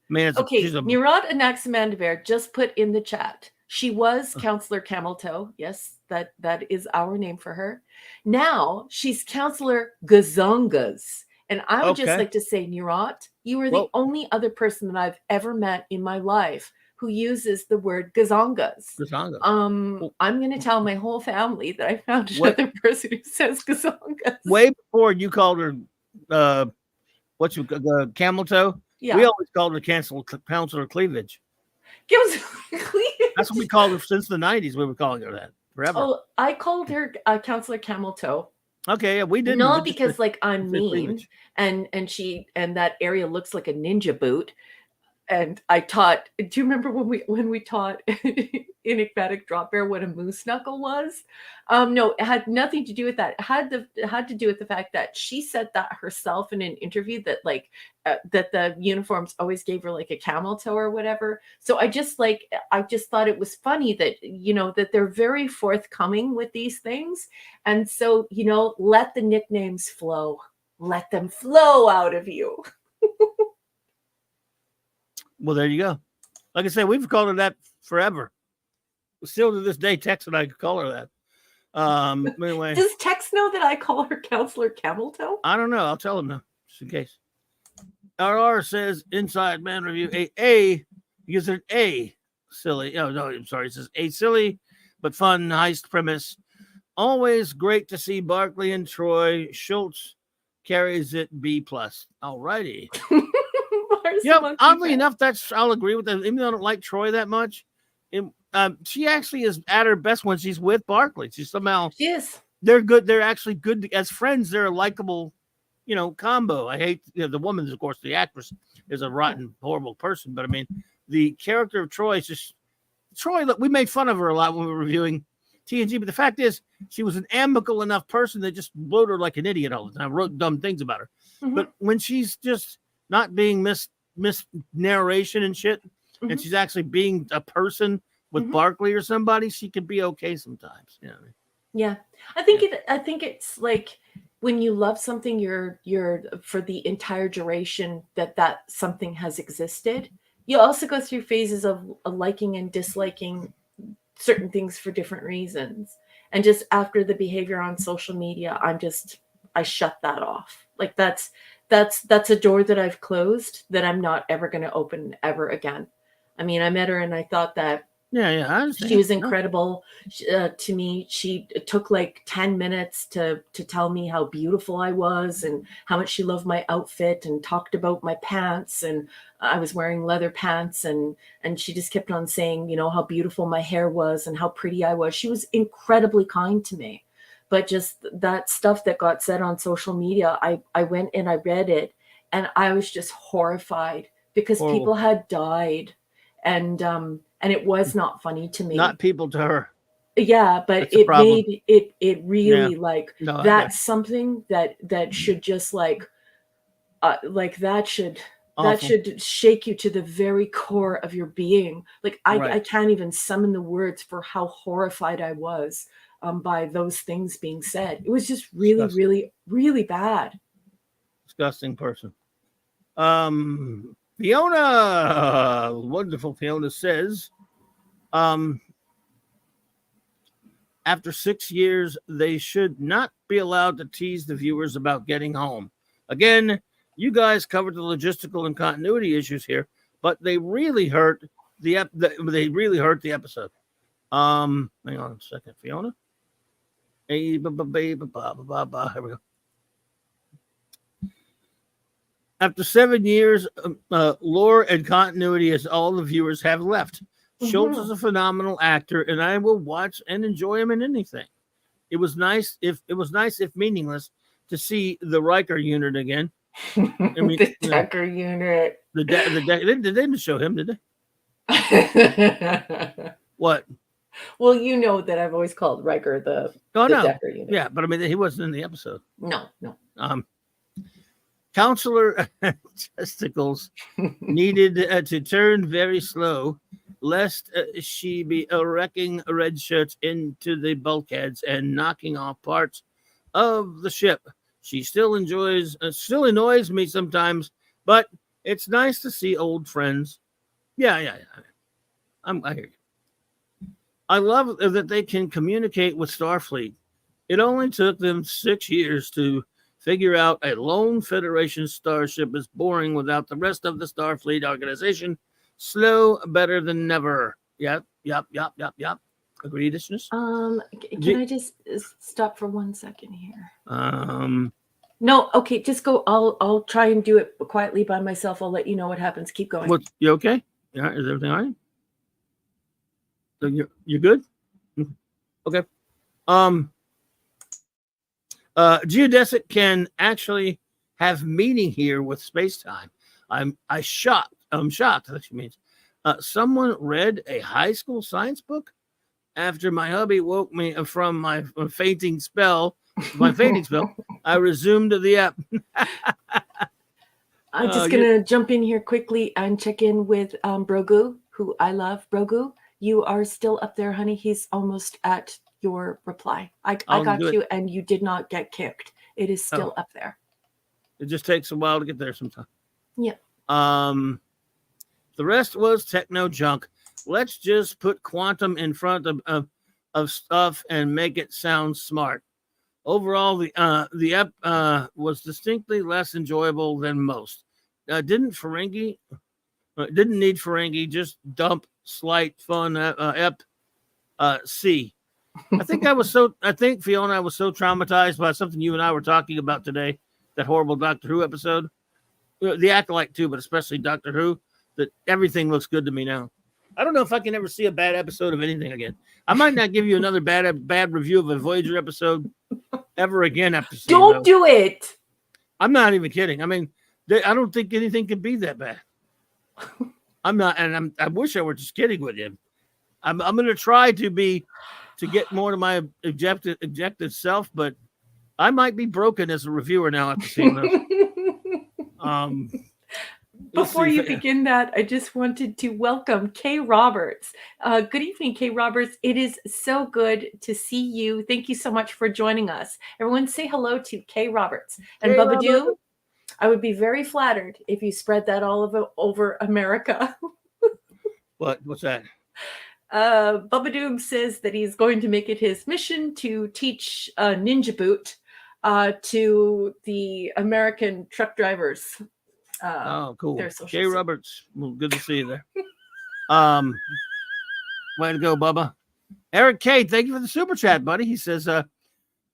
Man, Murat Anaximandaber just put in the chat. She was Counselor Camelto. Yes, that is our name for her. Now she's Counselor Gazongas. And I would just like to say, Murat, you are the only other person that I've ever met in my life who uses the word Gazongas. I'm going to tell my whole family that I found another person who says Gazongas. Way before you called her, Camelto. Yeah. We always called her Counselor Cleavage. That's what we called her since the 90s. We were calling her that forever. Oh, I called her Counselor Camelto. Okay, yeah, we didn't. Not because I'm mean and that area looks like a ninja boot. And I taught. Do you remember when we taught enigmatic drop bear what a moose knuckle was? No, it had nothing to do with that. It had to do with the fact that she said that herself in an interview that that the uniforms always gave her like a camel toe or whatever. So I just thought it was funny that that they're very forthcoming with these things, and so let the nicknames flow. Let them flow out of you. Well, there you go. Like I said, we've called her that forever. Still to this day, Tex and I could call her that. Anyway. Does Tex know that I call her Counselor Camelto? I don't know. I'll tell him now, just in case. RR says, Inside Man Review, A, because it's A, silly. Oh, no, I'm sorry. It says, A, silly, but fun, heist premise. Always great to see Barkley and Troy. Schultz carries it B+. All righty. Oddly enough, I'll agree with that. Even though I don't like Troy that much, she actually is at her best when she's with Barkley. She is. They're good. They're actually good as friends. They're a likable, combo. I hate the woman. Of course, the actress is a rotten, horrible person. But I mean, the character of Troy is just Troy. Look, we made fun of her a lot when we were reviewing TNG, but the fact is, she was an amicable enough person that just blowed her like an idiot all the time. Wrote dumb things about her, but when she's just not being mis narration and shit, and she's actually being a person with Barkley or somebody, she could be okay sometimes. Yeah, I think it's like when you love something, you're for the entire duration that something has existed. You also go through phases of liking and disliking certain things for different reasons. And just after the behavior on social media, I shut that off. Like that's that's a door that I've closed that I'm not ever going to open ever again. I mean, I met her and I thought that Yeah, I understand. she was incredible to me. She took like 10 minutes to tell me how beautiful I was and how much she loved my outfit, and talked about my pants, and I was wearing leather pants, and she just kept on saying, you know, how beautiful my hair was and how pretty I was. She was incredibly kind to me. But just that stuff that got said on social media, I went and I read it, and I was just horrified because people had died, and it was not funny to me. Not people to her. Yeah, but That's it made it really like No, that's something that should just like that should shake you to the very core of your being. Like I can't even summon the words for how horrified I was by those things being said. It was just really, disgusting. really, really bad. Disgusting person. Fiona, wonderful Fiona says, after 6 years, they should not be allowed to tease the viewers about getting home. Again, you guys covered the logistical and continuity issues here, but they really hurt the episode. Hang on a second, Fiona. Here we go. After 7 years, lore and continuity is all the viewers have left. Schultz is a phenomenal actor, and I will watch and enjoy him in anything. It was nice, if meaningless, to see the Riker unit again. I mean, the Decker unit. They didn't show him, did they? What? Well, you know that I've always called Riker the Decker unit. Yeah, but I mean, he wasn't in the episode. No. Counselor Testicles needed to turn very slow, lest she be wrecking red shirts into the bulkheads and knocking off parts of the ship. She still annoys me sometimes, but it's nice to see old friends. Yeah. I hear you. I love that they can communicate with Starfleet. It only took them 6 years to figure out a lone Federation starship is boring without the rest of the Starfleet organization. Slow, better than never. Yep. Agreed, isness? Can I just stop for 1 second here? No, okay, just go. I'll try and do it quietly by myself. I'll let you know what happens. Keep going. You okay? Yeah, is everything all right? So you're good? Okay. Geodesic can actually have meaning here with space-time. I'm shocked that she means. Someone read a high school science book after my hubby woke me from my fainting spell. I resumed the app. I'm just gonna jump in here quickly and check in with Brogu, who I love. Brogu, you are still up there, honey. He's almost at your reply. I got you, and you did not get kicked. It is still up there. It just takes a while to get there sometimes. Yeah. The rest was techno junk. Let's just put quantum in front of stuff and make it sound smart. Overall, the ep was distinctly less enjoyable than most. Didn't need Ferengi, just dump slight fun ep C. I think Fiona, I was so traumatized by something you and I were talking about today, that horrible Doctor Who episode, the Acolyte too, but especially Doctor Who, that everything looks good to me now. I don't know if I can ever see a bad episode of anything again. I might not give you another bad review of a Voyager episode ever again after seeing Don't do it. I'm not even kidding. I mean, I don't think anything can be that bad. I'm not, and I wish I were just kidding with you. I'm going to try to get more to my objective self, but I might be broken as a reviewer now after seeing those. Before you begin that, I just wanted to welcome Kay Roberts. Good evening, Kay Roberts. It is so good to see you. Thank you so much for joining us. Everyone say hello to Kay Roberts. And Bubba Doom, I would be very flattered if you spread that all over America. What's that? Bubba Doom says that he's going to make it his mission to teach Ninja Boot to the American truck drivers. Oh, cool. Their social Jay security. Roberts. Well, good to see you there. Way to go, Bubba. Eric K, thank you for the super chat, buddy. He says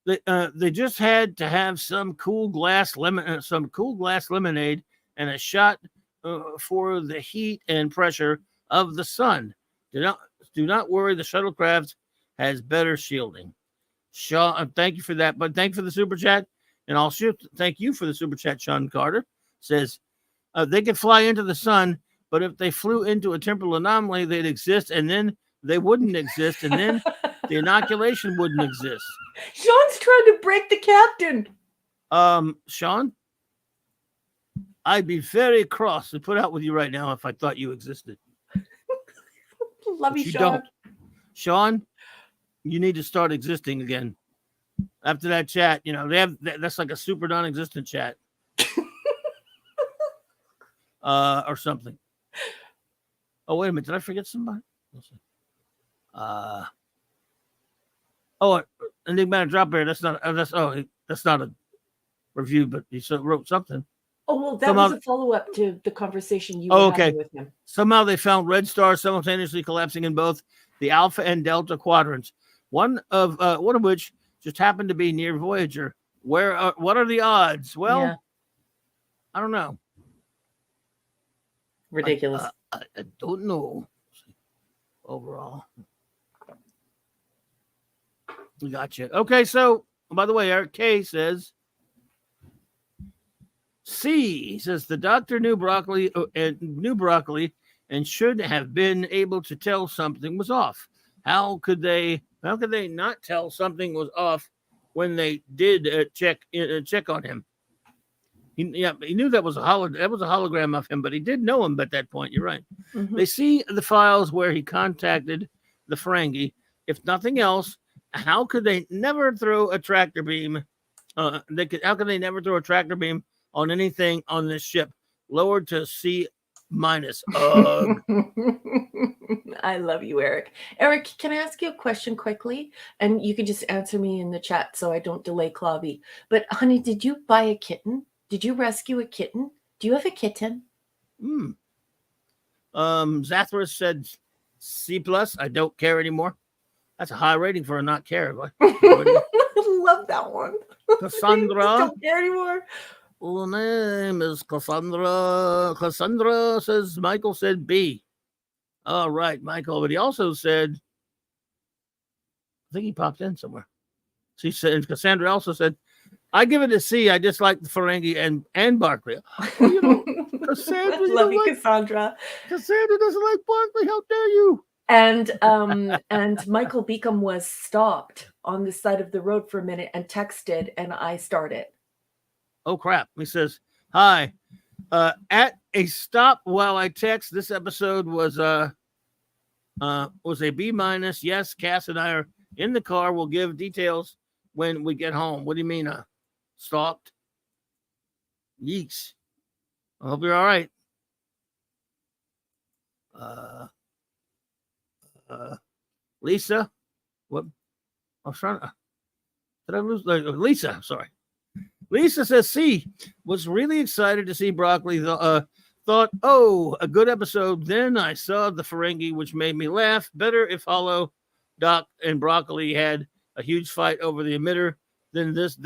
they just had to have some cool glass lemonade and a shot for the heat and pressure of the sun. Do not worry, the shuttlecraft has better shielding. Sean, thank you for that, but thank you for the super chat, and also thank you for the super chat. Sean Carter says they could fly into the sun, but if they flew into a temporal anomaly, they'd exist, and then they wouldn't exist, and then the inoculation wouldn't exist. Sean's trying to break the captain. Sean, I'd be very cross to put out with you right now if I thought you existed. Love But you, you Sean. don't. Sean, you need to start existing again. After that chat, you know, that's like a super non-existent chat. Or something. Oh, wait a minute. Did I forget somebody? Enigmatic Drop Bear. That's not a review, but he wrote something. Oh, well, that was a follow-up to the conversation you were having with him. Somehow they found red stars simultaneously collapsing in both the Alpha and Delta quadrants. One of which just happened to be near Voyager. What are the odds? Well, Yeah. I don't know. Ridiculous. I don't know. Overall, we got you. Okay, so by the way, Eric K says, he says the doctor knew broccoli and should have been able to tell something was off. How could they not tell something was off when they did check on him? He knew that was a hologram of him, but he did know him at that point. You're right. Mm-hmm. They see the files where he contacted the Ferengi. If nothing else, how could they never throw a tractor beam? How could they never throw a tractor beam on anything on this ship lowered to C-? I love you, Eric. Eric, can I ask you a question quickly? And you can just answer me in the chat so I don't delay Clobby. But honey, did you buy a kitten? Did you rescue a kitten? Do you have a kitten? Zathras said C+. I don't care anymore. That's a high rating for a not care. I love that one. Cassandra. Don't care anymore. Full name is Cassandra. Cassandra says Michael said B. All right, Michael. But he also said, I think he popped in somewhere. She said, Cassandra also said, I give it a C. I just like the Ferengi and Barkley. Oh, Cassandra, love you, Cassandra. Cassandra doesn't like Barkley. How dare you? And Michael Beacom was stopped on the side of the road for a minute and texted, and I started. Oh crap! He says, "Hi, at a stop while I text. This episode was a B-. Yes, Cass and I are in the car. We'll give details when we get home. What do you mean, stalked? Yeeks. I hope you're all right. Lisa, what? I was trying to. Did I lose? Lisa, sorry. Lisa says, C was really excited to see Broccoli. Thought, oh, a good episode. Then I saw the Ferengi, which made me laugh. Better if Hollow, Doc, and Broccoli had a huge fight over the emitter than this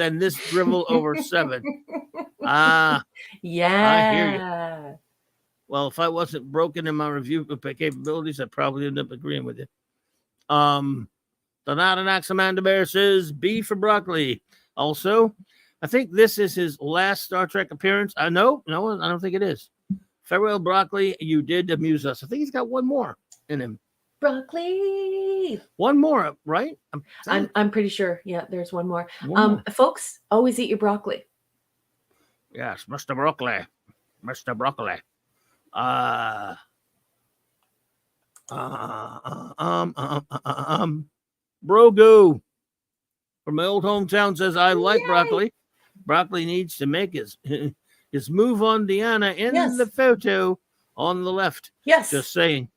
drivel over 7. Yeah. I hear you. Well, if I wasn't broken in my review capabilities, I'd probably end up agreeing with you. Donata Amanda Bear says B for Broccoli. Also, I think this is his last Star Trek appearance. No, I don't think it is. Farewell, Broccoli. You did amuse us. I think he's got one more in him. Broccoli. One more, right? I'm pretty sure. Yeah, there's one more. Folks, always eat your broccoli. Yes, Mr. Broccoli. Mr. Broccoli. Brogo from my old hometown says, I like Broccoli. Broccoli needs to make his move on Deanna in the photo on the left. Yes. Just saying.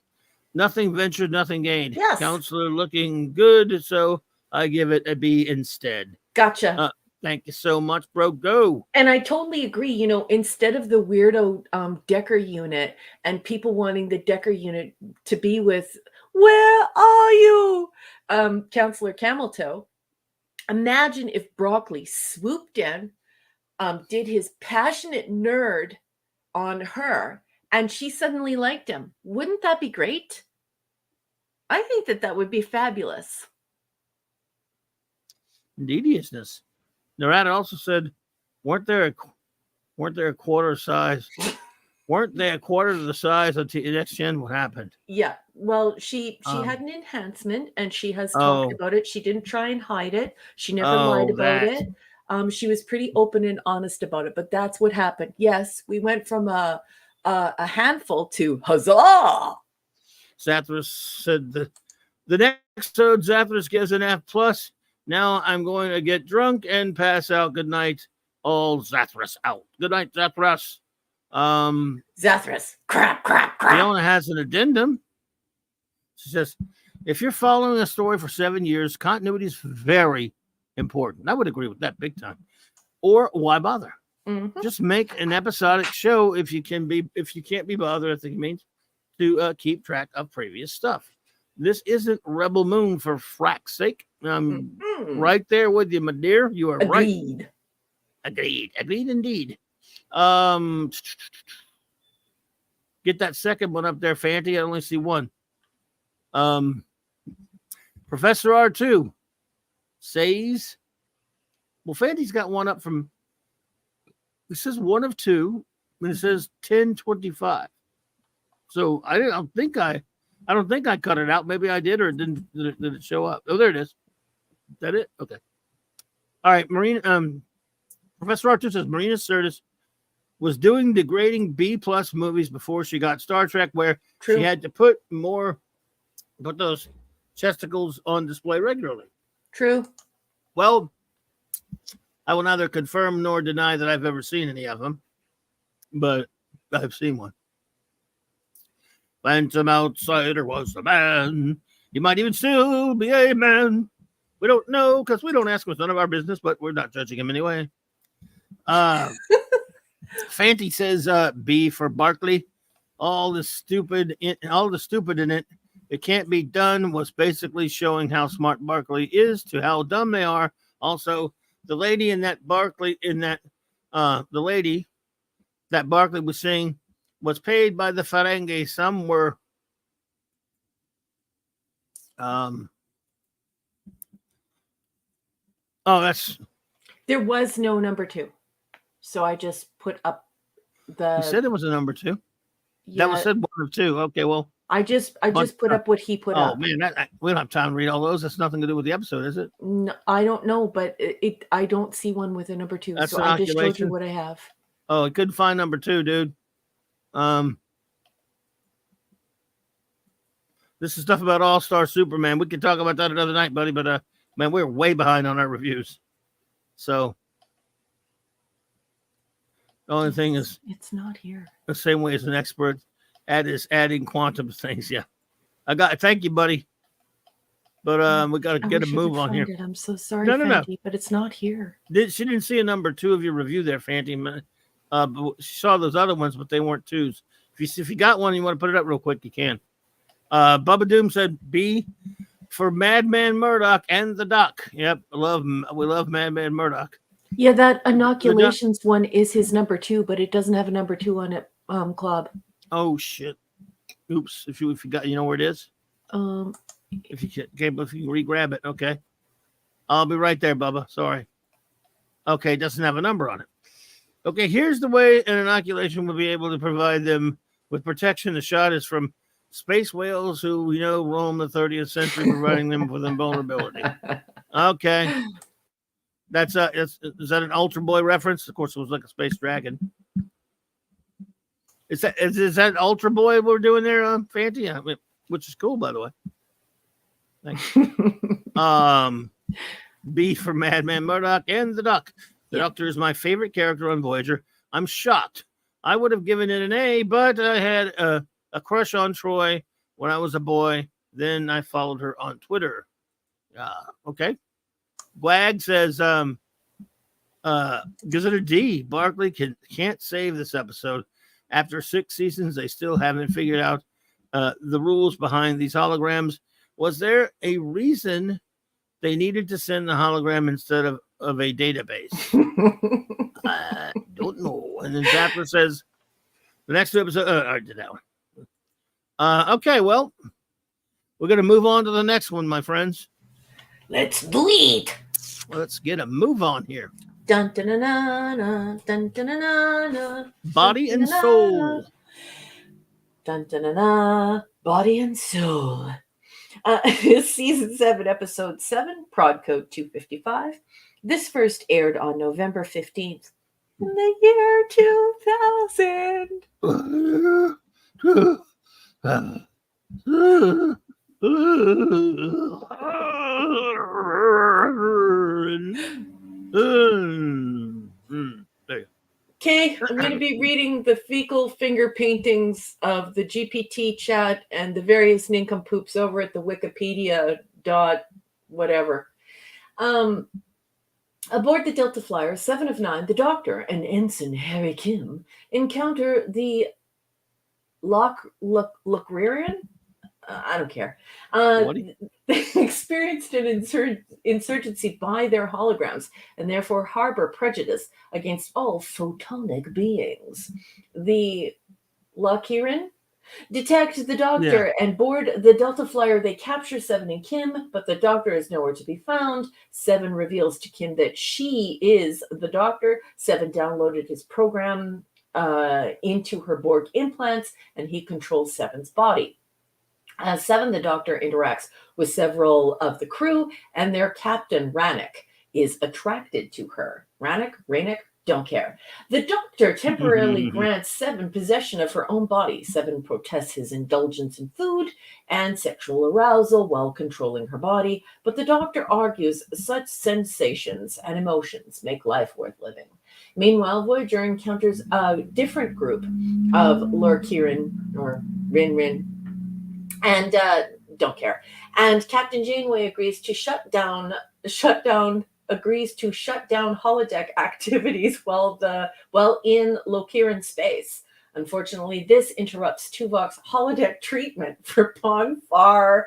Nothing ventured, nothing gained. Yes. Counselor looking good, so I give it a B instead. Gotcha. Thank you so much, bro. Go. And I totally agree. You know, instead of the weirdo Decker unit and people wanting the Decker unit to be with, where are you, Counselor Cameltoe? Imagine if Broccoli swooped in, did his passionate nerd on her, and she suddenly liked him. Wouldn't that be great? I think that would be fabulous. Indeediousness. Narada also said, weren't they a quarter size? Weren't they a quarter of the size of Next Gen? What happened? Yeah. Well, she had an enhancement, and she has talked about it. She didn't try and hide it. She never lied about it. She was pretty open and honest about it. But that's what happened. Yes, we went from a handful to huzzah. Zathras said the next episode, Zathras gives an F plus. Now I'm going to get drunk and pass out. Good night, all Zathras out. Good night, Zathras. Zathras, crap. Fiona has an addendum. She says, if you're following a story for 7 years, continuity is very important. I would agree with that big time. Or why bother? Mm-hmm. Just make an episodic show if you can't be bothered, I think it means, to keep track of previous stuff. This isn't Rebel Moon for frack's sake. Right there with you, my dear. You are Agreed. Agreed indeed. Get that second one up there, Fanty. I only see one. Professor R2 says, well, Fanty's got one up from, it says 1 of 2, and it says 1025. So I don't think I cut it out. Maybe I did, or did it show up? Oh, there it is. Is that it? Okay. All right, Professor R2 says Marina Sirtis was doing degrading B+ movies before she got Star Trek, where she had to put those chesticles on display regularly. True. Well, I will neither confirm nor deny that I've ever seen any of them, but I've seen one. Phantom Outsider was the man. He might even still be a man. We don't know because we don't ask him. It's none of our business, but we're not judging him anyway. Fanty says B for Barkley. All the stupid in it. It can't be done was basically showing how smart Barkley is to how dumb they are. Also, the lady that Barkley was seeing was paid by the Ferengi. Some were there was no number 2. So I just put up the. You said it was a number 2. Yeah, that was said 1 of 2. Okay, well. I just put up what he put up. Oh man, we don't have time to read all those. That's nothing to do with the episode, is it? No, I don't know, but I don't see one with a number 2. That's so I just showed you what I have. Oh, I couldn't find number 2, dude. This is stuff about All-Star Superman. We can talk about that another night, buddy. But man, we're way behind on our reviews. So the only thing is, it's not here. The same way as an expert is adding quantum things. Yeah, thank you, buddy. But we got to get a move on here. I'm so sorry, Fanty, but it's not here. She didn't see a number 2 of your review there, Fanty. But she saw those other ones, but they weren't 2s. If you got one, you want to put it up real quick, you can. Bubba Doom said B for Madman Murdoch and the Doc. Yep, we love Madman Murdoch. Yeah, that inoculations one is his number 2, but it doesn't have a number 2 on it, Club. Oh shit! Oops. If you got, you know where it is. If you can re-grab it, okay. I'll be right there, Bubba. Sorry. Okay, it doesn't have a number on it. Okay, here's the way an inoculation will be able to provide them with protection. The shot is from space whales who, roam the 30th century, providing them with invulnerability. Okay. Is that an Ultra Boy reference? Of course, it was like a space dragon. Is that Ultra Boy we're doing there on Fanty? Which is cool, by the way. Thanks. B for Madman Murdoch and the Duck. The Doctor is my favorite character on Voyager. I'm shocked. I would have given it an A, but I had a crush on Troy when I was a boy. Then I followed her on Twitter. Okay. Wag says, Gazetteer D. Barkley can't save this episode. After 6 seasons, they still haven't figured out the rules behind these holograms. Was there a reason they needed to send the hologram instead of a database? I don't know. And then Zapper says the next 2 episodes. I did that one. Okay, well, we're going to move on to the next one, my friends. Let's do it. Let's get a move on here. Dun, dun, dun, dun, dun, dun, dun, dun, Body and soul. Dun, dun, dun, dun, body and soul. Season 7, episode 7, prod code 255. This first aired on November 15th in the year 2000. Okay, I'm going to be reading the fecal finger paintings of the GPT chat and the various nincompoops over at the Wikipedia dot whatever. Aboard the Delta Flyer 7 of 9, the Doctor and Ensign Harry Kim encounter the Locrian. I don't care. They experienced an insurgency by their holograms and therefore harbor prejudice against all photonic beings. The Locrian detect the Doctor and board the Delta Flyer. They capture Seven and Kim, but the Doctor is nowhere to be found. Seven reveals to Kim that she is the Doctor. Seven downloaded his program into her Borg implants, and he controls Seven's body. As Seven, the Doctor interacts with several of the crew, and their captain, Rannick, is attracted to her. Rannick, don't care. The Doctor temporarily grants Seven possession of her own body. Seven protests his indulgence in food and sexual arousal while controlling her body, but the Doctor argues such sensations and emotions make life worth living. Meanwhile, Voyager encounters a different group of Lorkirin, or Rin, and don't care. And Captain Janeway agrees to shut down holodeck activities while in Lokiran space. Unfortunately, this interrupts Tuvok's holodeck treatment for Ponfar.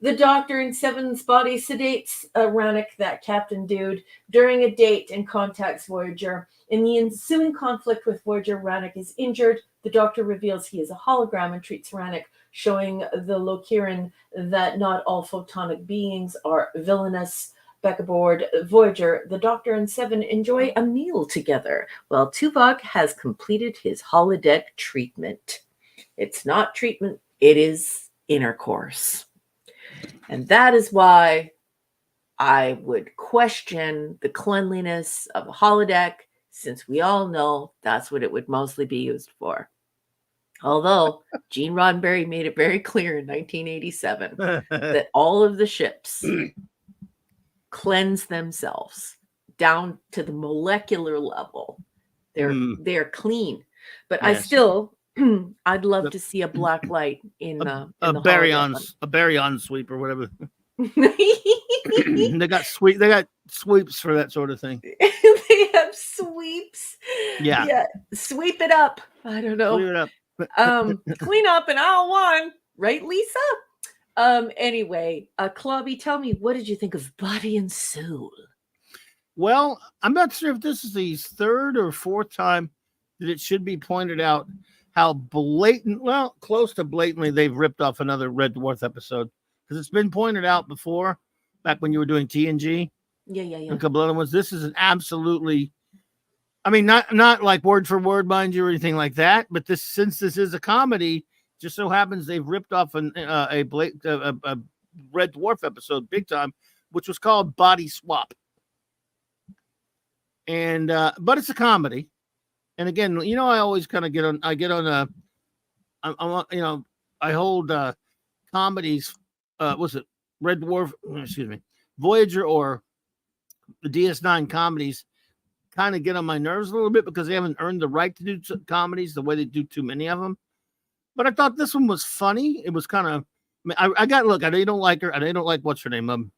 The Doctor in Seven's body sedates Rannick, that captain dude, during a date and contacts Voyager. In the ensuing conflict with Voyager, Rannick is injured. The Doctor reveals he is a hologram and treats Rannick, showing the Lokiran that not all photonic beings are villainous. Back aboard Voyager, the Doctor and Seven enjoy a meal together while Tuvok has completed his holodeck treatment. It's not treatment, it is intercourse. And that is why I would question the cleanliness of a holodeck, since we all know that's what it would mostly be used for. Although Gene Roddenberry made it very clear in 1987 that all of the ships cleanse themselves down to the molecular level. They're clean. But yes. I'd love to see a black light in a baryon sweep or whatever. They got sweeps for that sort of thing. They have sweeps. Yeah. Sweep it up. I don't know. Clean it up. Clean up in aisle 1, right, Lisa? Anyway, Clobby, tell me, what did you think of Body and Soul? Well, I'm not sure if this is the 3rd or 4th time that it should be pointed out how close to blatantly they've ripped off another Red Dwarf episode, because it's been pointed out before, back when you were doing TNG. Yeah. And a couple other ones. This is an absolutely, I mean, not like word for word, mind you, or anything like that. But since this is a comedy, just so happens they've ripped off a Red Dwarf episode big time, which was called Body Swap. And but it's a comedy. And again, I always kind of I hold comedies. Was it Red Dwarf? Excuse me, Voyager or the DS9 comedies kind of get on my nerves a little bit because they haven't earned the right to do comedies the way they do too many of them. But I thought this one was funny. It was kind of, I don't like her. I don't like what's her name,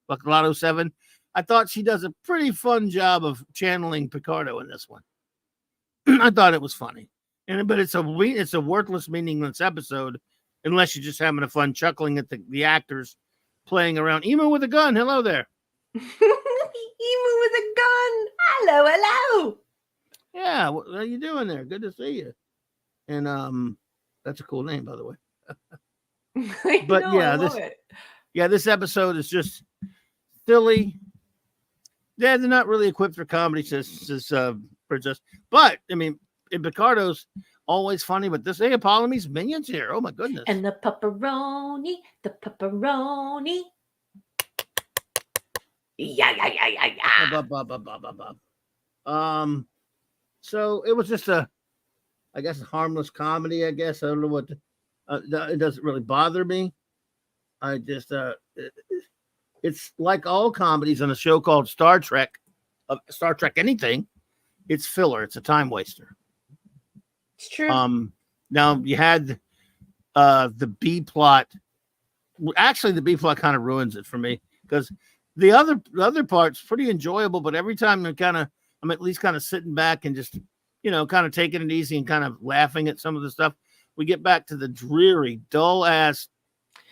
Lotto 7. I thought she does a pretty fun job of channeling Picardo in this one. I thought it was funny, but it's a worthless, meaningless episode unless you're just having a fun chuckling at the actors playing around. Emu with a gun. Hello there. Emu with a gun. Hello, hello. Yeah, what are you doing there? Good to see you. And that's a cool name, by the way. But I yeah, love it. this episode is just silly. Yeah, they're not really equipped for comedy, says Princess. But I mean, in Picardo's always funny, but this Apollome's minions here. Oh my goodness. And the pepperoni. Yeah. So it was just a harmless comedy. I guess I don't know what. It doesn't really bother me. I just it's like all comedies on a show called Star Trek anything. It's filler. It's a time waster. It's true. Now you had the B plot. Actually, the B plot kind of ruins it for me because the other part's pretty enjoyable, but every time I'm at least kind of sitting back and just, kind of taking it easy and kind of laughing at some of the stuff. We get back to the dreary, dull ass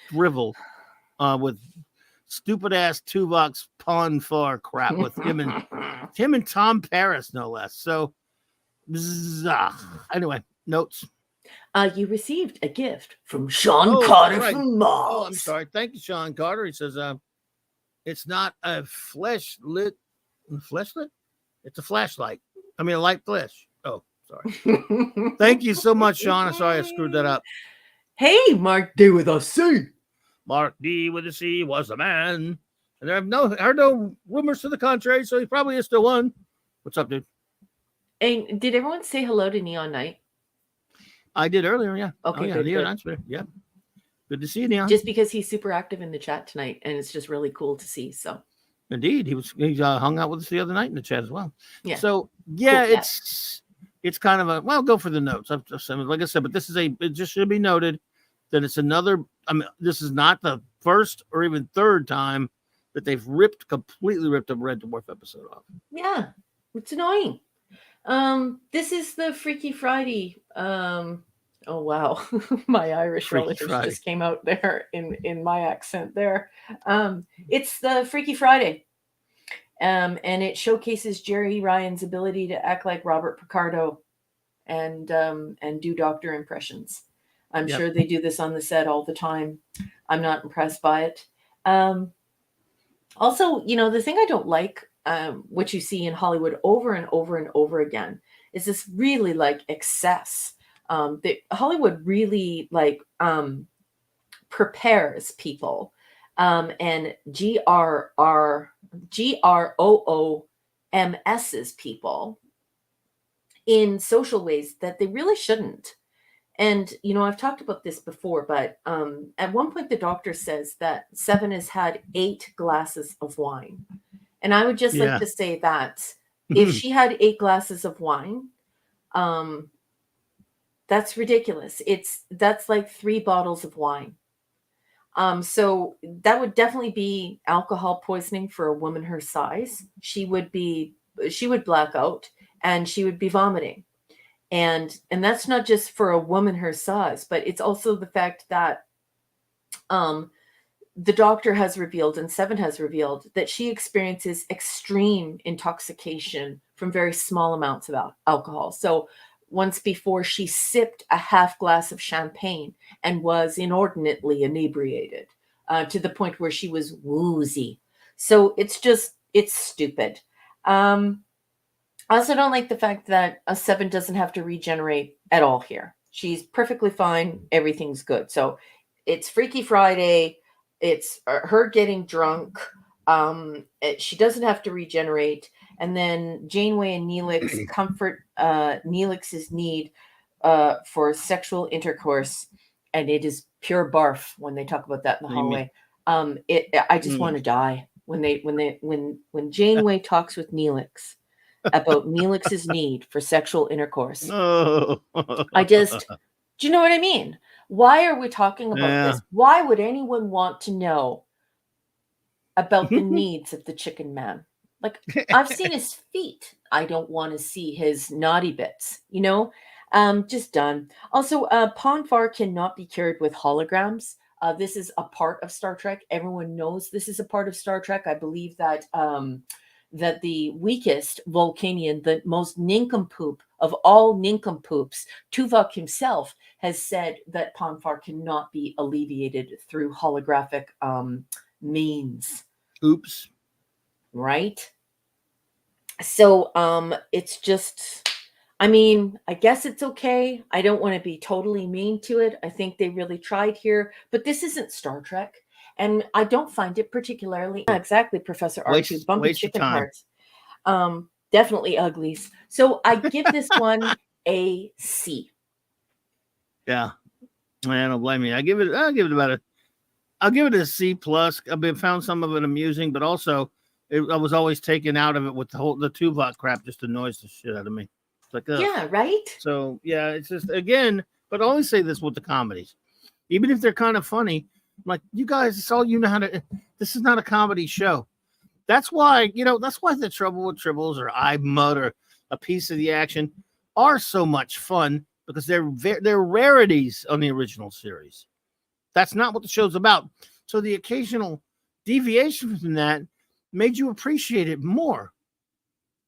drivel with stupid ass Tuvok's pun for crap with him and Tom Paris, no less. So anyway, notes. You received a gift from Sean Carter from Mars. Oh, I'm sorry. Thank you, Sean Carter. He says, it's not a flashlit. It's a flashlight. I mean, a light flash. Oh, sorry. Thank you so much, Sean. I'm sorry I screwed that up. Hey, Mark D with a C. Mark D with a C was the man. And I have heard no rumors to the contrary, so he probably is still one. What's up, dude? And did everyone say hello to Neon Knight? I did earlier, yeah. Okay, yeah, good. Neon Knight's there. Yeah. Good to see you, Neon. Just because he's super active in the chat tonight, and it's just really cool to see. So, indeed, he hung out with us the other night in the chat as well. Yeah. So yeah, Cool it's kind of go for the notes. Like I said, but it just should be noted that it's another. I mean, this is not the first or even third time that they've completely ripped a Red Dwarf episode off. Yeah, it's annoying. This is the Freaky Friday. Oh wow, my Irish relatives just came out there in my accent there. It's the Freaky Friday, and it showcases Jerry Ryan's ability to act like Robert Picardo, and do doctor impressions. I'm sure they do this on the set all the time. I'm not impressed by it. Also, the thing I don't like, what you see in Hollywood over and over and over again, is this really like excess. Hollywood really prepares people and GROOMS's people in social ways that they really shouldn't. And, I've talked about this before, but at one point the doctor says that Seven has had 8 glasses of wine. And I would just like to say that if she had 8 glasses of wine, that's ridiculous. That's like 3 bottles of wine. So that would definitely be alcohol poisoning for a woman her size. She would black out and she would be vomiting. And that's not just for a woman her size, but it's also the fact that the doctor has revealed and Seven has revealed that she experiences extreme intoxication from very small amounts of alcohol. So once before she sipped a half glass of champagne and was inordinately inebriated to the point where she was woozy. So it's stupid. I also don't like the fact that a Seven doesn't have to regenerate at all here. She's perfectly fine. Everything's good. So it's Freaky Friday. It's her getting drunk. She doesn't have to regenerate. And then Janeway and Neelix comfort Neelix's need for sexual intercourse. And it is pure barf when they talk about that in the hallway. I just want to die when Janeway talks with Neelix about Neelix's need for sexual intercourse. Do you know what I mean? Why are we talking about this? Why would anyone want to know about the needs of the chicken man. Like, I've seen his feet. I don't want to see his naughty bits, you know? Just done. Also, Ponfar cannot be cured with holograms. This is a part of Star Trek. Everyone knows this is a part of Star Trek. I believe that that the weakest Vulcanian, the most nincompoop of all nincompoops, Tuvok himself has said that Ponfar cannot be alleviated through holographic means. Oops. Right? So it's just, I mean, I guess it's okay. I don't want to be totally mean to it. I think they really tried here, but this isn't Star Trek. And I don't find it particularly exactly, Professor R2, bumpy waste of chicken time. hearts. Definitely uglies. So I give this one a C. Yeah. I don't blame you. I'll give it a C plus. I found some of it amusing, but also I was always taken out of it with the Tuvok crap just annoys the shit out of me. It's like, ugh. Yeah, right? So yeah, it's just, again, but I always say this with the comedies. Even if they're kind of funny, I'm like, you guys, it's all you know how to, this is not a comedy show. That's why, that's why The Trouble with Tribbles or I Mud or A Piece of the Action are so much fun, because they're rarities on the original series. That's not what the show's about. So the occasional deviation from that made you appreciate it more,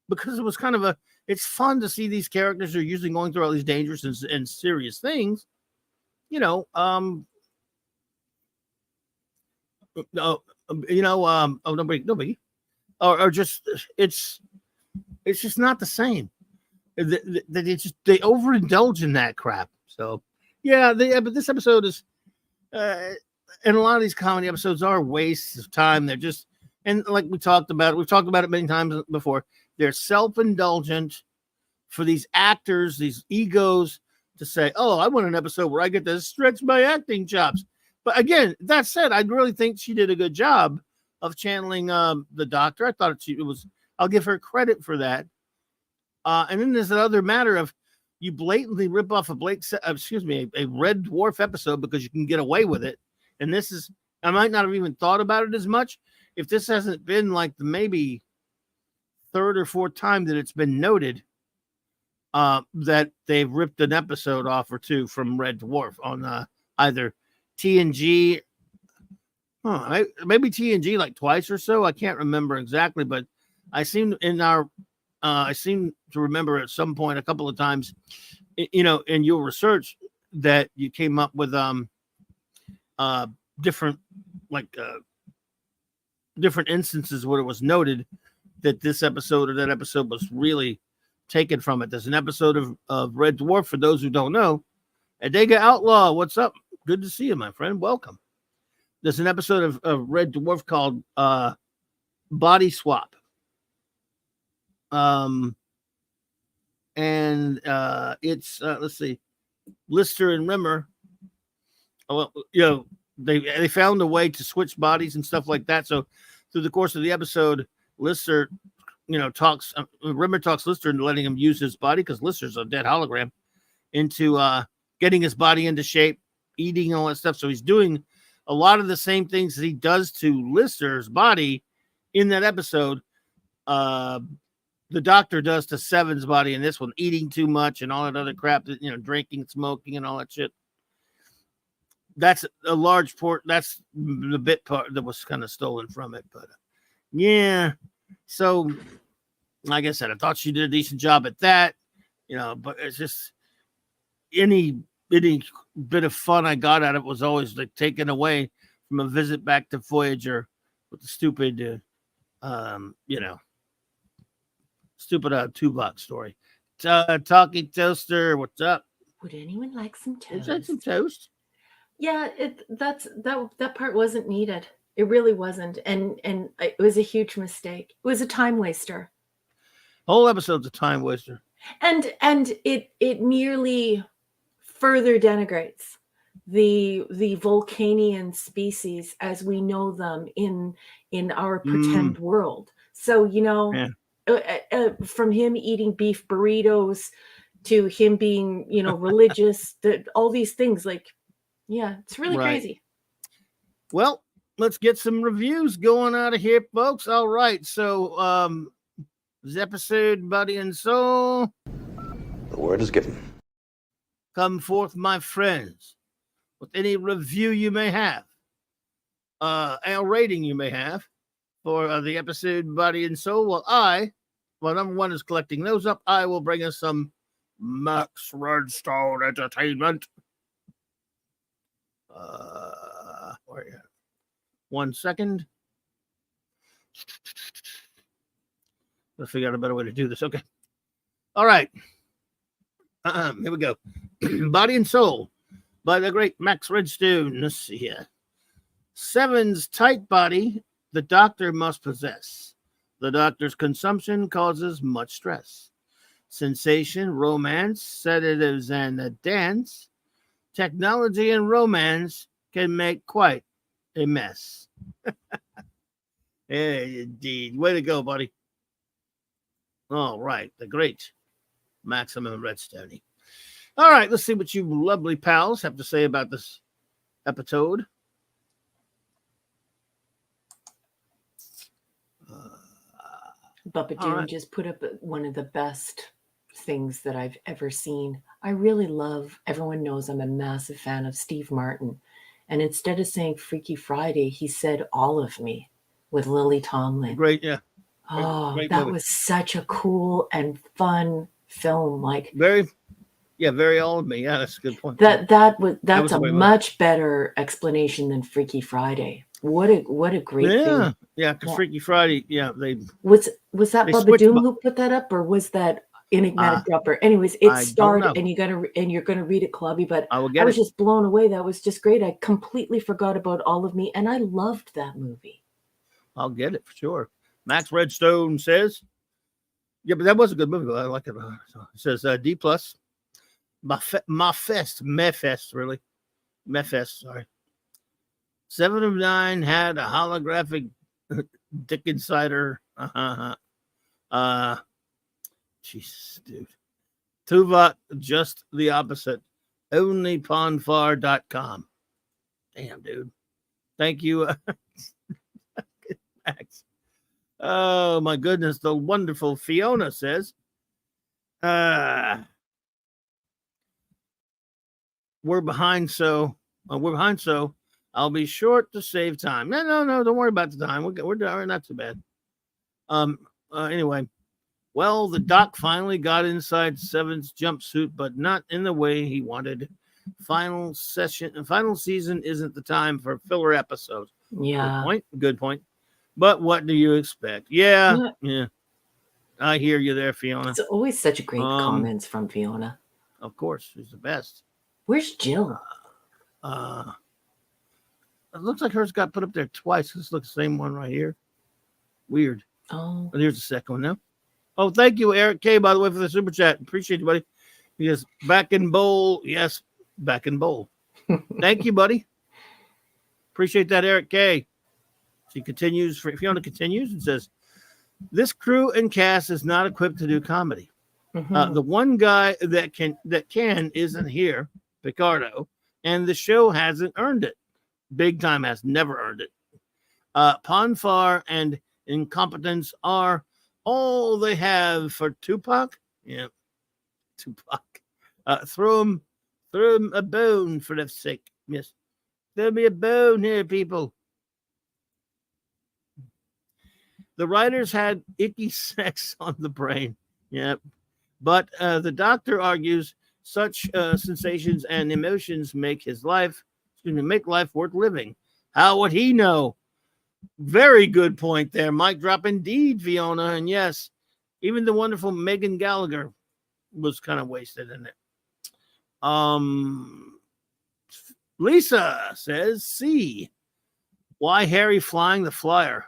because it was kind of it's fun to see these characters who are usually going through all these dangerous and serious things, nobody, or just, it's just not the same. They overindulge in that crap. So yeah, but this episode is, and a lot of these comedy episodes are wastes of time. They're just, and like we've talked about it many times before, they're self-indulgent for these actors, these egos, to say, oh, I want an episode where I get to stretch my acting chops. But again, that said, I really think she did a good job of channeling the Doctor. I thought I'll give her credit for that. And then there's another matter of, you blatantly rip off a Red Dwarf episode because you can get away with it. And this is, I might not have even thought about it as much if this hasn't been like the maybe third or fourth time that it's been noted that they've ripped an episode off or two from Red Dwarf on either TNG. Maybe TNG like twice or so. I can't remember exactly, but I seem to remember at some point a couple of times, in your research, that you came up with different instances where it was noted that this episode or that episode was really taken from it. There's an episode of Red Dwarf, for those who don't know. Adega Outlaw, what's up? Good to see you, my friend. Welcome. There's an episode of Red Dwarf called Body Swap. It's let's see, Lister and Rimmer. Well, they found a way to switch bodies and stuff like that. So through the course of the episode, Lister, talks Rimmer talks Lister into letting him use his body, because Lister's a dead hologram, into getting his body into shape, eating all that stuff. So he's doing a lot of the same things that he does to Lister's body in that episode. The Doctor does to Seven's body in this one, eating too much and all that other crap, that, drinking, smoking, and all that shit. That's a large part. That's the bit part that was kind of stolen from it. But yeah, so like I said, I thought she did a decent job at that, but it's just any bit of fun I got out of it was always like taken away from a visit back to Voyager with the stupid, stupid Tuvok story. Talking Toaster, what's up? Would anyone like some toast? Is that some toast? Yeah, that part wasn't needed. It really wasn't, and it was a huge mistake. It was a time waster. Whole episode's a time waster, and it merely further denigrates the Vulcanian species as we know them in our pretend world. So yeah. From him eating beef burritos to him being, religious, all these things, like, yeah, it's really crazy. Well, let's get some reviews going out of here, folks. All right. So, this episode, Body and Soul. The word is given. Come forth, my friends, with any review you may have, and rating you may have for the episode Body and Soul. Well, number one is collecting those up. I will bring us some Max Redstone Entertainment. Where are you? 1 second. Let's figure out a better way to do this. Okay. All right. Here we go. Body and Soul by the great Max Redstone. Let's see here. Seven's tight body the doctor must possess. The doctor's consumption causes much stress. Sensation, romance, sedatives, and a dance. Technology and romance can make quite a mess. Yeah, indeed. Way to go, buddy. All right. The great Maximum Redstone. All right. Let's see what you lovely pals have to say about this episode. Bubba Doom just put up one of the best things that I've ever seen. I really love, everyone knows I'm a massive fan of Steve Martin. And instead of saying Freaky Friday, he said All of Me with Lily Tomlin. Great, yeah. Great that movie. Was such a cool and fun film. Like very All of Me. Yeah, that's a good point. That's a much better explanation than Freaky Friday. What a great thing. Yeah, because Freaky Friday, was that Bubba Doom who put that up, or was that Enigmatic Dropper? Anyways, it starred, and you're gonna read it, Clubby. But I was just blown away. That was just great. I completely forgot about All of Me, and I loved that movie. I'll get it for sure. Max Redstone says, yeah, but that was a good movie. I like it. It says D+. Mefest, sorry. 7 of 9 had a holographic Dick Insider. Jesus, dude. Tuvat, just the opposite. Only Ponfar.com. Damn, dude. Thank you. Max. Oh, my goodness. The wonderful Fiona says, we're behind, so I'll be short to save time. No, don't worry about the time. We're not too bad. Anyway, well, the doc finally got inside Seven's jumpsuit, but not in the way he wanted. Final season isn't the time for filler episodes. Yeah. Good point. But what do you expect? Yeah. I hear you there, Fiona. It's always such great comments from Fiona. Of course, she's the best. Where's Jill? It looks like hers got put up there twice. This looks the same one right here. Weird. Oh. But here's the second one now. Oh, thank you, Eric K, by the way, for the super chat. Appreciate you, buddy. Because back in bowl. Yes, back in bowl. Thank you, buddy. Appreciate that, Eric K. She continues, Fiona continues and says, this crew and cast is not equipped to do comedy. Mm-hmm. The one guy that can isn't here, Picardo, and the show hasn't earned it. Big Time has never earned it. Ponfar and incompetence are all they have for Tupac. Yeah, Tupac. Throw him a bone for F's sake. Yes, there'll be a bone here, people. The writers had icky sex on the brain. Yep. But the doctor argues such sensations and emotions make life worth living. How would he know? Very good point there. Mic drop indeed, Fiona. And yes, even the wonderful Megan Gallagher was kind of wasted in it. Lisa says, C. Why Harry flying the flyer?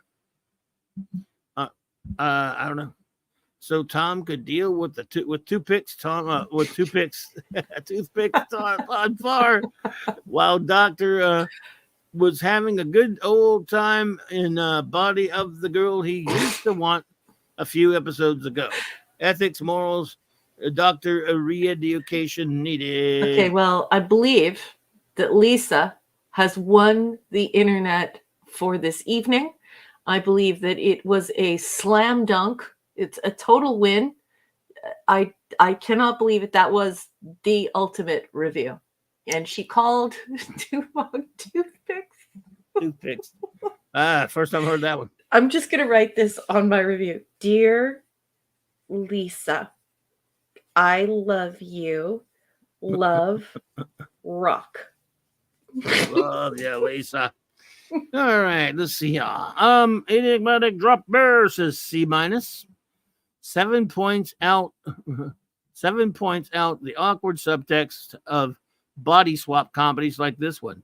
I don't know. So Tom could deal with toothpicks. Toothpicks on far, while Doctor was having a good old time in body of the girl he used to want a few episodes ago. Ethics, morals, Doctor re-education needed. Okay, well, I believe that Lisa has won the internet for this evening. I believe that it was a slam dunk. It's a total win. I cannot believe it. That was the ultimate review. And she called toothpicks. Toothpicks. First time I heard that one. I'm just going to write this on my review. Dear Lisa, I love you. Love, rock. Love you, Lisa. All right, let's see here. Enigmatic Drop Bear says C-. 7 points out. 7 points out the awkward subtext of body swap comedies like this one.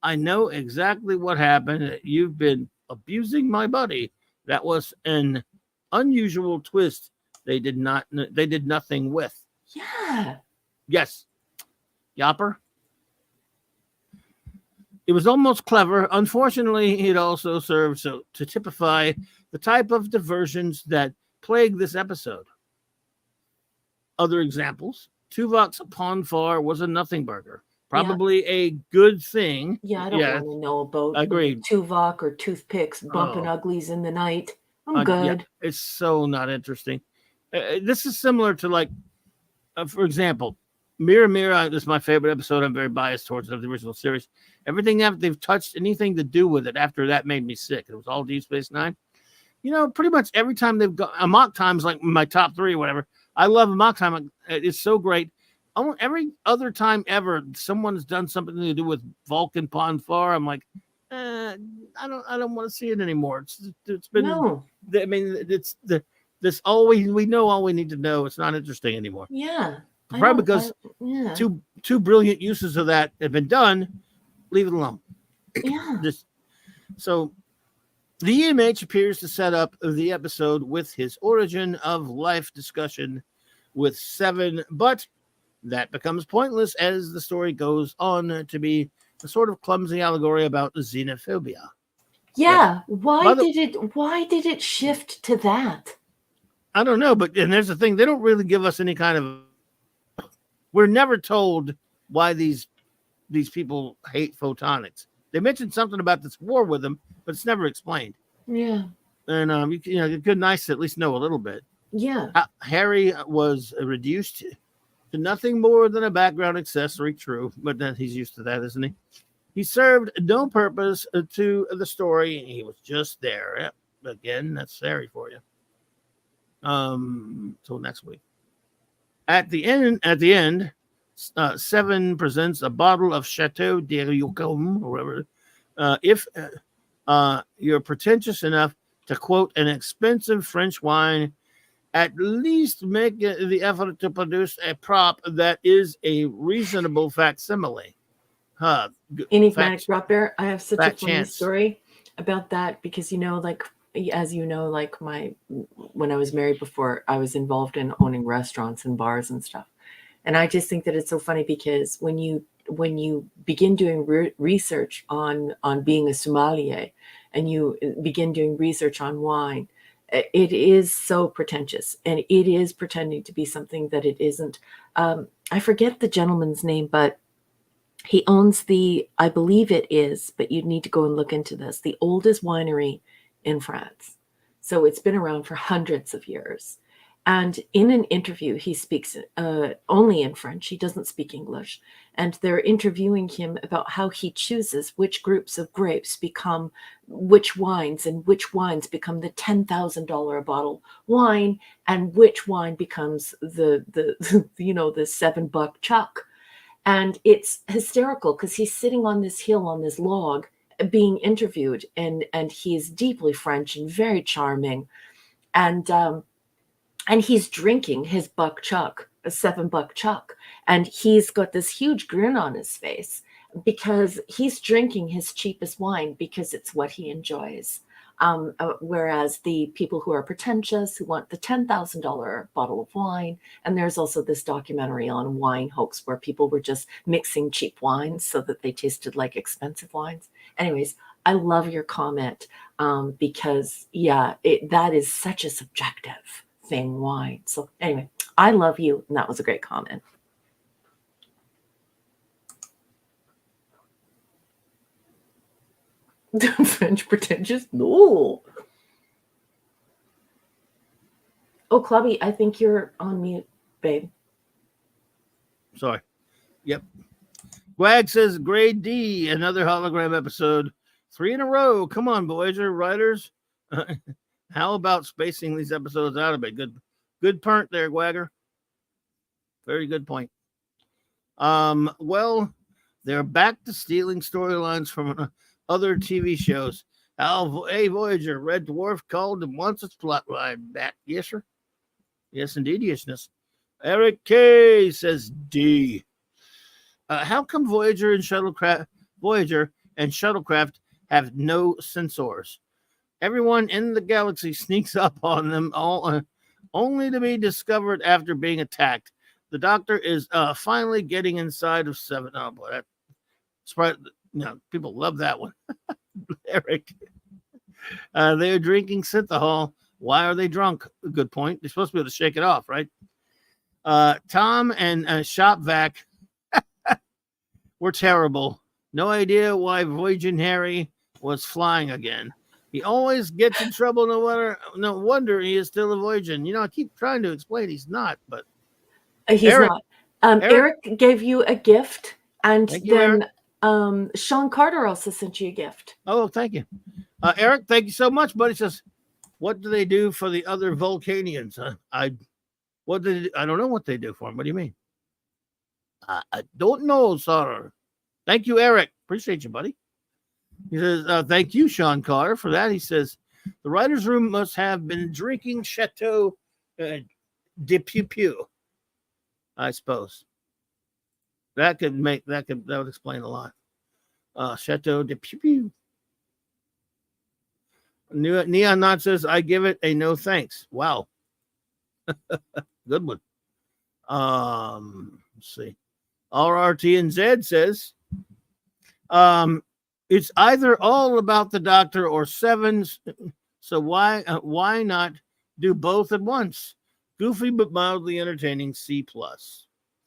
I know exactly what happened. You've been abusing my body. That was an unusual twist. They did nothing with. Yeah. Yes. Yopper. It was almost clever. Unfortunately, it also served to typify the type of diversions that plague this episode. Other examples: Tuvok's Ponfar was a nothing burger. Probably a good thing. Yeah, I don't want to know about agreed. Tuvok or toothpicks bumping uglies in the night. I'm good. Yeah, it's so not interesting. This is similar to, like, for example, Mira Mira. This is my favorite episode. I'm very biased towards the original series. Everything that they've touched, anything to do with it after that, made me sick. It was all Deep Space Nine. You know, pretty much every time they've got Amok Time's like my top 3 or whatever. I love Amok Time. It's so great. Every other time ever someone's done something to do with Vulcan Ponfar, I'm like, I don't want to see it anymore. It's been no. I mean, it's this always we know all we need to know. It's not interesting anymore. Yeah. Probably because two brilliant uses of that have been done. Leave it alone. Yeah. Just so the EMH appears to set up the episode with his origin of life discussion with 7, but that becomes pointless as the story goes on to be a sort of clumsy allegory about xenophobia. Yeah. Why did it shift to that? I don't know, and there's the thing, they don't really give us any kind of, we're never told why these people hate photonics. They mentioned something about this war with them, but it's never explained. Yeah. And it's good, nice to at least know a little bit. Yeah. Harry was reduced to nothing more than a background accessory. True, but then he's used to that, isn't he? He served no purpose to the story. He was just there. Yep. Again, that's Harry for you. Till next week. At the end, 7 presents a bottle of Chateau de Yocum, or whatever. If you're pretentious enough to quote an expensive French wine, at least make the effort to produce a prop that is a reasonable facsimile. Enigmatic Drop Bear. I have such a funny chance. story about that because, like, as you know, like when I was married before, I was involved in owning restaurants and bars and stuff. And I just think that it's so funny because when you begin doing research on being a sommelier and you begin doing research on wine, it is so pretentious and it is pretending to be something that it isn't. I forget the gentleman's name, but he owns I believe it is, but you'd need to go and look into this, the oldest winery in France. So it's been around for hundreds of years. And in an interview, he speaks only in French. He doesn't speak English. And they're interviewing him about how he chooses which groups of grapes become which wines, and which wines become the $10,000 a bottle wine, and which wine becomes the $7 chuck. And it's hysterical because he's sitting on this hill, on this log, being interviewed, and he's deeply French and very charming. And he's drinking his buck chuck, a $7 chuck. And he's got this huge grin on his face because he's drinking his cheapest wine because it's what he enjoys. Whereas the people who are pretentious, who want the $10,000 bottle of wine, and there's also this documentary on wine hoax where people were just mixing cheap wines so that they tasted like expensive wines. Anyways, I love your comment because, that is such a subjective thing, wine. So anyway, I love you, and that was a great comment. French pretentious? No. Oh, Clubby, I think you're on mute, babe. Sorry. Yep. Gwag says, grade D, another hologram episode. 3 in a row. Come on, Voyager writers. How about spacing these episodes out a bit? Good point there, Gwagger. Very good point. Well, they're back to stealing storylines from other TV shows. Hey, Voyager, Red Dwarf called and wants its plotline back. Yes, sir. Yes, indeed, yesness. Eric K says D. How come Voyager and Shuttlecraft have no sensors? Everyone in the galaxy sneaks up on them all, only to be discovered after being attacked. The Doctor is finally getting inside of 7. Oh boy, people love that one. Eric. They're drinking synthahol. Why are they drunk? Good point. They're supposed to be able to shake it off, right? Tom and Shopvac were terrible. No idea why Voyaging Harry was flying again. He always gets in trouble. No wonder he is still a Voyaging. I keep trying to explain he's not, but he's Eric, not. Eric gave you a gift, and then Sean Carter also sent you a gift. Oh, thank you, Eric. Thank you so much, buddy. Says, what do they do for the other Vulcanians? I don't know what they do for them. What do you mean? I don't know, sir. Thank you, Eric. Appreciate you, buddy. He says, thank you, Sean Carter, for that. He says, the writer's room must have been drinking Chateau de Pew Pew, I suppose. That would explain a lot. Chateau de Pew Pew. Neon Knot says, I give it a no thanks. Wow. Good one. Let's see. RRTNZ says, it's either all about the Doctor or 7. So why not do both at once? Goofy but mildly entertaining. C+.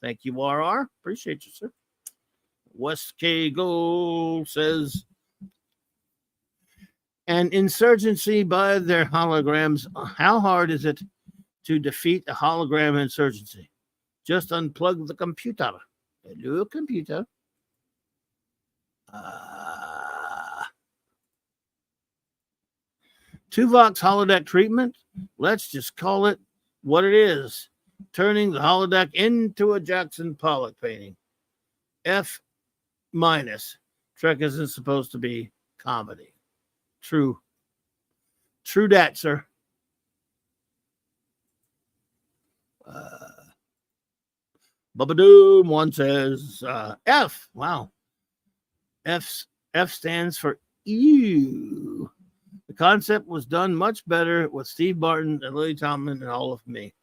Thank you, RR. Appreciate you, sir. West K Gold says, an insurgency by their holograms. How hard is it to defeat a hologram insurgency? Just unplug the computer. Hello, computer. Tuvok's holodeck treatment. Let's just call it what it is. Turning the holodeck into a Jackson Pollock painting. F-. Trek isn't supposed to be comedy. True that, sir. Bubba Doom one says F. Wow. F stands for ew. The concept was done much better with Steve Martin and Lily Tomlin and all of me.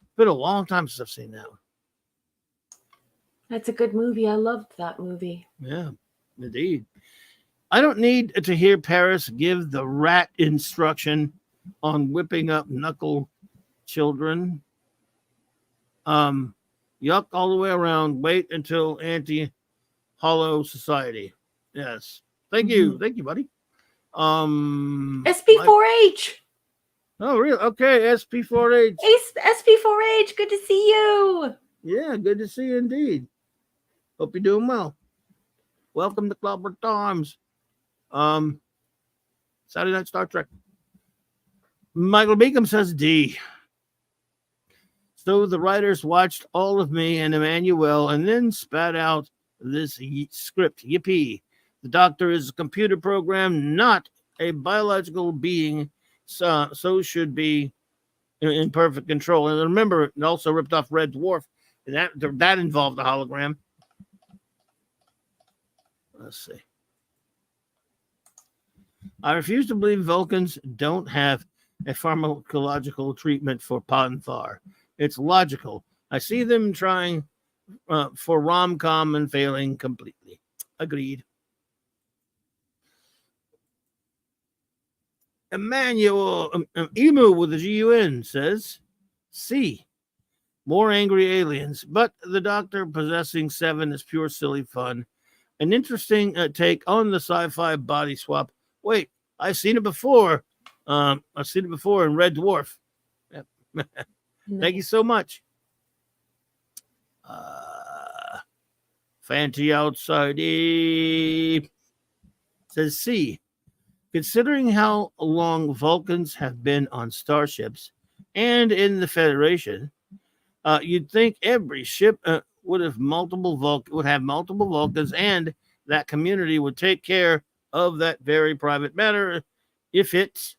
It's been a long time since I've seen that one. That's a good movie. I loved that movie. Yeah, indeed. I don't need to hear Paris give the rat instruction on whipping up knuckle children. Yuck all the way around. Wait until anti-hollow society. Yes. Thank you. Thank you, buddy. SP4H. Oh, really? Okay, SP4H. SP4H, good to see you. Yeah, good to see you indeed. Hope you're doing well. Welcome to Clobberin Times. Saturday Night Star Trek. Michael Beacom says D. So the writers watched all of me and Emmanuel and then spat out this script. Yippee. The Doctor is a computer program, not a biological being, so should be in perfect control. And remember, it also ripped off Red Dwarf, and that involved a hologram. Let's see. I refuse to believe Vulcans don't have a pharmacological treatment for Ponthar. It's logical. I see them trying for rom-com and failing completely. Agreed. Emmanuel Emu with the GUN says, C. More angry aliens, but the Doctor possessing 7 is pure silly fun. an interesting take on the sci-fi body swap. Wait, I've seen it before. I've seen it before in Red Dwarf. Yep. Thank you so much. Fancy outside says C. Considering how long Vulcans have been on starships and in the Federation, you'd think every ship would have multiple Vulcans, and that community would take care of that very private matter if it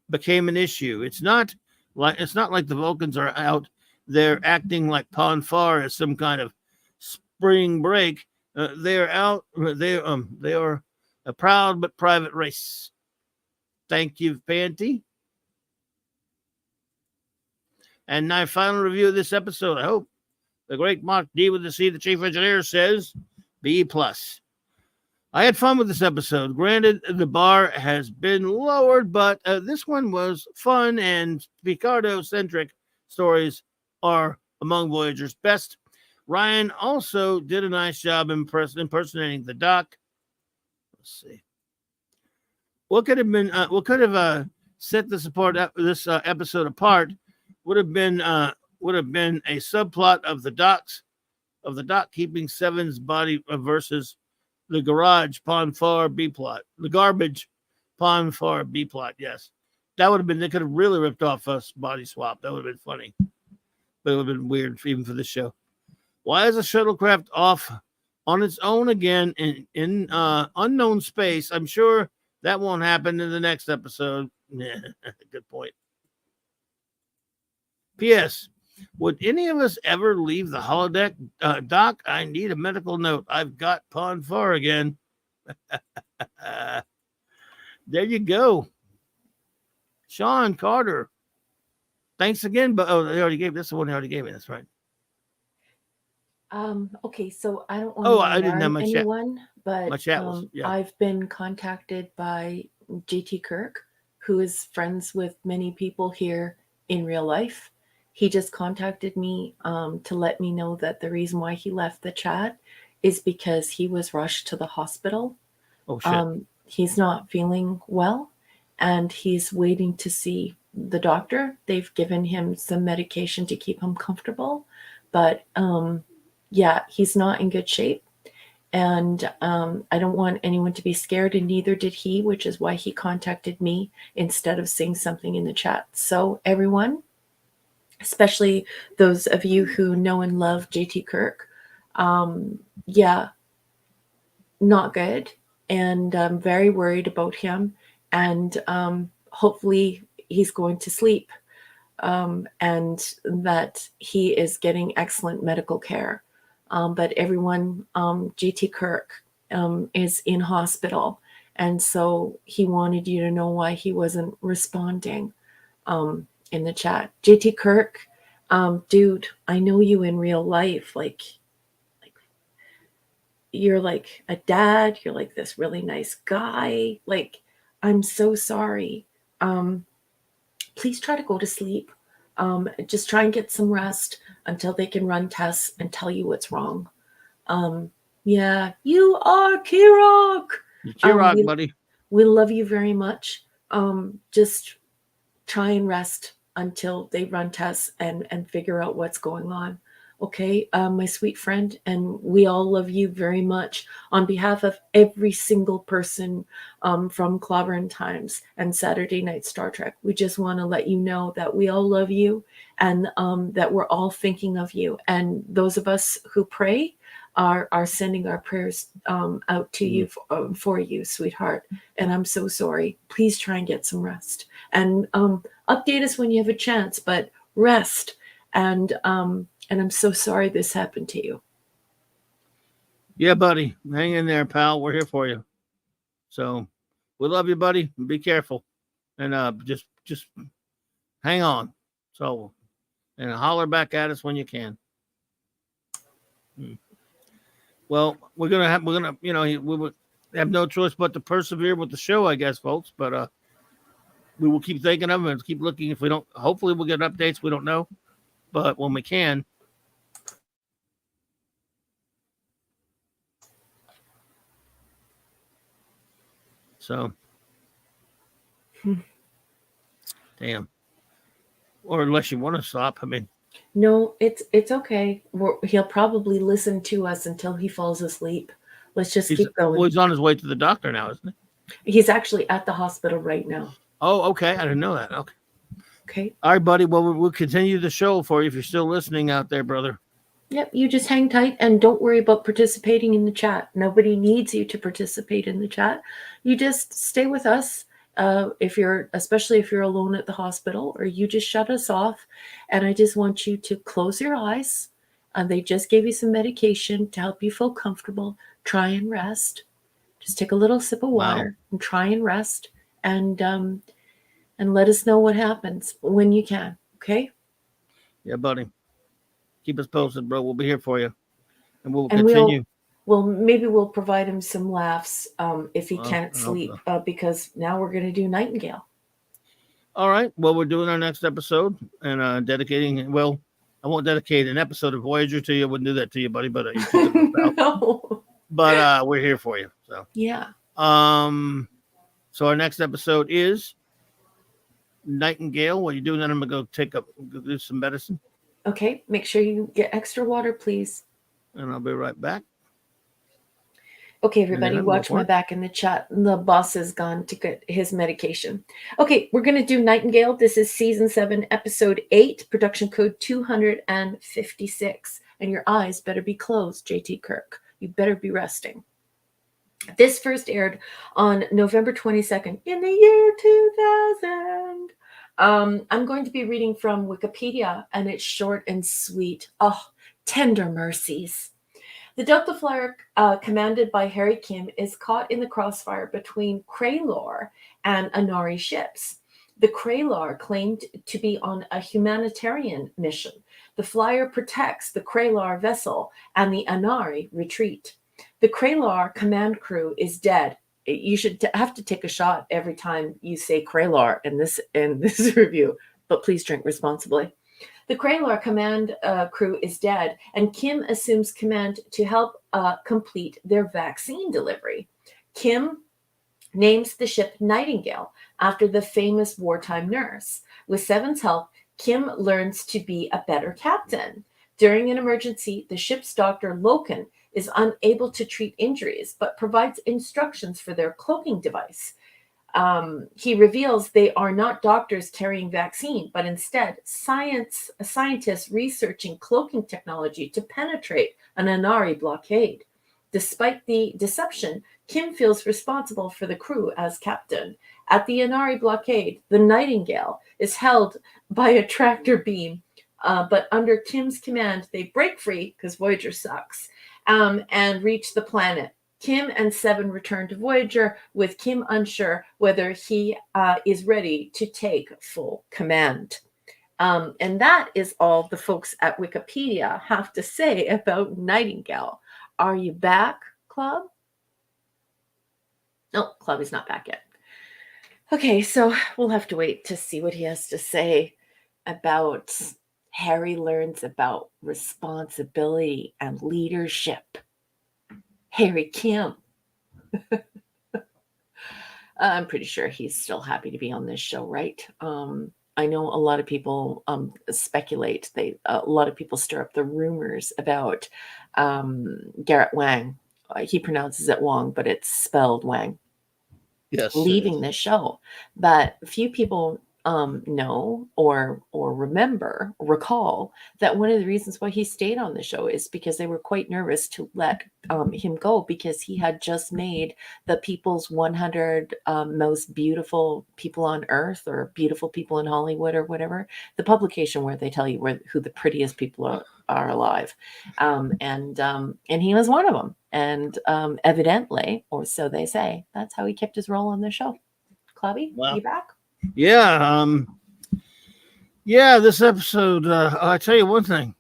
became an issue. It's not like the Vulcans are out there acting like Ponfar as some kind of spring break. They are a proud but private race. Thank you, Panty. And my final review of this episode, I hope. The great Mark D with the C, the chief engineer, says B+. I had fun with this episode. Granted, the bar has been lowered, but this one was fun, and Picardo-centric stories are among Voyager's best. Ryan also did a nice job impersonating the Doc. Let's see. What could have set this episode apart would have been a subplot of the Doc keeping Seven's body versus the garage Ponfar B plot, the garbage Ponfar B plot. Yes, that would have been. They could have really ripped off us body swap. That would have been funny, but it would have been weird even for this show. Why is a shuttlecraft off on its own again in unknown space? I'm sure that won't happen in the next episode. Good point. P.S. Would any of us ever leave the holodeck? Doc, I need a medical note. I've got Ponfar again. There you go. Sean Carter. Thanks again. But they already gave this. The one they already gave me. That's right. Okay, so I don't want to I didn't have my anyone, chat. but My chat was, yeah. I've been contacted by JT Kirk, who is friends with many people here in real life. He just contacted me to let me know that the reason why he left the chat is because he was rushed to the hospital. Oh, shit. He's not feeling well, and he's waiting to see the doctor. They've given him some medication to keep him comfortable, but yeah, he's not in good shape. And I don't want anyone to be scared, and neither did he, which is why he contacted me instead of saying something in the chat. So everyone, especially those of you who know and love JT Kirk, yeah, not good. And I'm very worried about him. And hopefully he's going to sleep and that he is getting excellent medical care. But everyone, JT Kirk is in hospital. And so he wanted you to know why he wasn't responding in the chat. JT Kirk, dude, I know you in real life. Like you're like a dad. You're like this really nice guy. Like, I'm so sorry. Please try to go to sleep. Just try and get some rest until they can run tests and tell you what's wrong. Yeah, you are Kirok. Kirok, buddy. We love you very much. Just try and rest until they run tests and figure out what's going on. Okay, my sweet friend, and we all love you very much. On behalf of every single person from CLOBBERIN Times and Saturday Night Star Trek, we just want to let you know that we all love you and that we're all thinking of you. And those of us who pray are sending our prayers out to you for you, sweetheart. And I'm so sorry. Please try and get some rest. And update us when you have a chance, but rest. And I'm so sorry this happened to you. Yeah, buddy. Hang in there, pal. We're here for you. So we love you, buddy. Be careful. And just hang on. So, and holler back at us when you can. Well, we will have no choice but to persevere with the show, I guess, folks. But we will keep thinking of them and keep looking. If we don't, hopefully we'll get updates. We don't know. But when we can, So, damn. Or unless you want to stop, I mean. No, it's okay. He'll probably listen to us until he falls asleep. Let's just keep going. Well, he's on his way to the doctor now, isn't he? He's actually at the hospital right now. Oh, okay. I didn't know that. Okay. Okay. All right, buddy. Well, we'll continue the show for you if you're still listening out there, brother. Yep. You just hang tight and don't worry about participating in the chat. Nobody needs you to participate in the chat. You just stay with us. Especially if you're alone at the hospital, or you just shut us off. And I just want you to close your eyes. They just gave you some medication to help you feel comfortable. Try and rest. Just take a little sip of water and try and rest, and let us know what happens when you can. Okay? Yeah, buddy. Keep us posted, bro. We'll be here for you, and we'll continue. Maybe we'll provide him some laughs if he can't sleep, because now we're going to do Nightingale. All right. Well, we're doing our next episode and dedicating. Well, I won't dedicate an episode of Voyager to you. I wouldn't do that to you, buddy. But no. But we're here for you. So yeah. So our next episode is Nightingale. While you're doing that, I'm gonna go do some medicine. Okay. Make sure you get extra water, please. And I'll be right back. Okay, everybody, watch my back in the chat. The boss has gone to get his medication. Okay, we're going to do Nightingale. This is season 7, episode 8, production code 256. And your eyes better be closed, JT Kirk. You better be resting. This first aired on November 22nd in the year 2000. I'm going to be reading from Wikipedia, and it's short and sweet. Oh, tender mercies. The Delta Flyer, commanded by Harry Kim, is caught in the crossfire between Kraylor and Anari ships. The Kraylor claimed to be on a humanitarian mission. The Flyer protects the Kraylor vessel, and the Anari retreat. The Kraylor command crew is dead. You should have to take a shot every time you say Kraylor in this review, but please drink responsibly. The Kraylor command crew is dead, and Kim assumes command to help complete their vaccine delivery. Kim names the ship Nightingale after the famous wartime nurse. With Seven's help, Kim learns to be a better captain. During an emergency, the ship's doctor, Loken, is unable to treat injuries, but provides instructions for their cloaking device. He reveals they are not doctors carrying vaccine, but instead scientists researching cloaking technology to penetrate an Anari blockade. Despite the deception, Kim feels responsible for the crew as captain. At the Anari blockade, the Nightingale is held by a tractor beam, but under Kim's command, they break free, because Voyager sucks, and reach the planet. Kim and Seven return to Voyager, with Kim unsure whether he is ready to take full command. And that is all the folks at Wikipedia have to say about Nightingale. Are you back, Club? No, Club is not back yet. Okay, so we'll have to wait to see what he has to say about Harry learns about responsibility and leadership. Harry Kim. I'm pretty sure he's still happy to be on this show, right? I know a lot of people speculate. A lot of people stir up the rumors about Garrett Wang. He pronounces it Wong, but it's spelled Wang. Yes, leaving this show. But few people know or recall that one of the reasons why he stayed on the show is because they were quite nervous to let him go, because he had just made the People's 100 most beautiful people on Earth, or beautiful people in Hollywood, or whatever, the publication where they tell you who the prettiest people are alive, and he was one of them, and evidently, or so they say, that's how he kept his role on the show. Clubby, you back? Yeah, this episode, I tell you one thing.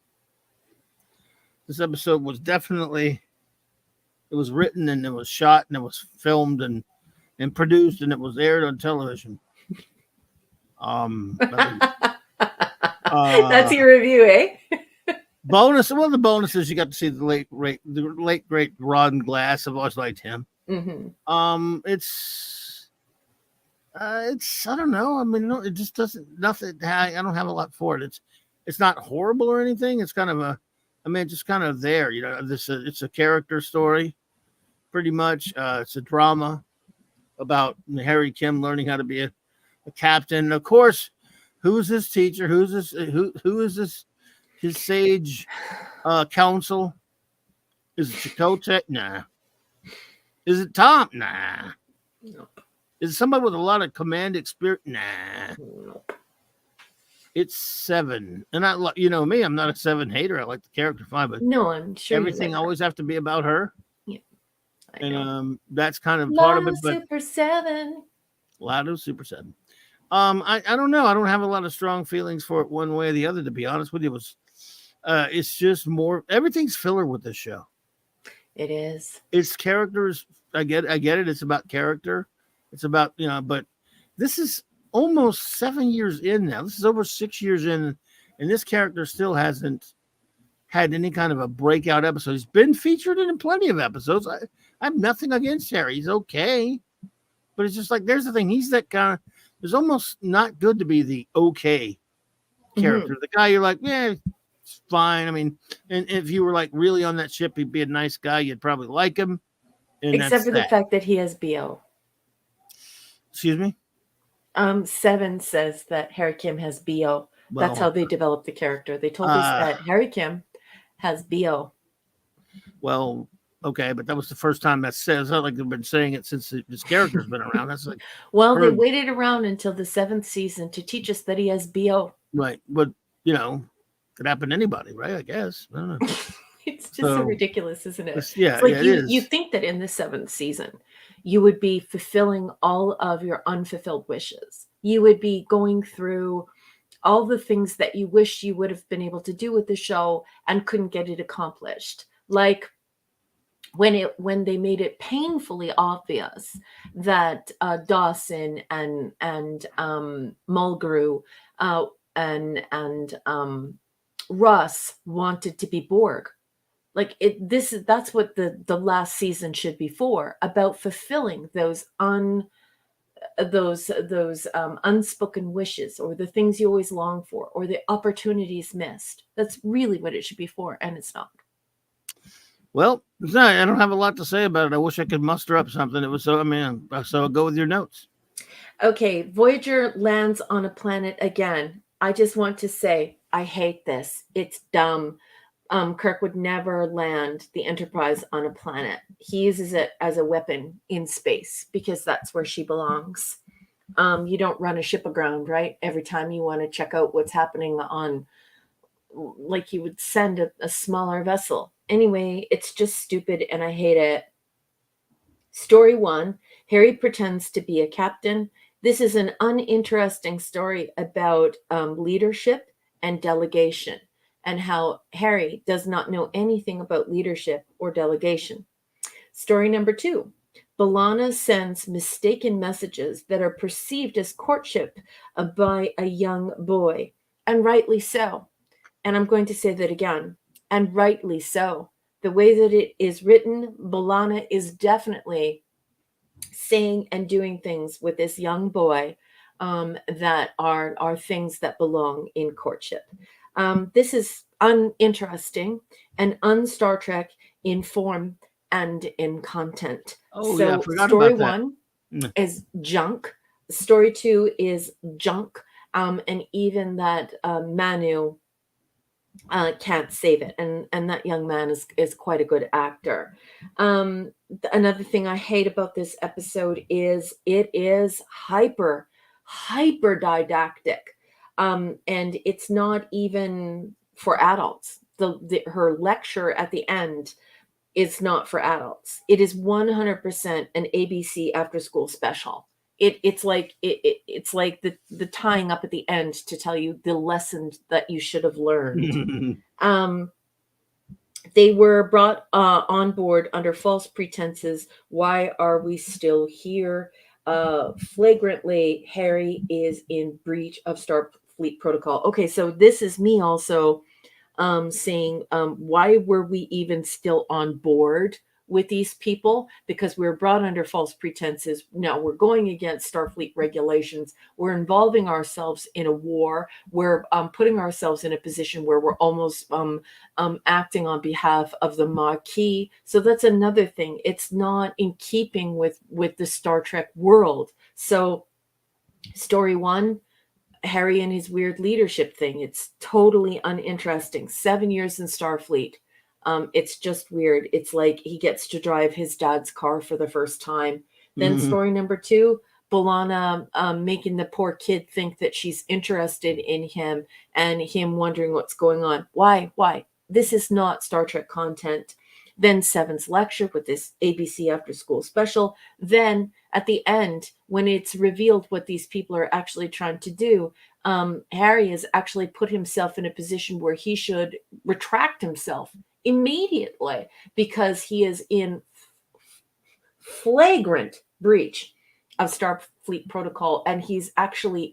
This episode was definitely, it was written and it was shot and it was filmed and produced and it was aired on television. That's your review, eh? Bonus. One of the bonuses, you got to see the late great Ron Glass. I've always liked him. Mm-hmm. It's It's I don't know. I mean, no, it just doesn't nothing. I don't have a lot for it. It's not horrible or anything. It's kind of a, I mean, just kind of there. You know, it's a character story, pretty much. It's a drama about Harry Kim learning how to be a captain. Of course, who's his teacher? Who's this? Who is this? His sage counsel? Is it Chakotay? Nah. Is it Tom? Nah. Nope. Is it somebody with a lot of command experience? Nah. Nope. It's 7. And I, you know me, I'm not a 7 hater. I like the character fine, but No, I'm sure everything always have to be about her. Yeah, And that's kind of part of it. But Super 7. Lotto Super 7. I don't know. I don't have a lot of strong feelings for it one way or the other, to be honest with you. It's just more, everything's filler with this show. It is. It's characters. I get it. It's about character. It's about, you know, but this is almost 7 years in now. This is over 6 years in, and this character still hasn't had any kind of a breakout episode. He's been featured in plenty of episodes. I have nothing against Harry. He's okay. But it's just like, there's the thing. He's that kind of, it's almost not good to be the okay character. Mm-hmm. The guy you're like, yeah, it's fine. I mean, and if you were like really on that ship, he'd be a nice guy. You'd probably like him. Except for the fact that he has BO. Excuse me? 7 says that Harry Kim has BO. Well, that's how they developed the character. They told us that Harry Kim has BO. Well, okay, but that was the first time that's said. It's not like they've been saying it since this character's been around. That's like, well, they waited around until the 7th season to teach us that he has BO. Right, but you know, could happen to anybody, right? I guess. I don't know. It's just so ridiculous, isn't it? Yeah, it's like it you think that in the 7th season, you would be fulfilling all of your unfulfilled wishes. You would be going through all the things that you wish you would have been able to do with the show and couldn't get it accomplished. Like when they made it painfully obvious that Dawson and Mulgrew and Russ wanted to be Borg. Like that's what the last season should be for, about fulfilling those unspoken wishes, or the things you always long for, or the opportunities missed. That's really what it should be for, and it's not. Well, I don't have a lot to say about it. I wish I could muster up something. It was so, I mean, so I'll go with your notes. Okay, Voyager lands on a planet again. I just want to say, I hate this. It's dumb. Kirk would never land the Enterprise on a planet. He uses it as a weapon in space because that's where she belongs. You don't run a ship aground, right? Every time you want to check out what's happening on, like you would send a smaller vessel. Anyway, it's just stupid and I hate it. Story 1, Harry pretends to be a captain. This is an uninteresting story about leadership and delegation, and how Harry does not know anything about leadership or delegation. Story number 2, B'Elanna sends mistaken messages that are perceived as courtship by a young boy, and rightly so. And I'm going to say that again, and rightly so. The way that it is written, B'Elanna is definitely saying and doing things with this young boy that are things that belong in courtship. This is uninteresting and un-Star Trek in form and in content. Oh, so yeah, I forgot story about 1 is junk. Story 2 is junk. And even that Manu can't save it. And that young man is quite a good actor. Another thing I hate about this episode is it is hyper didactic. And it's not even for adults. Her lecture at the end is not for adults. It is 100% an ABC after school special. It's like the tying up at the end to tell you the lessons that you should have learned. They were brought on board under false pretenses. Why are we still here? Flagrantly, Harry is in breach of Starfleet protocol. Okay, so this is me also saying, why were we even still on board with these people because we were brought under false pretenses. Now we're going against Starfleet regulations. We're involving ourselves in a war. We're putting ourselves in a position where we're almost acting on behalf of the Maquis. So that's another thing. It's not in keeping with the Star Trek world. So story one, Harry and his weird leadership thing. It's totally uninteresting. 7 years in Starfleet. It's just weird. It's like he gets to drive his dad's car for the first time. Then story number two, B'Elanna making the poor kid think that she's interested in him and him wondering what's going on. Why? This is not Star Trek content. Then Seven's lecture with this ABC after school special. Then at the end, when it's revealed what these people are actually trying to do, Harry has actually put himself in a position where he should retract himself immediately because he is in flagrant breach of Starfleet protocol, and he's actually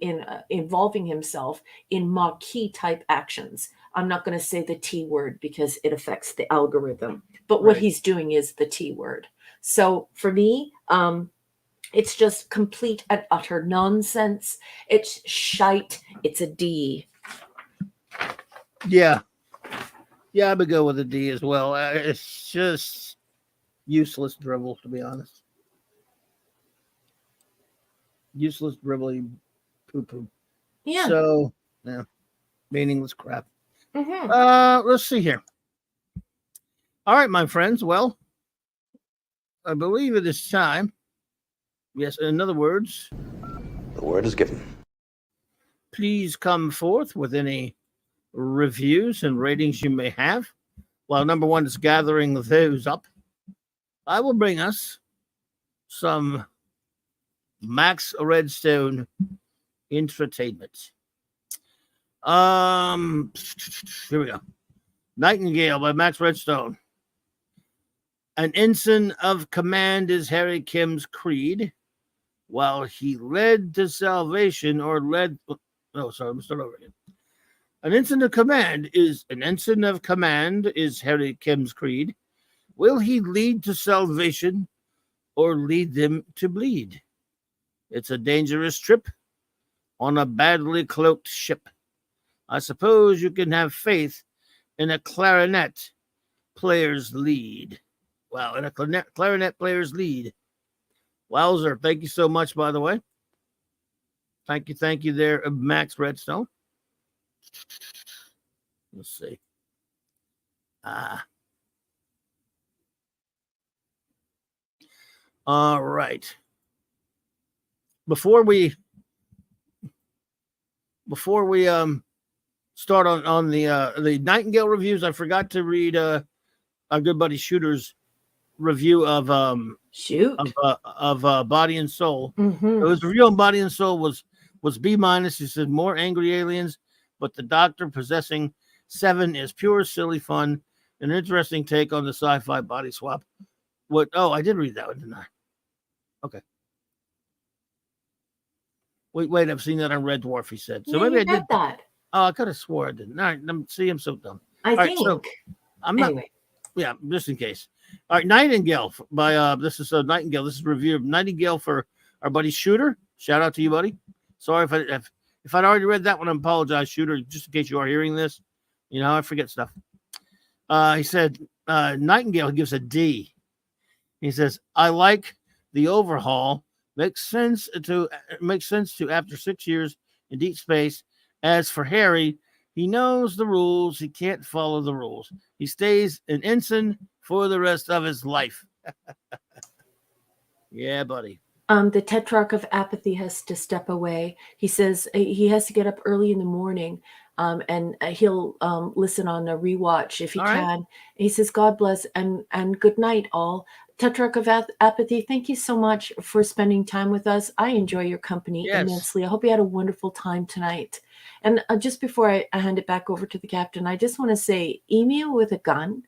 involving himself in Maquis type actions. I'm not going to say the T word because it affects the algorithm, but what he's doing is the T word. So for me, it's just complete and utter nonsense. It's shite. It's a D. Yeah, I would go with a D as well. It's just useless dribble, to be honest. Useless dribbling poo-poo. Yeah. So, yeah, meaningless crap. Let's see here. All right, my friends. Well, I believe it is time. Yes, in other words, The word is given. please come forth with any reviews and ratings you may have. While number one is gathering those up, I will bring us some Max Redstone entertainment. Here we go. Nightingale by Max Redstone. An ensign of command is Harry Kim's creed. While he led to salvation or led... Oh, sorry, let me start over again. An ensign of command is Harry Kim's creed. Will he lead to salvation or lead them to bleed? It's a dangerous trip on a badly cloaked ship. I suppose you can have faith in a clarinet player's lead. Wow, in a clarinet player's lead. Wowzer, thank you so much, by the way. Thank you there, Max Redstone. Let's see. All right. Before we start on the Nightingale reviews, I forgot to read our good buddy Shooter's review of Body and Soul. His review on Body and Soul was B-. He said more angry aliens, but the Doctor possessing Seven is pure silly fun. An interesting take on the sci-fi body swap. What? Oh, I did read that one, didn't I? Okay. Wait, I've seen that on Red Dwarf, he said. So maybe I did that. Oh, I could have swore I didn't. All right, I'm so dumb. I think. Right, so I'm not. Anyway. Yeah, just in case. All right, Nightingale by this is Nightingale. This is a review of Nightingale for our buddy Shooter. Shout out to you, buddy. Sorry if I'd already read that one, I apologize, Shooter. Just in case you are hearing this, you know I forget stuff. He said Nightingale gives a D. He says I like the overhaul. Makes sense to after 6 years in deep space. As for Harry, he knows the rules. He can't follow the rules. He stays an ensign for the rest of his life. Yeah, buddy. The Tetrarch of Apathy has to step away. He says he has to get up early in the morning, and he'll listen on a rewatch if he can. Right. He says, God bless and good night, all. Tetrarch of Apathy, thank you so much for spending time with us. I enjoy your company immensely. I hope you had a wonderful time tonight. And just before I hand it back over to the captain, I just want to say, Emu with a gun,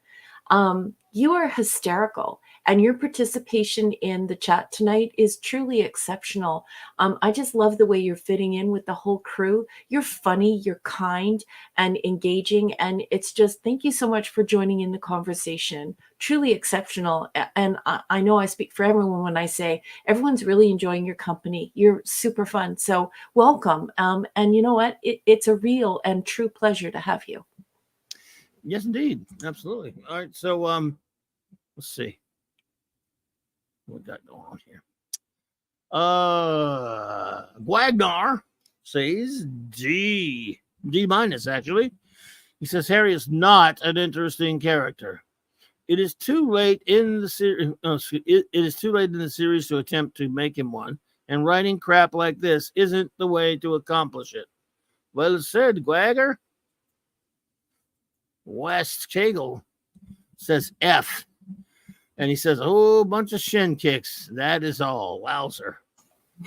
you are hysterical. And your participation in the chat tonight is truly exceptional. I just love the way you're fitting in with the whole crew. You're funny, you're kind and engaging. And it's just, thank you so much for joining in the conversation. Truly exceptional. And I know I speak for everyone when I say everyone's really enjoying your company. You're super fun. So welcome. And you know what? It's a real and true pleasure to have you. Yes, indeed. Absolutely. All right. So, let's see what we got going on here. Guagnar says D minus, actually. He says Harry is not an interesting character. It is too late in the series. It is too late in the series to attempt to make him one, and writing crap like this isn't the way to accomplish it. Well said, Gwagger. West Kegel says F, and he says a whole bunch of shin kicks. That is all. Wowzer.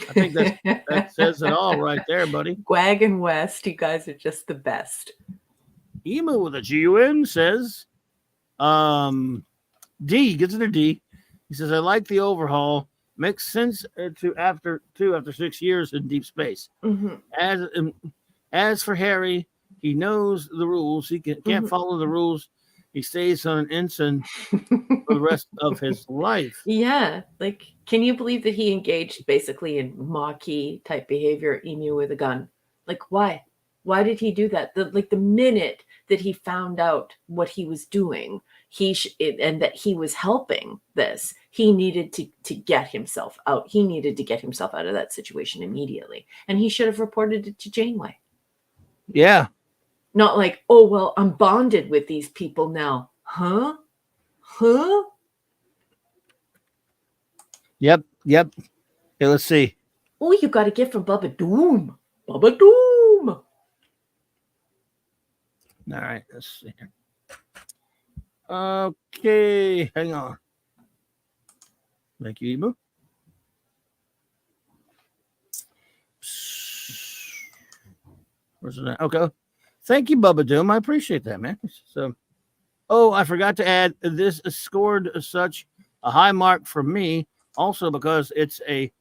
I think that says it all right there, buddy. Gwag and West, you guys are just the best. Emu with a G-U-N says, D, gets it a D. He says, I like the overhaul. Makes sense after 6 years in deep space. Mm-hmm. As for Harry, he knows the rules. He can't follow the rules. He stays on an ensign for the rest of his life. Yeah. Like, can you believe that he engaged basically in Maquis type behavior, Emu with a gun? Like, why? Why did he do that? The minute that he found out what he was doing, and that he was helping this, he needed to get himself out. He needed to get himself out of that situation immediately. And he should have reported it to Janeway. Yeah. Not like, oh, well, I'm bonded with these people now. Huh? Yep. Okay, let's see. Oh, you got a gift from Bubba Doom. Bubba Doom. All right, let's see here. Okay, hang on. Thank you, Emu. Where's it at? Okay. Thank you, Bubba Doom. I appreciate that, man. So, I forgot to add, this scored such a high mark for me, also because it's a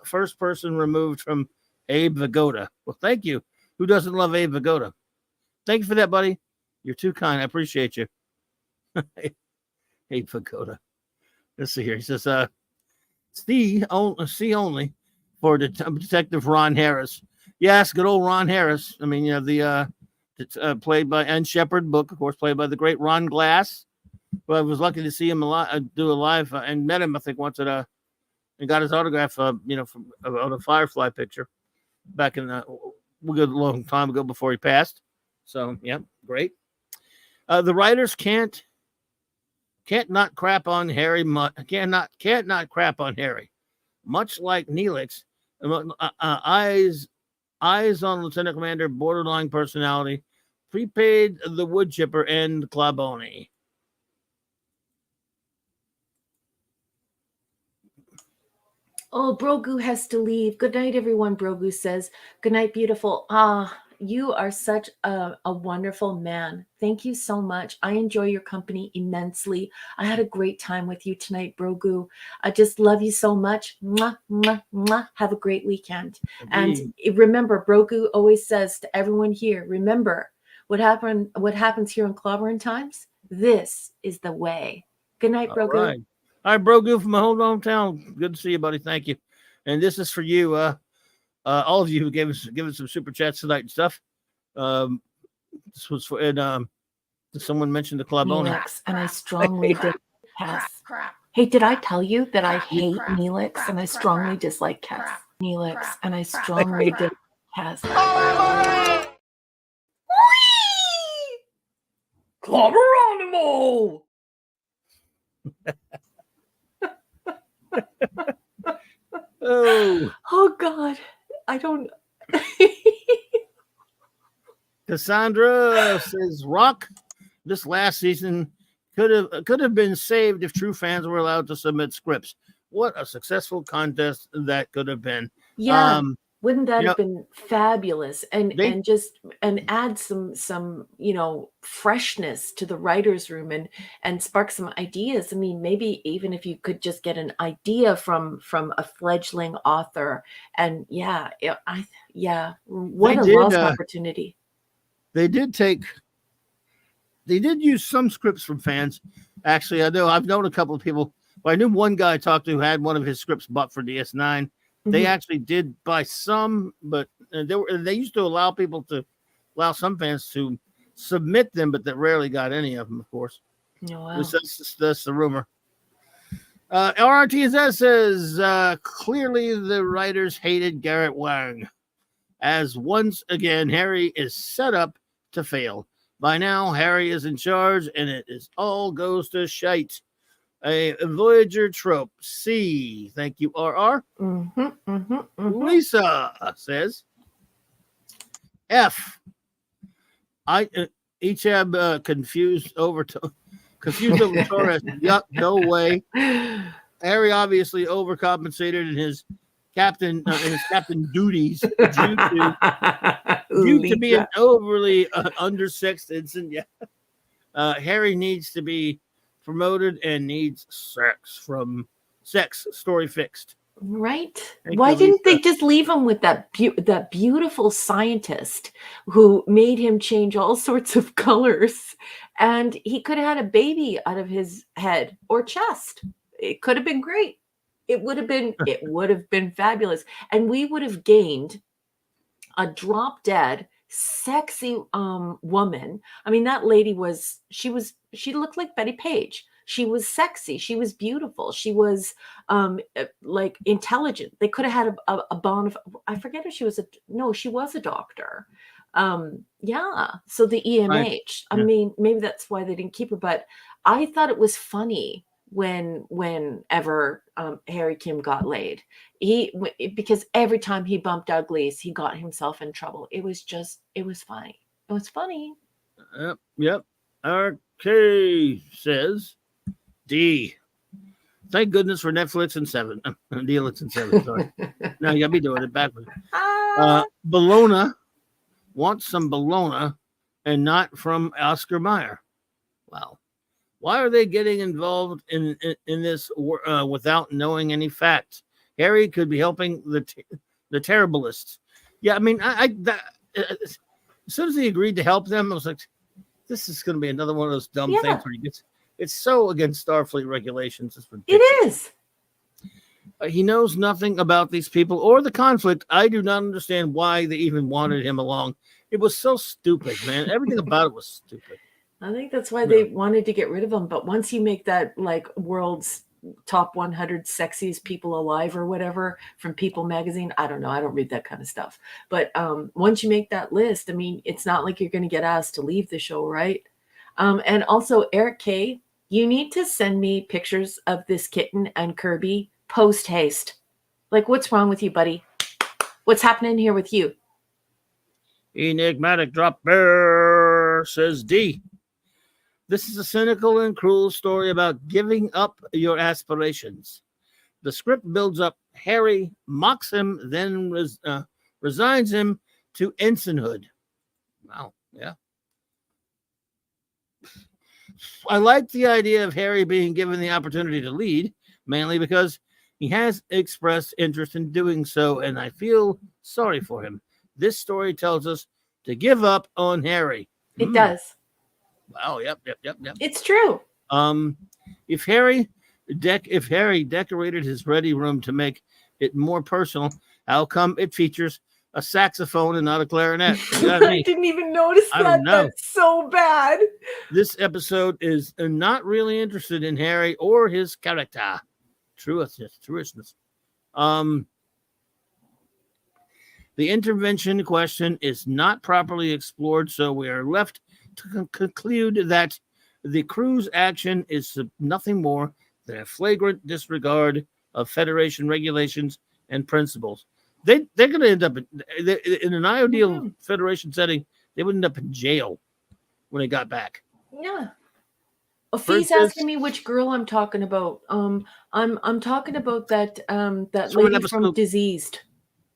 first person removed from Abe Vigoda. Well, thank you. Who doesn't love Abe Vigoda? Thank you for that, buddy. You're too kind. I appreciate you. Abe Vigoda. Let's see here. He says, C only for Detective Ron Harris. Yes, good old Ron Harris. I mean, played by Ann Shepard, book, of course, played by the great Ron Glass. But I was lucky to see him do a live and met him, I think, once and got his autograph, from on a Firefly picture back in a good long time ago before he passed. So, yeah, great. The writers can't not crap on Harry. Can't not crap on Harry. Much like Neelix, eyes on Lieutenant Commander, borderline personality, prepaid the wood chipper, and Claboni. Oh, Brogu has to leave. Good night, everyone, Brogu says. Good night, beautiful. You are such a wonderful man. Thank you so much. I enjoy your company immensely. I had a great time with you tonight, Brogu. I just love you so much. Mwah, mwah, mwah. Have a great weekend. Indeed. And remember, Brogu always says to everyone here, remember what happens here in Clobbering Times? This is the way. Good night, Brogu. All right, Brogu from my whole hometown. Good to see you, buddy. Thank you. And this is for you. All of you who gave us some super chats tonight and stuff. This was for someone mentioned the club owner. Neelix, and I strongly Cass. Hey, did I tell you that I hate Neelix and I strongly dislike Cass? Neelix, and I strongly dislike Cass. Clobberonimo! Oh God. I don't. Cassandra says, "Rock, this last season could have been saved if true fans were allowed to submit scripts. What a successful contest that could have been." Yeah. Wouldn't that You know, have been fabulous? they And add some, freshness to the writers' room and spark some ideas. I mean, maybe even if you could just get an idea from a fledgling author. And they what a did lost opportunity. they did take they did use some scripts from fans. Actually, I've known a couple of people. Well, I knew one guy I talked to who had one of his scripts bought for DS9. They Mhm. actually did buy some, but they used to allow some fans to submit them, but that rarely got any of them, of course. Oh, At least wow. that's the rumor. LRTZ says clearly the writers hated Garrett Wang, as once again Harry is set up to fail. By now, Harry is in charge, and it is all goes to shite. A Voyager trope. C. Thank you, RR. Lisa says F. I each have confused over Torres. Yuck, no way. Harry obviously overcompensated in his captain duties due to being overly undersexed ensign. Yeah, Harry needs to be promoted and needs sex. Story fixed. Right? Thank Why you, didn't they Lisa. just leave him with that beautiful scientist who made him change all sorts of colors, and he could have had a baby out of his head or chest? It could have been great. It would have been fabulous, and we would have gained a drop dead sexy woman. I mean, that lady she looked like Betty Page. She was sexy, she was beautiful, she was like intelligent. They could have had a bond of, I forget if she was she was a doctor. Yeah, so the Right. EMH, I Yeah. mean, maybe that's why they didn't keep her, but I thought it was funny whenever Harry Kim got laid. Because every time he bumped uglies, he got himself in trouble. It was funny. It was funny. Yep. RK says D. Thank goodness for Netflix and 7. Neelix and 7. Sorry. Now you got me doing it backwards. Bologna wants some bologna and not from Oscar Mayer. Wow. Why are they getting involved in this without knowing any facts? Harry could be helping the terriblists. Yeah, I mean, as soon as he agreed to help them, I was like, this is going to be another one of those dumb things where it's so against Starfleet regulations. It's ridiculous. It is. He knows nothing about these people or the conflict. I do not understand why they even wanted him along. It was so stupid, man. Everything about it was stupid. I think that's why they wanted to get rid of him. But once you make that like world's top 100 sexiest people alive or whatever from People magazine, I don't know. I don't read that kind of stuff. But once you make that list, I mean, it's not like you're going to get asked to leave the show, right? And also, Eric K., you need to send me pictures of this kitten and Kirby post haste. Like, what's wrong with you, buddy? What's happening here with you? Enigmatic drop bear, says D. This is a cynical and cruel story about giving up your aspirations. The script builds up Harry, mocks him, then resigns him to ensignhood. Wow, yeah. I like the idea of Harry being given the opportunity to lead, mainly because he has expressed interest in doing so, and I feel sorry for him. This story tells us to give up on Harry. It does. Wow, yep. It's true. If Harry decorated his ready room to make it more personal, how come it features a saxophone and not a clarinet? I didn't even notice that. I don't know. That's so bad. This episode is not really interested in Harry or his character. Truishness. The intervention question is not properly explored, so we are left to conclude that the crew's action is nothing more than a flagrant disregard of Federation regulations and principles. They're going to end up in an ideal Federation setting. They would end up in jail when they got back. Yeah. Ophi's asking me which girl I'm talking about. I'm talking about that lady from Diseased.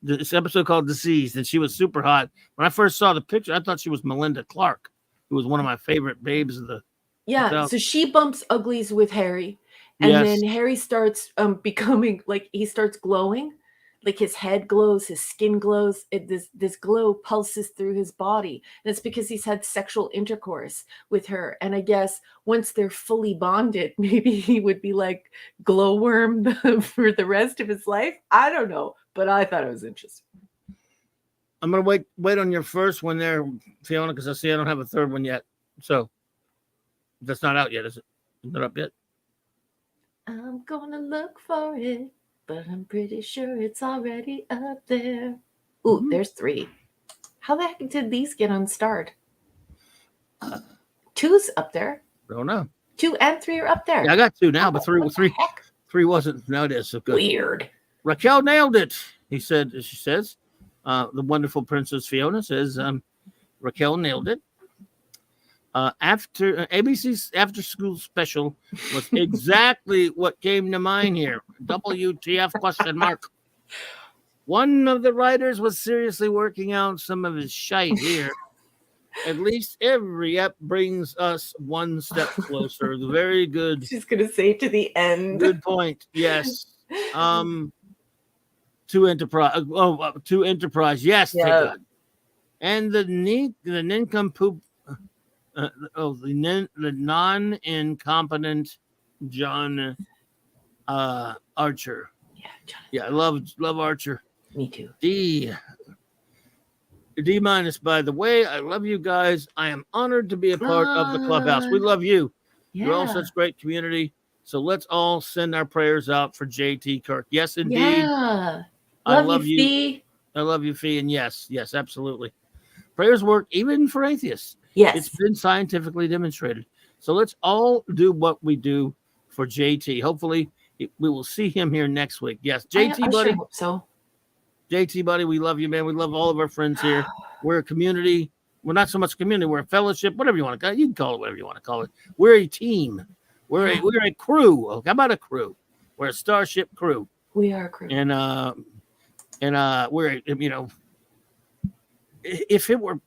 this episode called Deceased, and she was super hot. When I first saw the picture, I thought she was Melinda Clark, who was one of my favorite babes of the. Yeah, so she bumps uglies with Harry, and Yes. then Harry starts becoming like he starts glowing, like his head glows, his skin glows. This glow pulses through his body, and it's because he's had sexual intercourse with her. And I guess once they're fully bonded, maybe he would be like glowworm for the rest of his life. I don't know, but I thought it was interesting. I'm gonna wait on your first one there, Fiona, because I see I don't have a third one yet. So that's not out yet, is it? Is it up yet? I'm gonna look for it, but I'm pretty sure it's already up there. Ooh, there's 3. How the heck did these get unstarred? 2's up there. Don't know. 2 and 3 are up there. Yeah, I got 2 now, but three wasn't. No, it is so good. Weird. Raquel nailed it. She says. The wonderful Princess Fiona says, Raquel nailed it. After ABC's after school special was exactly what came to mind here. WTF question mark. One of the writers was seriously working out some of his shite here. At least every ep brings us one step closer. Very good. She's gonna say to the end. Good point. Yes. To Enterprise. To Enterprise. Yes. Yeah. Thank God. And the nincompoop. The non-incompetent John Archer. Yeah, John. Yeah, I love Archer. Me too. D-. By the way, I love you guys. I am honored to be a part of the clubhouse. We love you. Yeah. You're all such great community. So let's all send our prayers out for JT Kirk. Yes, indeed. Yeah. I love you. Fee. I love you, Fee. And yes, absolutely. Prayers work even for atheists. Yes. It's been scientifically demonstrated. So let's all do what we do for JT. Hopefully, we will see him here next week. Yes, JT, I buddy. sure hope so. JT, buddy, we love you, man. We love all of our friends here. We're a community. We're not so much a community. We're a fellowship, whatever you want to call it. You can call it whatever you want to call it. We're a team. We're a crew. How about a crew? We're a starship crew. We are a crew. And we're, if it were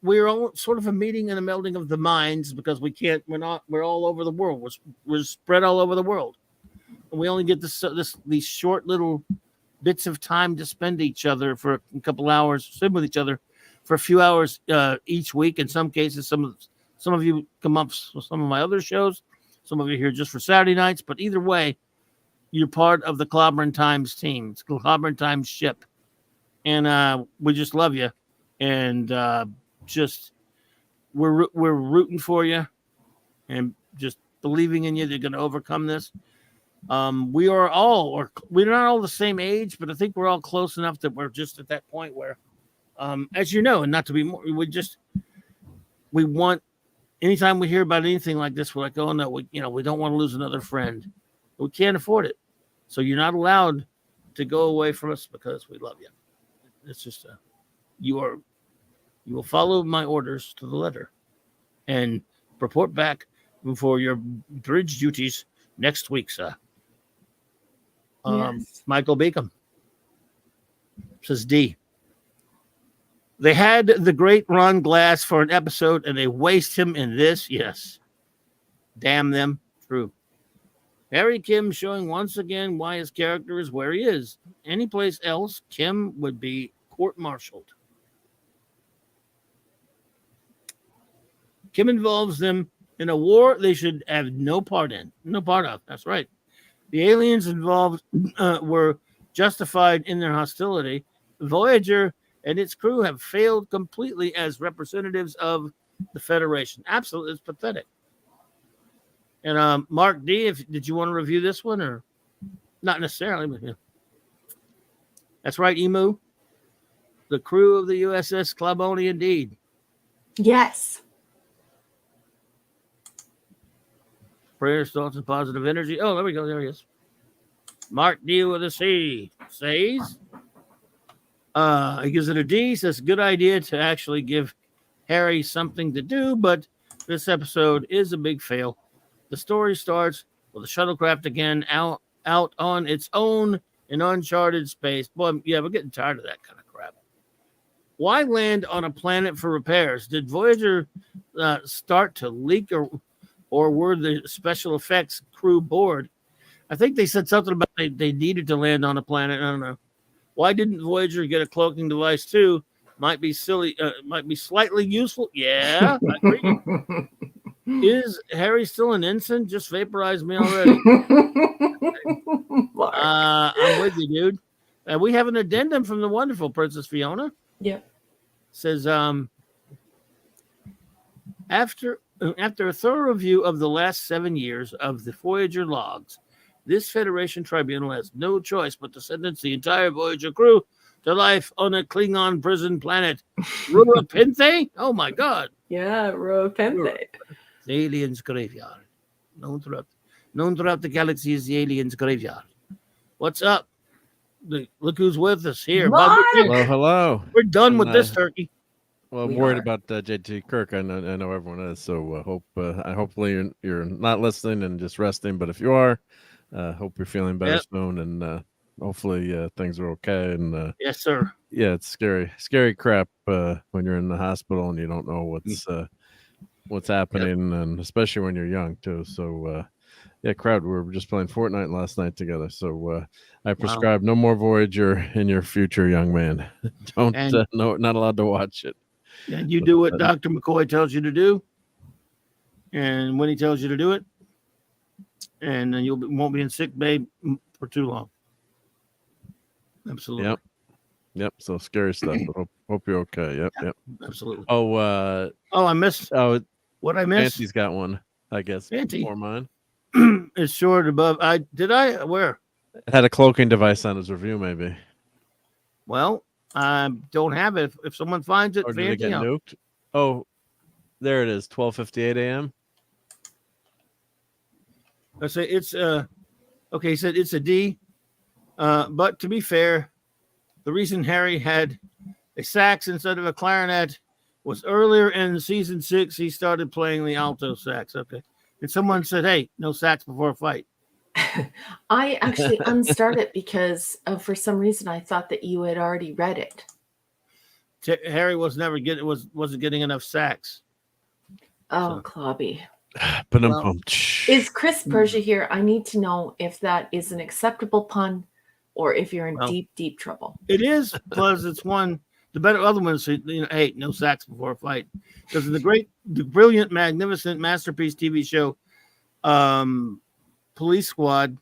we're all sort of a meeting and a melding of the minds, because we're all over the world. We're spread all over the world. And we only get these short little bits of time to spend each other for a couple hours, spend with each other for a few hours each week. In some cases, some of you come up with some of my other shows. Some of you here just for Saturday nights, but either way, you're part of the Clobberin Times team. It's Clobberin Times ship. And we just love you. And we're rooting for you and just believing in you. They're going to overcome this. We're not all the same age, but I think we're all close enough that we're just at that point where, as you know, and not to be more, we want, anytime we hear about anything like this, we're like, oh no, we don't want to lose another friend. We can't afford it. So you're not allowed to go away from us because we love you. It's just you will follow my orders to the letter and report back for your bridge duties next week, sir. Yes. Michael Beacom says D. They had the great Ron Glass for an episode and they waste him in this. Yes. Damn them. True. Harry Kim showing once again why his character is where he is. Anyplace else, Kim would be court-martialed. Kim involves them in a war they should have no part of. That's right. The aliens involved were justified in their hostility. Voyager and its crew have failed completely as representatives of the Federation. Absolutely, it's pathetic. And Mark D, did you want to review this one or not necessarily? But yeah. That's right, Emu. The crew of the USS Claboni, indeed. Yes. Prayers, thoughts, and positive energy. Oh, there we go. There he is. Mark D with a C says, he gives it a D. Says, good idea to actually give Harry something to do, but this episode is a big fail. The story starts with the shuttlecraft again out on its own in uncharted space. Boy, yeah, we're getting tired of that kind of crap. Why land on a planet for repairs? Did Voyager start to leak, or were the special effects crew bored? I think they said something about they needed to land on a planet. I don't know. Why didn't Voyager get a cloaking device too? Might be silly. Might be slightly useful. Yeah, I agree. Is Harry still an ensign? Just vaporized me already. I'm with you, dude. We have an addendum from the wonderful Princess Fiona. Yep. Says after a thorough review of the last 7 years of the Voyager logs, this Federation tribunal has no choice but to sentence the entire Voyager crew to life on a Klingon prison planet. Ruapinthe? Oh my God! Yeah, Ruapinthe. The aliens' graveyard, known throughout the galaxy as the aliens' graveyard. What's up? Look who's with us here. Mark! Hello, hello. We're done with this turkey. Well, I'm worried about JT Kirk. I know everyone is. So hopefully you're not listening and just resting. But if you are, hope you're feeling better soon, and hopefully things are okay. And yes, sir. Yeah, it's scary crap when you're in the hospital and you don't know what's happening, and especially when you're young too. So yeah, crowd. We were just playing Fortnite last night together. So I prescribe no more Voyager in your future, young man. Don't no, not allowed to watch it. And you do what Dr. McCoy tells you to do, and when he tells you to do it, and then won't be in sick bay for too long. Absolutely. Yep. So scary stuff. But hope you're okay. Yep. Absolutely. I missed. Oh, what I missed? Auntie's got one, I guess. Auntie. Before mine. It's short above. Where? It had a cloaking device on his review, maybe. Well, I don't have it. If someone finds it, or did it get nuked? Oh, there it is. 12:58 a.m. I say it's okay. He said it's a D. But to be fair, the reason Harry had a sax instead of a clarinet was earlier in season 6. He started playing the alto sax. Okay, and someone said, "Hey, no sax before a fight." I actually unstarted because for some reason I thought that you had already read it. Harry wasn't getting enough sax. Oh, Clobby. Is Chris Persia here? I need to know if that is an acceptable pun or if you're in deep trouble. It is, plus it's one. The better other ones, hey, no sax before a fight. Because the brilliant, magnificent masterpiece TV show, Police Squad,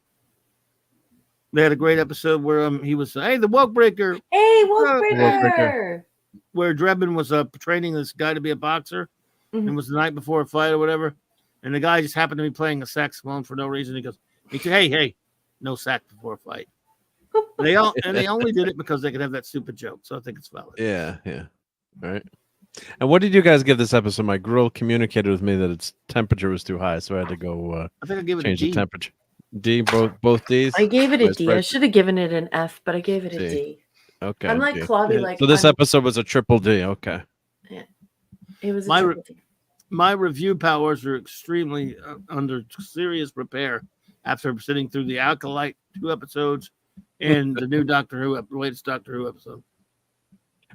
they had a great episode where he was, hey, the woke breaker. Hey, woke breaker. Where Drebin was training this guy to be a boxer, and it was the night before a fight or whatever. And the guy just happened to be playing a saxophone for no reason. He said, hey, no sax before a fight. They only did it because they could have that stupid joke. So I think it's valid. Yeah. All right. And what did you guys give this episode? My grill communicated with me that its temperature was too high, so I had to go I think I gave it change a D. the temperature. D, both D's? I gave it a D. I should have given it an F, but I gave it a D. Okay. I'm like Clobby. So this episode was a triple D. Okay. Yeah. It was a triple D. My review powers are extremely under serious repair after sitting through the Alkalite 2 episodes and the new latest Doctor Who episode.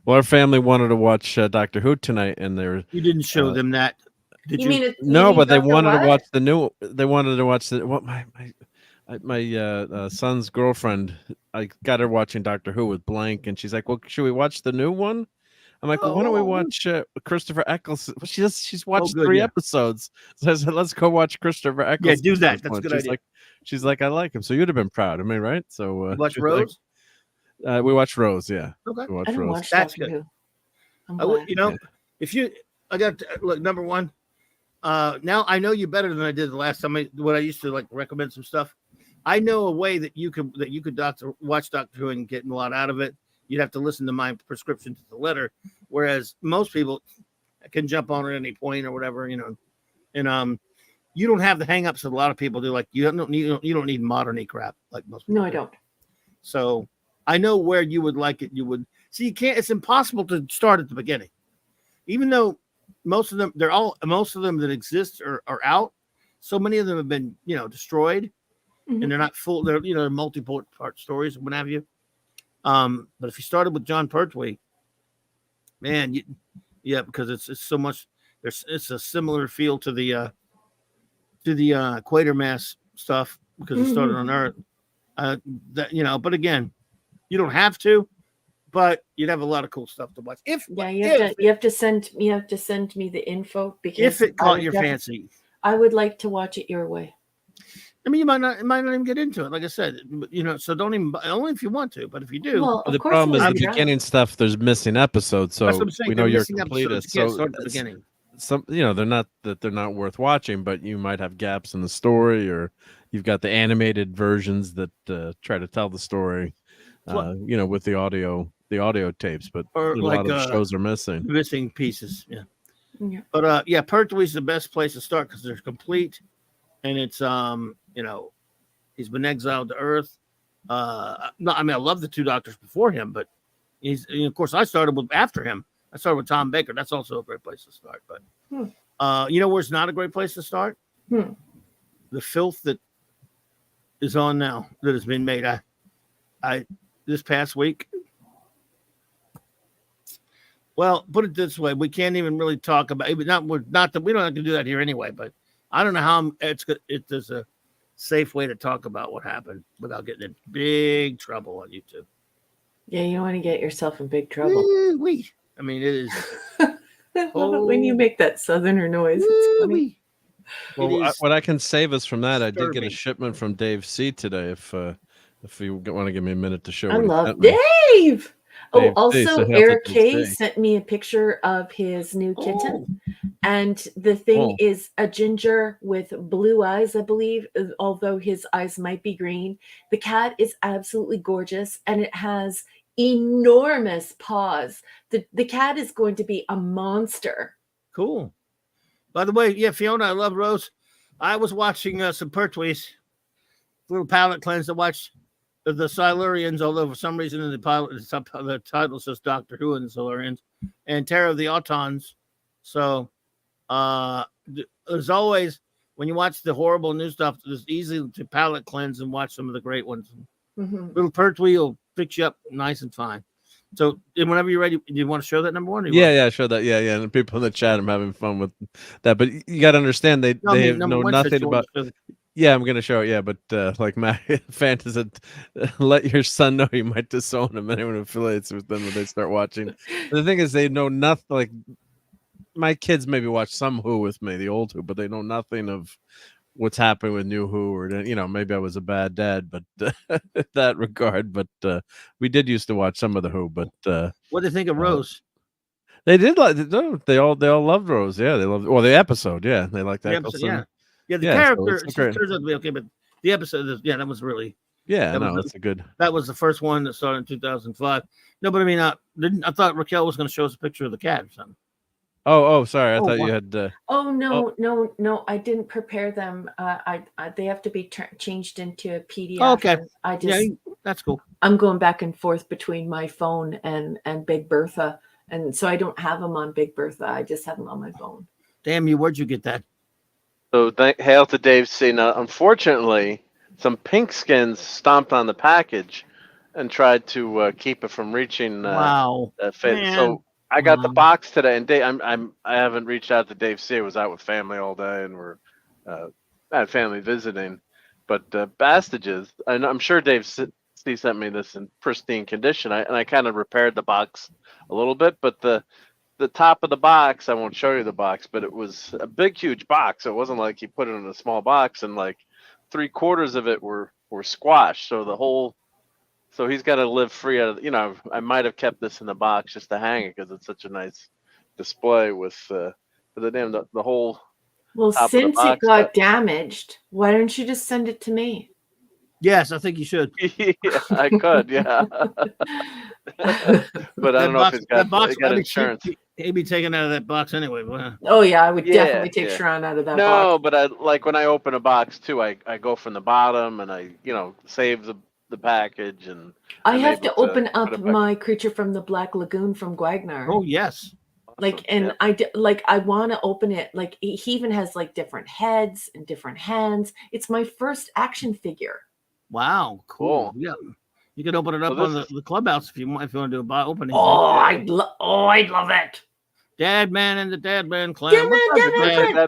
Well, our family wanted to watch Doctor Who tonight, and you didn't show them that, did you? No, but they wanted to watch the new. They wanted to watch my son's girlfriend. I got her watching Doctor Who with Blank, and she's like, "Well, should we watch the new one?" I'm like, well, why don't we watch Christopher Eccleston? She's watched 3 episodes. So I said, let's go watch Christopher Eccleston. Yeah, do that. That's a good idea. She's like, I like him. So you'd have been proud of me, right? So watch Rose? We watched Rose, yeah. Okay. We watched I didn't Rose. watch That's good. Look, number one, now I know you better than I did the last time when I used to recommend some stuff. I know a way that you could watch Doctor Who and get a lot out of it. You'd have to listen to my prescription to the letter, whereas most people can jump on at any point or whatever, and you don't have the hangups that a lot of people do. Like you don't need modern crap like most people. No, I don't. So I know where you would like it. You would see. You can't. It's impossible to start at the beginning, even though most of them that exist are out. So many of them have been destroyed. Mhm. and they're not full. They're multi-part stories and what have you. But if you started with John Pertwee, man, yeah, because it's so much. It's a similar feel to the Quatermass stuff because he started on Earth. But again, you don't have to, but you'd have a lot of cool stuff to watch. Yeah, you have to send me the info because if it I caught would your fancy. I would like to watch it your way. I mean, you might not even get into it. Like I said, so don't even only if you want to. But if you do, Well, The of course problem is I the would try. beginning stuff. There's missing episodes, that's what so I'm saying. we know They're you're missing episodes. completist. You can't So start at the beginning. some, they're not that they're not worth watching, but you might have gaps in the story, or you've got the animated versions that try to tell the story, with the audio tapes. But Or a like lot of the shows are missing. missing pieces. Yeah. Yeah. But Pertwee's the best place to start because they're complete, and it's he's been exiled to Earth. I love the two doctors before him, but of course I started after him. I started with Tom Baker. That's also a great place to start. But where it's not a great place to start? The filth that is on now that has been made. I this past week. Well, put it this way: we can't even really talk about it. Not that we don't have to do that here anyway. But I don't know how there's a safe way to talk about what happened without getting in big trouble on YouTube. Yeah, you don't want to get yourself in big trouble. I mean, it is. When you make that southerner noise, it's funny. Well, what I can save us from that, I did get a disturbing. shipment from Dave C today. If you want to give me a minute to show, I what he love sent me. Dave. Dave Oh, C, also so happy Eric to K see. sent me a picture of his new kitten. Oh, And the thing Oh. is a ginger with blue eyes, I believe, although his eyes might be green. The cat is absolutely gorgeous and it has enormous paws. The cat is going to be a monster. cool. By the way, yeah, Fiona, I love Rose. I was watching some Pertwee's little palate cleanse to watch the Silurians, although for some reason in the title says Doctor Who and the Silurians, and Terror of the Autons. So there's always, when you watch the horrible new stuff, it's easy to palate cleanse and watch some of the great ones. Mhm. Little Pertwee will fix you up nice and fine. So whenever you're ready, do you want to show that number one? Yeah, show that. Yeah. And the people in the chat, I'm having fun with that. But you got to understand, they know nothing about. Yeah, I'm gonna show it. Yeah, but like my Fanta said, let your son know you might disown him. Anyone who affiliates with them when they start watching. The thing is, they know nothing. Like my kids maybe watch some Who with me, the old Who, but they know nothing of what's happening with new Who, or maybe I was a bad dad, but in that regard. But we did used to watch some of the Who. But what do you think of Rose? they did like. They all loved Rose. Yeah, they loved. Well, the episode. Yeah, they liked that episode. Yeah, the Yeah, so character it's she great. turns out to be okay, but the episode, that was really. Yeah, That was no, it's a good. That was the first one that started in 2005. No, but I mean, I thought Raquel was going to show us a picture of the cat or something. Oh, sorry. I Oh, thought wow. you had. Oh no! I didn't prepare them. They have to be changed into a PDF. Oh, okay. And I just That's cool. I'm going back and forth between my phone and Big Bertha, and so I don't have them on Big Bertha. I just have them on my phone. Damn you! Where'd you get that? So hail to Dave C. Now, unfortunately, some pink skins stomped on the package and tried to keep it from reaching Wow. fit. Man. So I got the Wow. box today, and Dave, I haven't reached out to Dave C. I was out with family all day, and we're had family visiting. But Bastages, and I'm sure Dave C. sent me this in pristine condition. I kind of repaired the box a little bit, but the top of the box, I won't show you the box, but it was a big, huge box. It wasn't like he put it in a small box, and like 3/4 of it were squashed. So he's got to live free out of, I might have kept this in the box just to hang it because it's such a nice display with the whole. Well, top of the since it box, got damaged, why don't you just send it to me? Yes, I think you should. Yeah, I could, yeah. But I don't know if it's got insurance. He'd be taken out of that box anyway. But, Oh yeah, I would Yeah, definitely take yeah. Sharon out of that No, box. but I like when I open a box too. I go from the bottom and I save the package, and I I'm have able to open put up it back. my Creature from the Black Lagoon from Guagnar. oh yes. Like, and I want to open it. Like, he even has like different heads and different hands. It's my first action figure. Wow, cool. Yeah, you can open it up on the clubhouse if you want to do a opening. Oh, I'd love it. Dad Man and the Dad Man clan.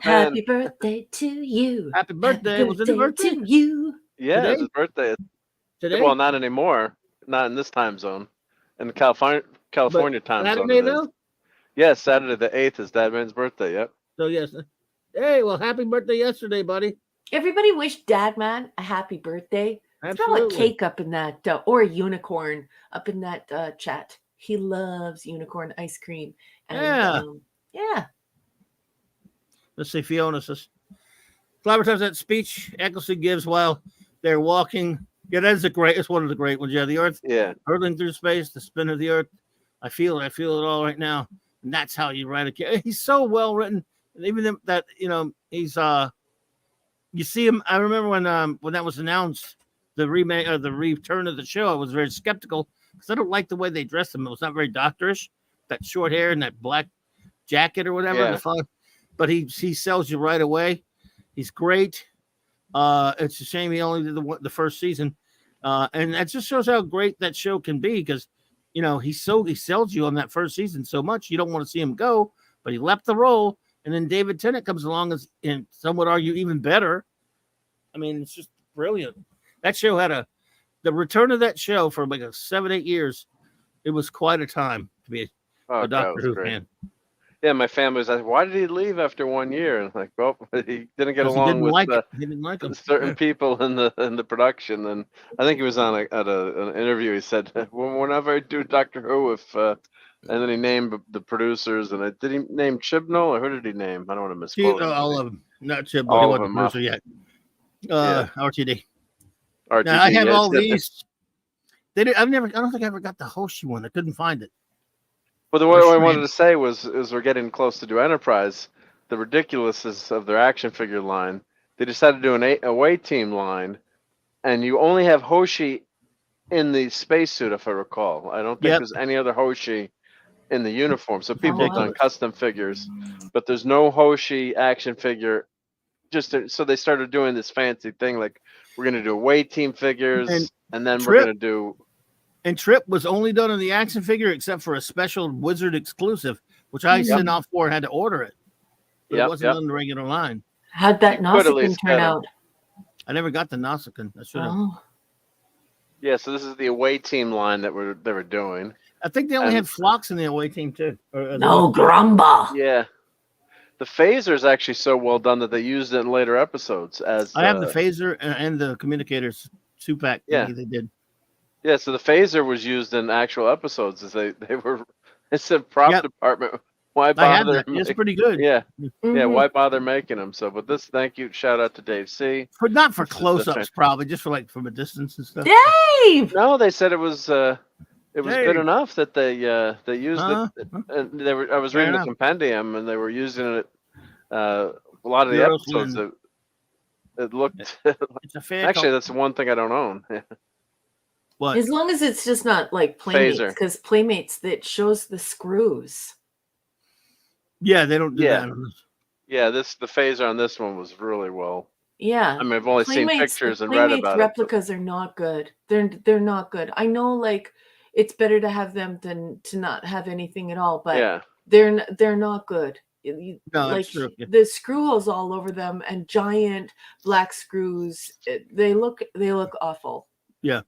Happy birthday to you. Happy birthday. Was it a birthday? To you. Yeah, Today? it's his birthday. Today? Well, not anymore. Not in this time zone. In the California time zone. Saturday, though? Yes, Saturday the 8th is Dad Man's birthday. Yep. So, yes. Hey, well, happy birthday yesterday, buddy. Everybody wish Dad Man a happy birthday. Absolutely. Throw a cake up in that, or a unicorn up in that chat. He loves unicorn ice cream. And, yeah. Let's see, Fiona says, Clobber tells that speech Eccleston gives while they're walking. Yeah, it's one of the great ones. Yeah, the Earth hurtling through space, the spin of the Earth. I feel it all right now. And that's how you write a kid. He's so well written. And even that, he's you see him. I remember when that was announced, the remake or the return of the show, I was very skeptical because I don't like the way they dressed him. It was not very doctorish, that short hair and that black jacket or whatever. Yeah. But he sells you right away. He's great. It's a shame he only did the first season, and that just shows how great that show can be because, he sells you on that first season so much you don't want to see him go, but he left the role, and then David Tennant comes along and some would argue even better. I mean, it's just brilliant. That show had the return of that show for like 7-8 years. It was quite a time to be a Doctor Who fan. Yeah, my family was like, why did he leave after 1 year? And like, well, he didn't get along with certain people in the production. And I think he was on an interview. He said, whenever I do Doctor Who, and then he named the producers. And did he name Chibnall or who did he name? I don't want to misquote. All of them, not Chibnall. He wasn't the producer yet. RTD. RTD. Now, I have all these. I don't think I ever got the Hoshi one. I couldn't find it. Well, what I wanted to say was we're getting close to do Enterprise. The ridiculousness of their action figure line. They decided to do an away team line, and you only have Hoshi in the spacesuit, if I recall. I don't think there's any other Hoshi in the uniform. So people have done custom figures, but there's no Hoshi action figure. So they started doing this fancy thing like we're going to do away team figures, and then we're going to do. And Trip was only done on the action figure except for a special Wizard exclusive, which I sent off for and had to order it. But it wasn't on the regular line. How'd that Nausicaan turn out? I never got the Nausicaan. I should have. Oh. Yeah, so this is the away team line that they were doing. I think they only had Phlox in the away team too. No Grumba. Yeah. The phaser is actually so well done that they used it in later episodes. I have the phaser and the communicators 2-pack. Yeah, they did. Yeah, so the phaser was used in actual episodes. It's a prop department. Why bother? It's pretty good. Yeah, yeah. Why bother making them? So, but this, thank you, shout out to Dave C. Not for close-ups, probably just for from a distance and stuff. Dave. No, they said it was good enough that they used it. And I was reading the compendium, and they were using it. A lot of the episodes. It looked. It's a fan. Actually, that's the one thing I don't own. What? As long as it's just not like Playmates, because Playmates that shows the screws. Yeah, they don't do that. Yeah, the phaser on this one was really well. Yeah, I mean, I've only seen pictures and Playmates read about replicas are not good. They're not good. I know, like it's better to have them than to not have anything at all. But they're not good. No, like true. The screw holes all over them and giant black screws. They look awful. Yeah.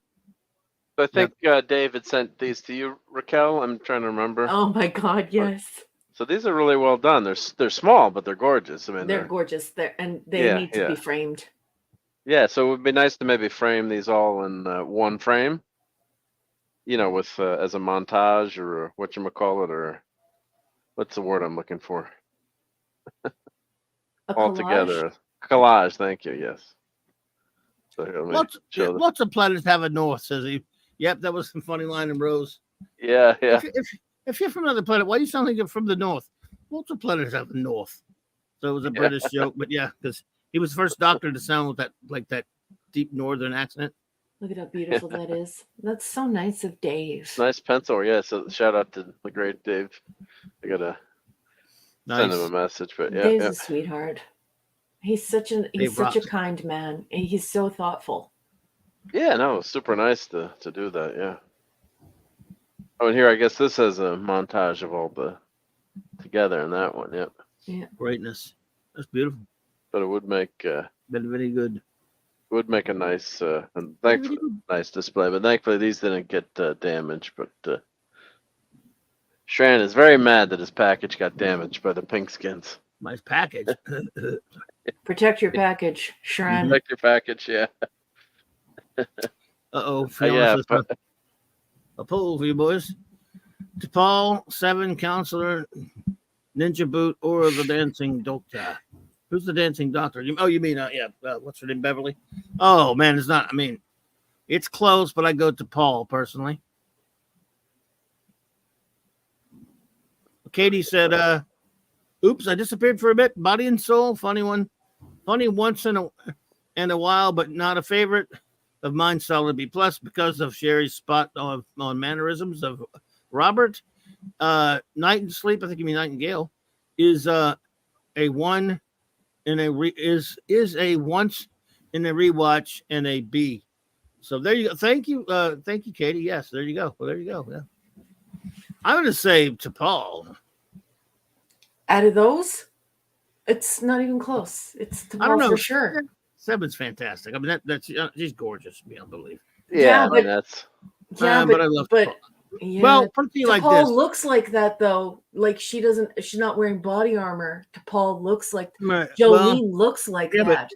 I think David sent these to you, Raquel. I'm trying to remember. Oh my God, yes. So these are really well done. They're small, but they're gorgeous. I mean, they're gorgeous. They need to be framed. Yeah, so it would be nice to maybe frame these all in one frame. With as a montage or whatchamacallit, or what's the word I'm looking for? All together. Collage. Thank you. Yes. So lots of planets have a north, says he. Yep, that was some funny line in Rose. Yeah. If you're from another planet, why do you sound like you're from the north? Lots of planets have a north. So it was a British joke, but yeah, because he was the first Doctor to sound with that deep northern accent. Look at how beautiful that is. That's so nice of Dave. Nice pencil, yeah. So shout out to the great Dave. I gotta send him Nice. a message. But yeah, Dave's yeah. a sweetheart. He's such a Dave such a rocks. kind man. And he's so thoughtful. Yeah, no, super nice to do that. Yeah. Oh, and here I guess this has a montage of all the together in that one. Yep. Yeah. Greatness. That's beautiful. But it would make Very good. a nice and thankfully nice display. But thankfully these didn't get damaged. But Shran is very mad that his package got damaged by the pink skins. Nice package. Protect your package, Sharon. Protect your package, yeah. Uh-oh. Yeah, Fiona says, but a poll for you boys. T'Pol, 7, Counselor, Ninja Boot, or the Dancing Doctor. Who's the Dancing Doctor? You mean, what's her name, Beverly? Oh, man, it's not. I mean, it's close, but I go to Paul, personally. Katie said, oops, I disappeared for a bit. Body and Soul, funny one. Funny once in a while, but not a favorite of mine. Solid B+ because of Sherry's spot on mannerisms of Robert. Night and Sleep, I think you mean Nightingale, is a one in a is a once in a rewatch and a B. So there you go. Thank you, Katie. Yes, there you go. Well, there you go. Yeah, I'm gonna say T'Pol. Out of those, it's not even close. It's I don't know for sure. 7's fantastic. I mean, that's she's gorgeous beyond belief. yeah, I but- mean that's Yeah, I love but T'Pol. yeah, Well, pretty like T'Pol this. looks like that though. Like she's not wearing body armor. T'Pol looks like Well, Jolene looks like yeah, that.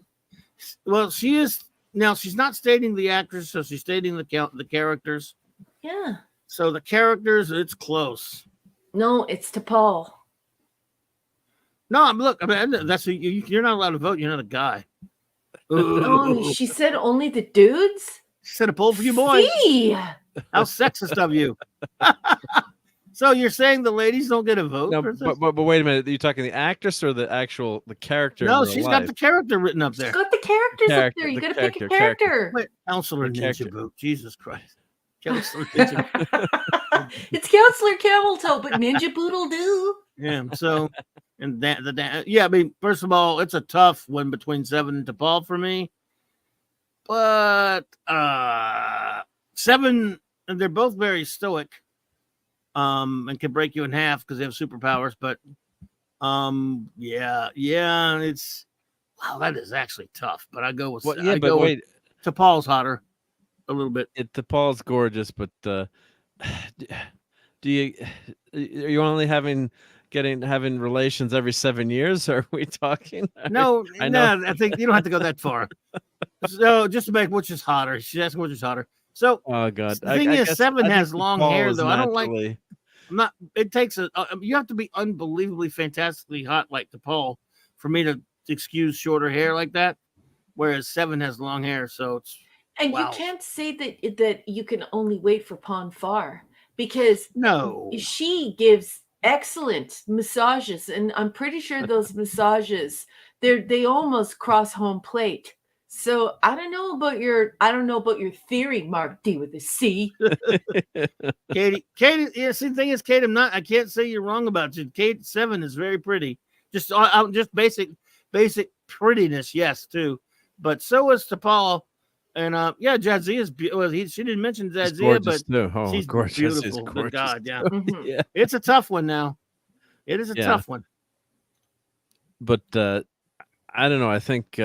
well, she is now. She's not stating the actress, so she's stating the characters. Yeah. So the characters, it's close. No, it's T'Pol. No, look, I mean, that's you're not allowed to vote. You're not a guy. Oh, she said only the dudes? She said a poll for you boys. See? How sexist of you. So you're saying the ladies don't get a vote? no, Princess? but wait a minute. Are you talking the actress or the character? No, in real she's life? got the character written up there. She's got the characters up Character, there. You the gotta pick a character. character. Wait, Counselor The Ninja character. Boot. Jesus Christ. Counselor Ninja. It's Counselor Camel Toe, but Ninja Boot'll do. Yeah. So, and I mean, first of all, it's a tough one between 7 and T'Pol for me. But 7, and they're both very stoic. And can break you in half because they have superpowers. But yeah, it's that is actually tough. But I go with wait, T'Pol's hotter a little bit. T'Pol's gorgeous, but do you are you only having relations every 7 years? Are we talking? No, I know. no, I think you don't have to go that far. So just to make which is hotter. She's asking which is hotter. So Oh God! the thing is, guess- 7 I has think long T'Pol hair is though. I don't like. naturally- I'm not. It takes you have to be unbelievably fantastically hot like T'Pol for me to excuse shorter hair like that. Whereas 7 has long hair, so it's And wow. you can't say that you can only wait for Pon Far because no. she gives excellent massages, and I'm pretty sure those massages they almost cross home plate. So I don't know about your theory, Mark D with a C. Katie, yeah, see, the thing is, Kate, I can't say you're wrong about you. Kate 7 is very pretty. Just basic prettiness, yes, too. But so is T'Pol. And Jadzia is beautiful. She didn't mention She's Jadzia, gorgeous but too. Oh, she's gorgeous! beautiful. She's Good gorgeous. God, yeah. Mhm. Yeah. It's a tough one now. It is a Yeah. tough one. But I don't know. I think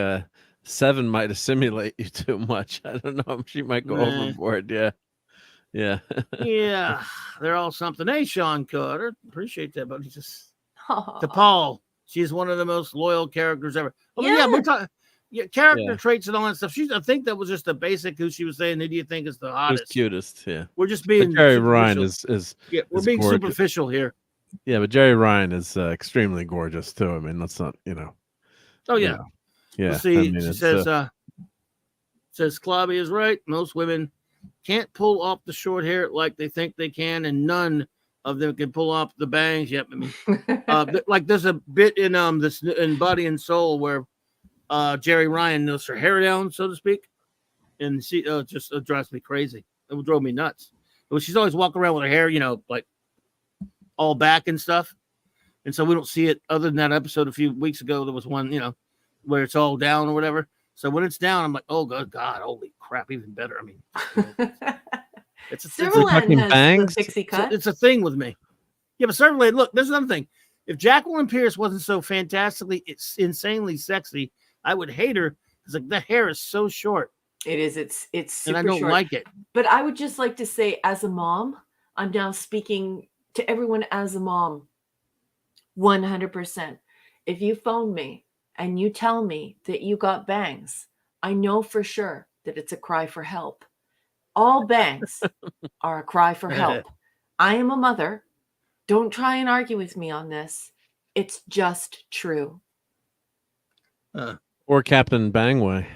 7 might assimilate you too much. I don't know. She might go Nah. overboard. Yeah. Yeah, they're all something. Hey, Sean Carter, appreciate that, but he's just Aw. T'Pol. She's one of the most loyal characters ever. Well, yeah, Yeah. we're talking. Yeah, character Yeah. traits and all that stuff. I think that was just a basic who she was saying. Who do you think is the Who's hottest? cutest? Yeah. We're just But being Jerry Ryan superficial. is Yeah, we're is being gorgeous. superficial here. Yeah, but Jerry Ryan is extremely gorgeous too. I mean, that's not Oh yeah. Yeah. Let's see, I mean, she it's, says Clobby is right. Most women can't pull off the short hair like they think they can, and none of them can pull off the bangs. Yep. I mean, like there's a bit in this in Body and Soul where Jerry Ryan knows her hair down, so to speak, and she just drives me crazy. It would drove me nuts. But she's always walking around with her hair, like all back and stuff. and so we don't see it. Other than that episode a few weeks ago, there was one, where it's all down or whatever. So when it's down, I'm like, oh God, holy crap, even better. I mean, it's Silverland has bangs? the pixie cut. it's a thing with me. Yeah, but certainly, look, there's another thing. If Jacqueline Pierce wasn't so fantastically, it's insanely sexy, I would hate her. It's like the hair is so short. It is. It's super and I don't short. like it. But I would just like to say, as a mom, I'm now speaking to everyone as a mom. 100%. If you phone me and you tell me that you got bangs, I know for sure that it's a cry for help. All bangs are a cry for help. I am a mother. Don't try and argue with me on this. It's just true. Or Captain Bangway.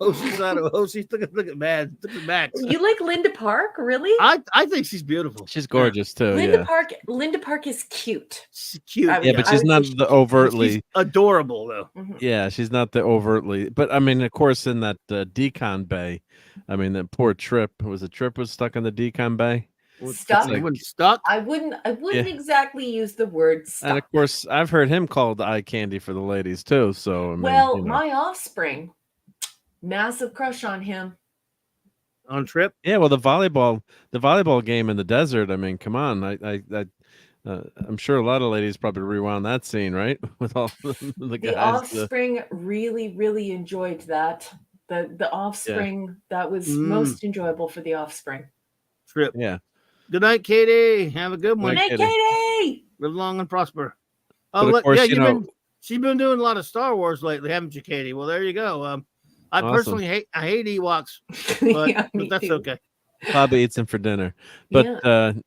Oh, she's not. Oh, she's look at Max. Look at Max. You like Linda Park, really? I think she's beautiful. She's gorgeous too. Linda Park is cute. She's cute. Yeah, but she's not the overtly she's adorable though. Mm-hmm. Yeah, she's not the overtly. But I mean, of course, in that decon bay, I mean, that poor Trip was stuck in the decon bay. Stuck. Stuck. I wouldn't exactly use the word stuck. And of course, I've heard him called eye candy for the ladies too. So I mean, well, my offspring, massive crush on him. On Trip. Yeah, well, the volleyball game in the desert. I mean, come on, I'm sure a lot of ladies probably rewound that scene, right? With all the guys. The offspring really, really enjoyed that. The offspring, that was most enjoyable for the offspring. Trip. Yeah. Good night, Katie. Have a good one. Good night, Katie. Live long and prosper. Oh, but look, course, yeah, she's been doing a lot of Star Wars lately, haven't you, Katie? Well, there you go. I personally hate Ewoks, but, Yeah, but that's too. okay. Bobby eats them for dinner. But the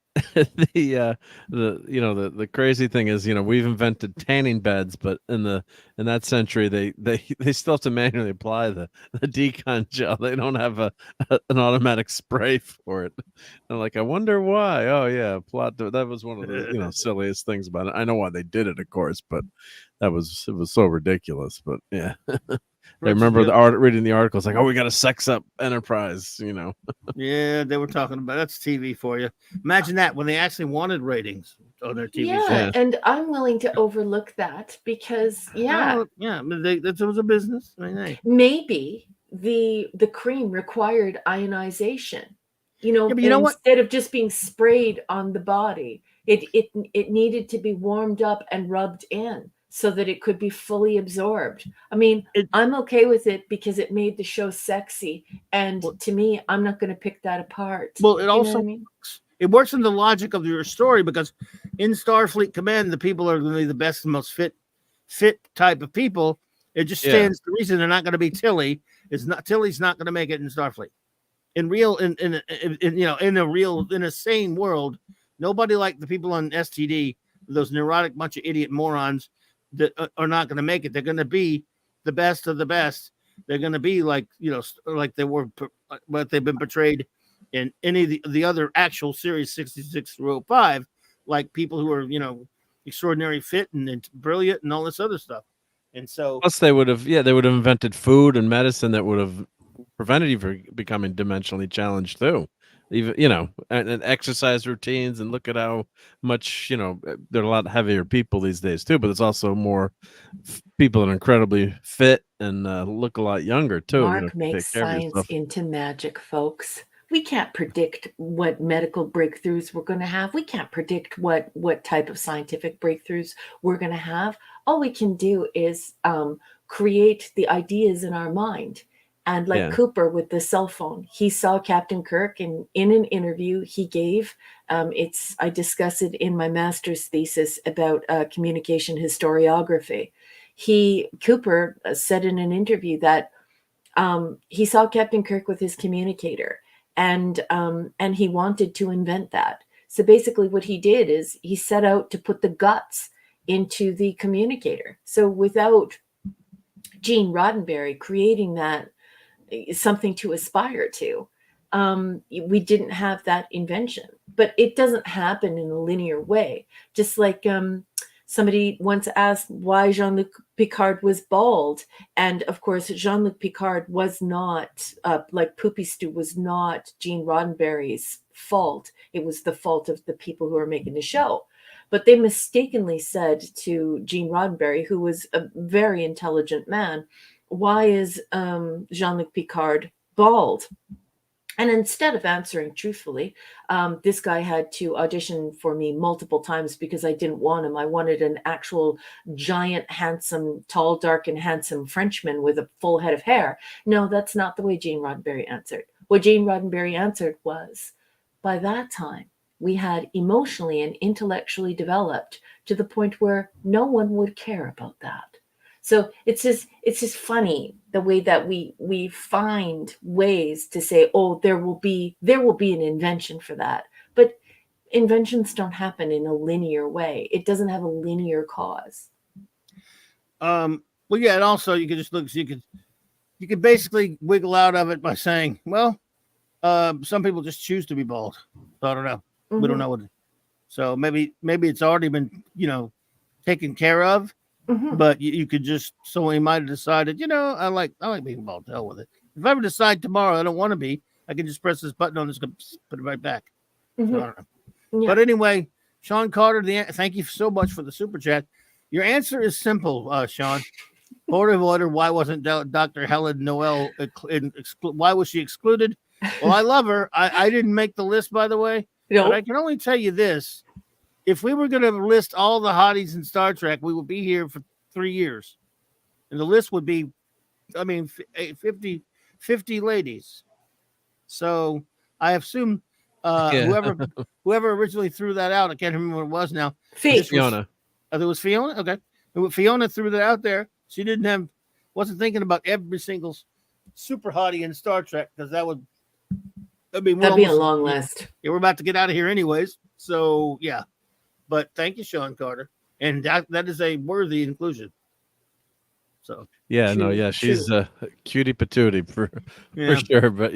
crazy thing is, we've invented tanning beds, but in that century they still have to manually apply the decon gel. They don't have an automatic spray for it. And like, I wonder why. Oh yeah, that was one of the silliest things about it. I know why they did it, of course, but it was so ridiculous. But yeah. I remember reading the articles like, oh, we got to sex up Enterprise, Yeah, they were talking about that's TV for you. Imagine that when they actually wanted ratings on their TV show. Yeah, and I'm willing to overlook that because that was a business. I mean, hey. Maybe the cream required ionization. but you know what? Instead of just being sprayed on the body, it needed to be warmed up and rubbed in, so that it could be fully absorbed. I mean, I'm okay with it because it made the show sexy. And to me, I'm not going to pick that apart. Well, it also it works in the logic of your story because in Starfleet Command, the people are going to be the best and most fit type of people. It just stands to reason they're not going to be Tilly. Tilly's not going to make it in Starfleet. In a sane world, nobody like the people on STD, those neurotic bunch of idiot morons that are not going to make it. They're going to be the best of the best. They're going to be like they were, what they've been portrayed in any of the other actual series 66 through 05, like people who are, extraordinary fit and brilliant and all this other stuff. And so plus they would have invented food and medicine that would have prevented you from becoming dimensionally challenged too. Even and exercise routines, and look at how much they're a lot heavier people these days too, but it's also more people that are incredibly fit and look a lot younger too. Mark makes science into magic, folks. We can't predict what medical breakthroughs we're going to have. We can't predict what type of scientific breakthroughs we're going to have. All we can do is create the ideas in our mind. And Cooper with the cell phone, he saw Captain Kirk, and in an interview he gave, I discuss it in my master's thesis about communication historiography. Cooper said in an interview that he saw Captain Kirk with his communicator, and he wanted to invent that. So basically, what he did is he set out to put the guts into the communicator. So without Gene Roddenberry creating that, something to aspire to, we didn't have that invention. But it doesn't happen in a linear way. Just like somebody once asked why Jean-Luc Picard was bald, and of course Jean-Luc Picard was not like Poopy Stew was not Gene Roddenberry's fault. It was the fault of the people who were making the show. But they mistakenly said to Gene Roddenberry, who was a very intelligent man, why is Jean-Luc Picard bald? And instead of answering truthfully, this guy had to audition for me multiple times because I didn't want him. I wanted an actual giant, handsome, tall, dark, and handsome Frenchman with a full head of hair. No, that's not the way Gene Roddenberry answered. What Gene Roddenberry answered was, by that time, we had emotionally and intellectually developed to the point where no one would care about that. So it's just funny the way that we find ways to say, oh, there will be an invention for that. But inventions don't happen in a linear way. It doesn't have a linear cause. Well, yeah, and also you could just look. So you could basically wiggle out of it by saying, well, some people just choose to be bald. So I don't know. We don't know what. So maybe it's already been taken care of. But you could just, someone might have decided, I like being bald. Hell with it. If I ever decide tomorrow I don't want to be, I can just press this button on this, put it right back. So I don't know. Yeah. But anyway, Sean Carter, thank you so much for the super chat. Your answer is simple, Sean. Board of order. Why wasn't Dr. Helen Noel? Why was she excluded? Well, I love her. I didn't make the list, by the way. Nope. But I can only tell you this. If we were going to list all the hotties in Star Trek, we would be here for 3 years. And the list would be, 50 ladies. So I assume whoever originally threw that out, I can't remember what it was now. Fiona. It was Fiona? Okay. Fiona threw that out there. She wasn't thinking about every single super hottie in Star Trek, because that'd be a long list. Yeah, we're about to get out of here anyways. So, yeah. But thank you, Sean Carter. And that is a worthy inclusion. So she's a cutie patootie for sure. But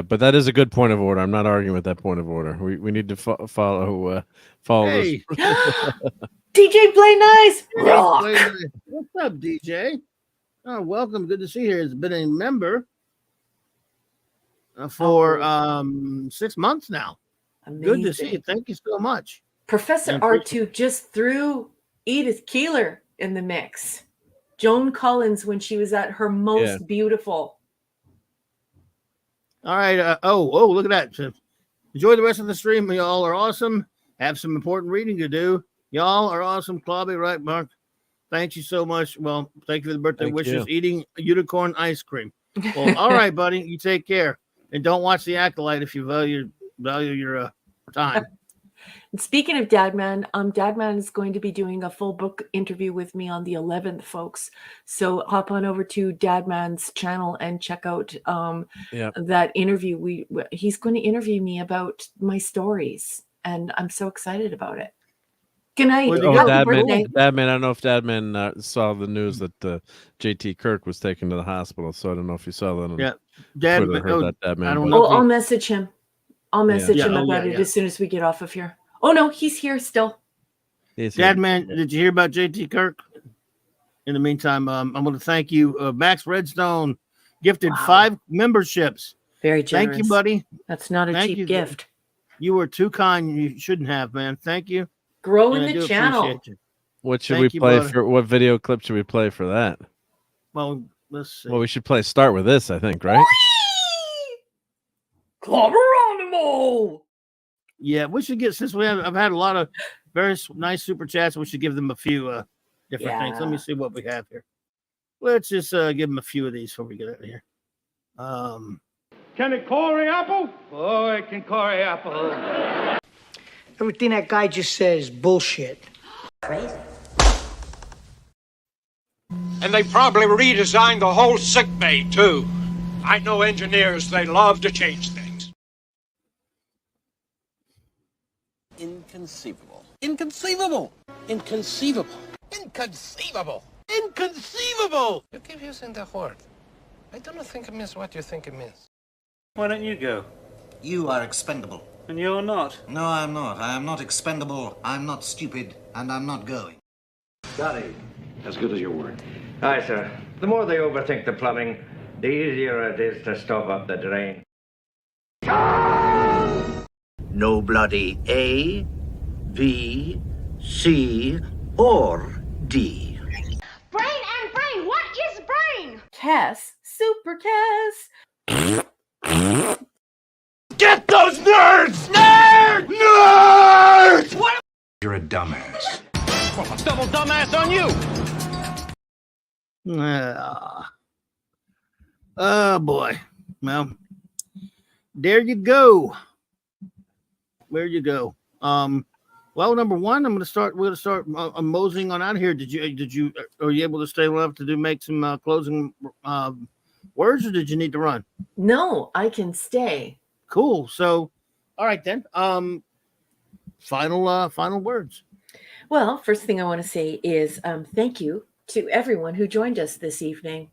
but that is a good point of order. I'm not arguing with that point of order. We need to follow this. DJ Play Nice. Rock. What's up, DJ? Oh, welcome. Good to see you. Has been a member for 6 months now. Amazing. Good to see you. Thank you so much. Professor R2 just threw Edith Keeler in the mix. Joan Collins when she was at her most beautiful. All right. Look at that. So enjoy the rest of the stream. Y'all are awesome. Have some important reading to do. Y'all are awesome. Clobby, right, Mark? Thank you so much. Well, thank you for the birthday wishes. Eating unicorn ice cream. Well, all right, buddy. You take care. And don't watch The Acolyte if you value your time. And speaking of Dadman, Dadman is going to be doing a full book interview with me on the 11th, folks. So hop on over to Dadman's channel and check out that interview. He's going to interview me about my stories, and I'm so excited about it. Good night. Dadman, I don't know if Dadman saw the news that JT Kirk was taken to the hospital, so I don't know if you saw that. Dadman. I don't know. I'll message him. I'll message him about it as soon as we get off of here. Oh, no, he's here still. Dadman, did you hear about JT Kirk? In the meantime, I'm going to thank you. Max Redstone gifted 5 memberships. Very generous. Thank you, buddy. That's not a cheap gift. You were too kind. You shouldn't have, man. Thank you. Growing the channel. What should we play for? What video clip should we play for that? Well, let's see. Well, we should start with this, I think, right? Clobberin. Yeah, we should get, since I've had a lot of very nice super chats, we should give them a few different things. Let me see what we have here. Let's just give them a few of these before we get out of here. Can it curry apple? Oh, it can curry apple. Everything that guy just said is bullshit. Crazy. And they probably redesigned the whole sick bay, too. I know engineers, they love to change things. Inconceivable. Inconceivable. Inconceivable. Inconceivable. Inconceivable. You keep using the word. I don't think it means what you think it means. Why don't you go? You are expendable. And you're not? No, I'm not. I am not expendable. I'm not stupid. And I'm not going. Scotty, as good as your word. Aye, sir. The more they overthink the plumbing, the easier it is to stop up the drain. No bloody A, B, C, or D? Brain and brain. What is brain? Cass, Super Cass. Get those nerds! Nerd! Nerds! What? You're a dumbass. Double dumbass on you! Oh boy. Well, there you go. Where you go? Well, number one, we're gonna start moseying on out of here. Are you able to stay long enough to make some closing words, or did you need to run? No, I can stay. Cool. So, all right then. Final words. Well, first thing I want to say is thank you to everyone who joined us this evening.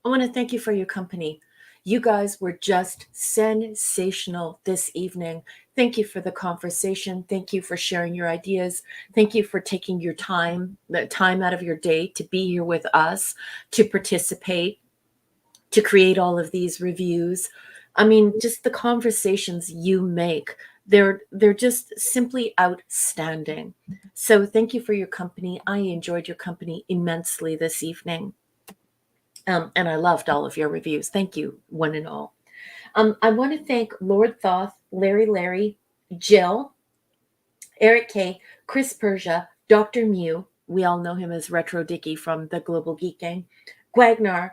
I want to thank you for your company. You guys were just sensational this evening. Thank you for the conversation. Thank you for sharing your ideas. Thank you for taking your time, the time out of your day to be here with us, to participate, to create all of these reviews. I mean, just the conversations you make, they're just simply outstanding. So thank you for your company. I enjoyed your company immensely this evening. And I loved all of your reviews. Thank you, one and all. I want to thank Lord Thoth, Larry, Jill, Eric K, Chris Persia, Dr. Mew, we all know him as Retro Dicky from the Global Geek Gang, Gwagnar,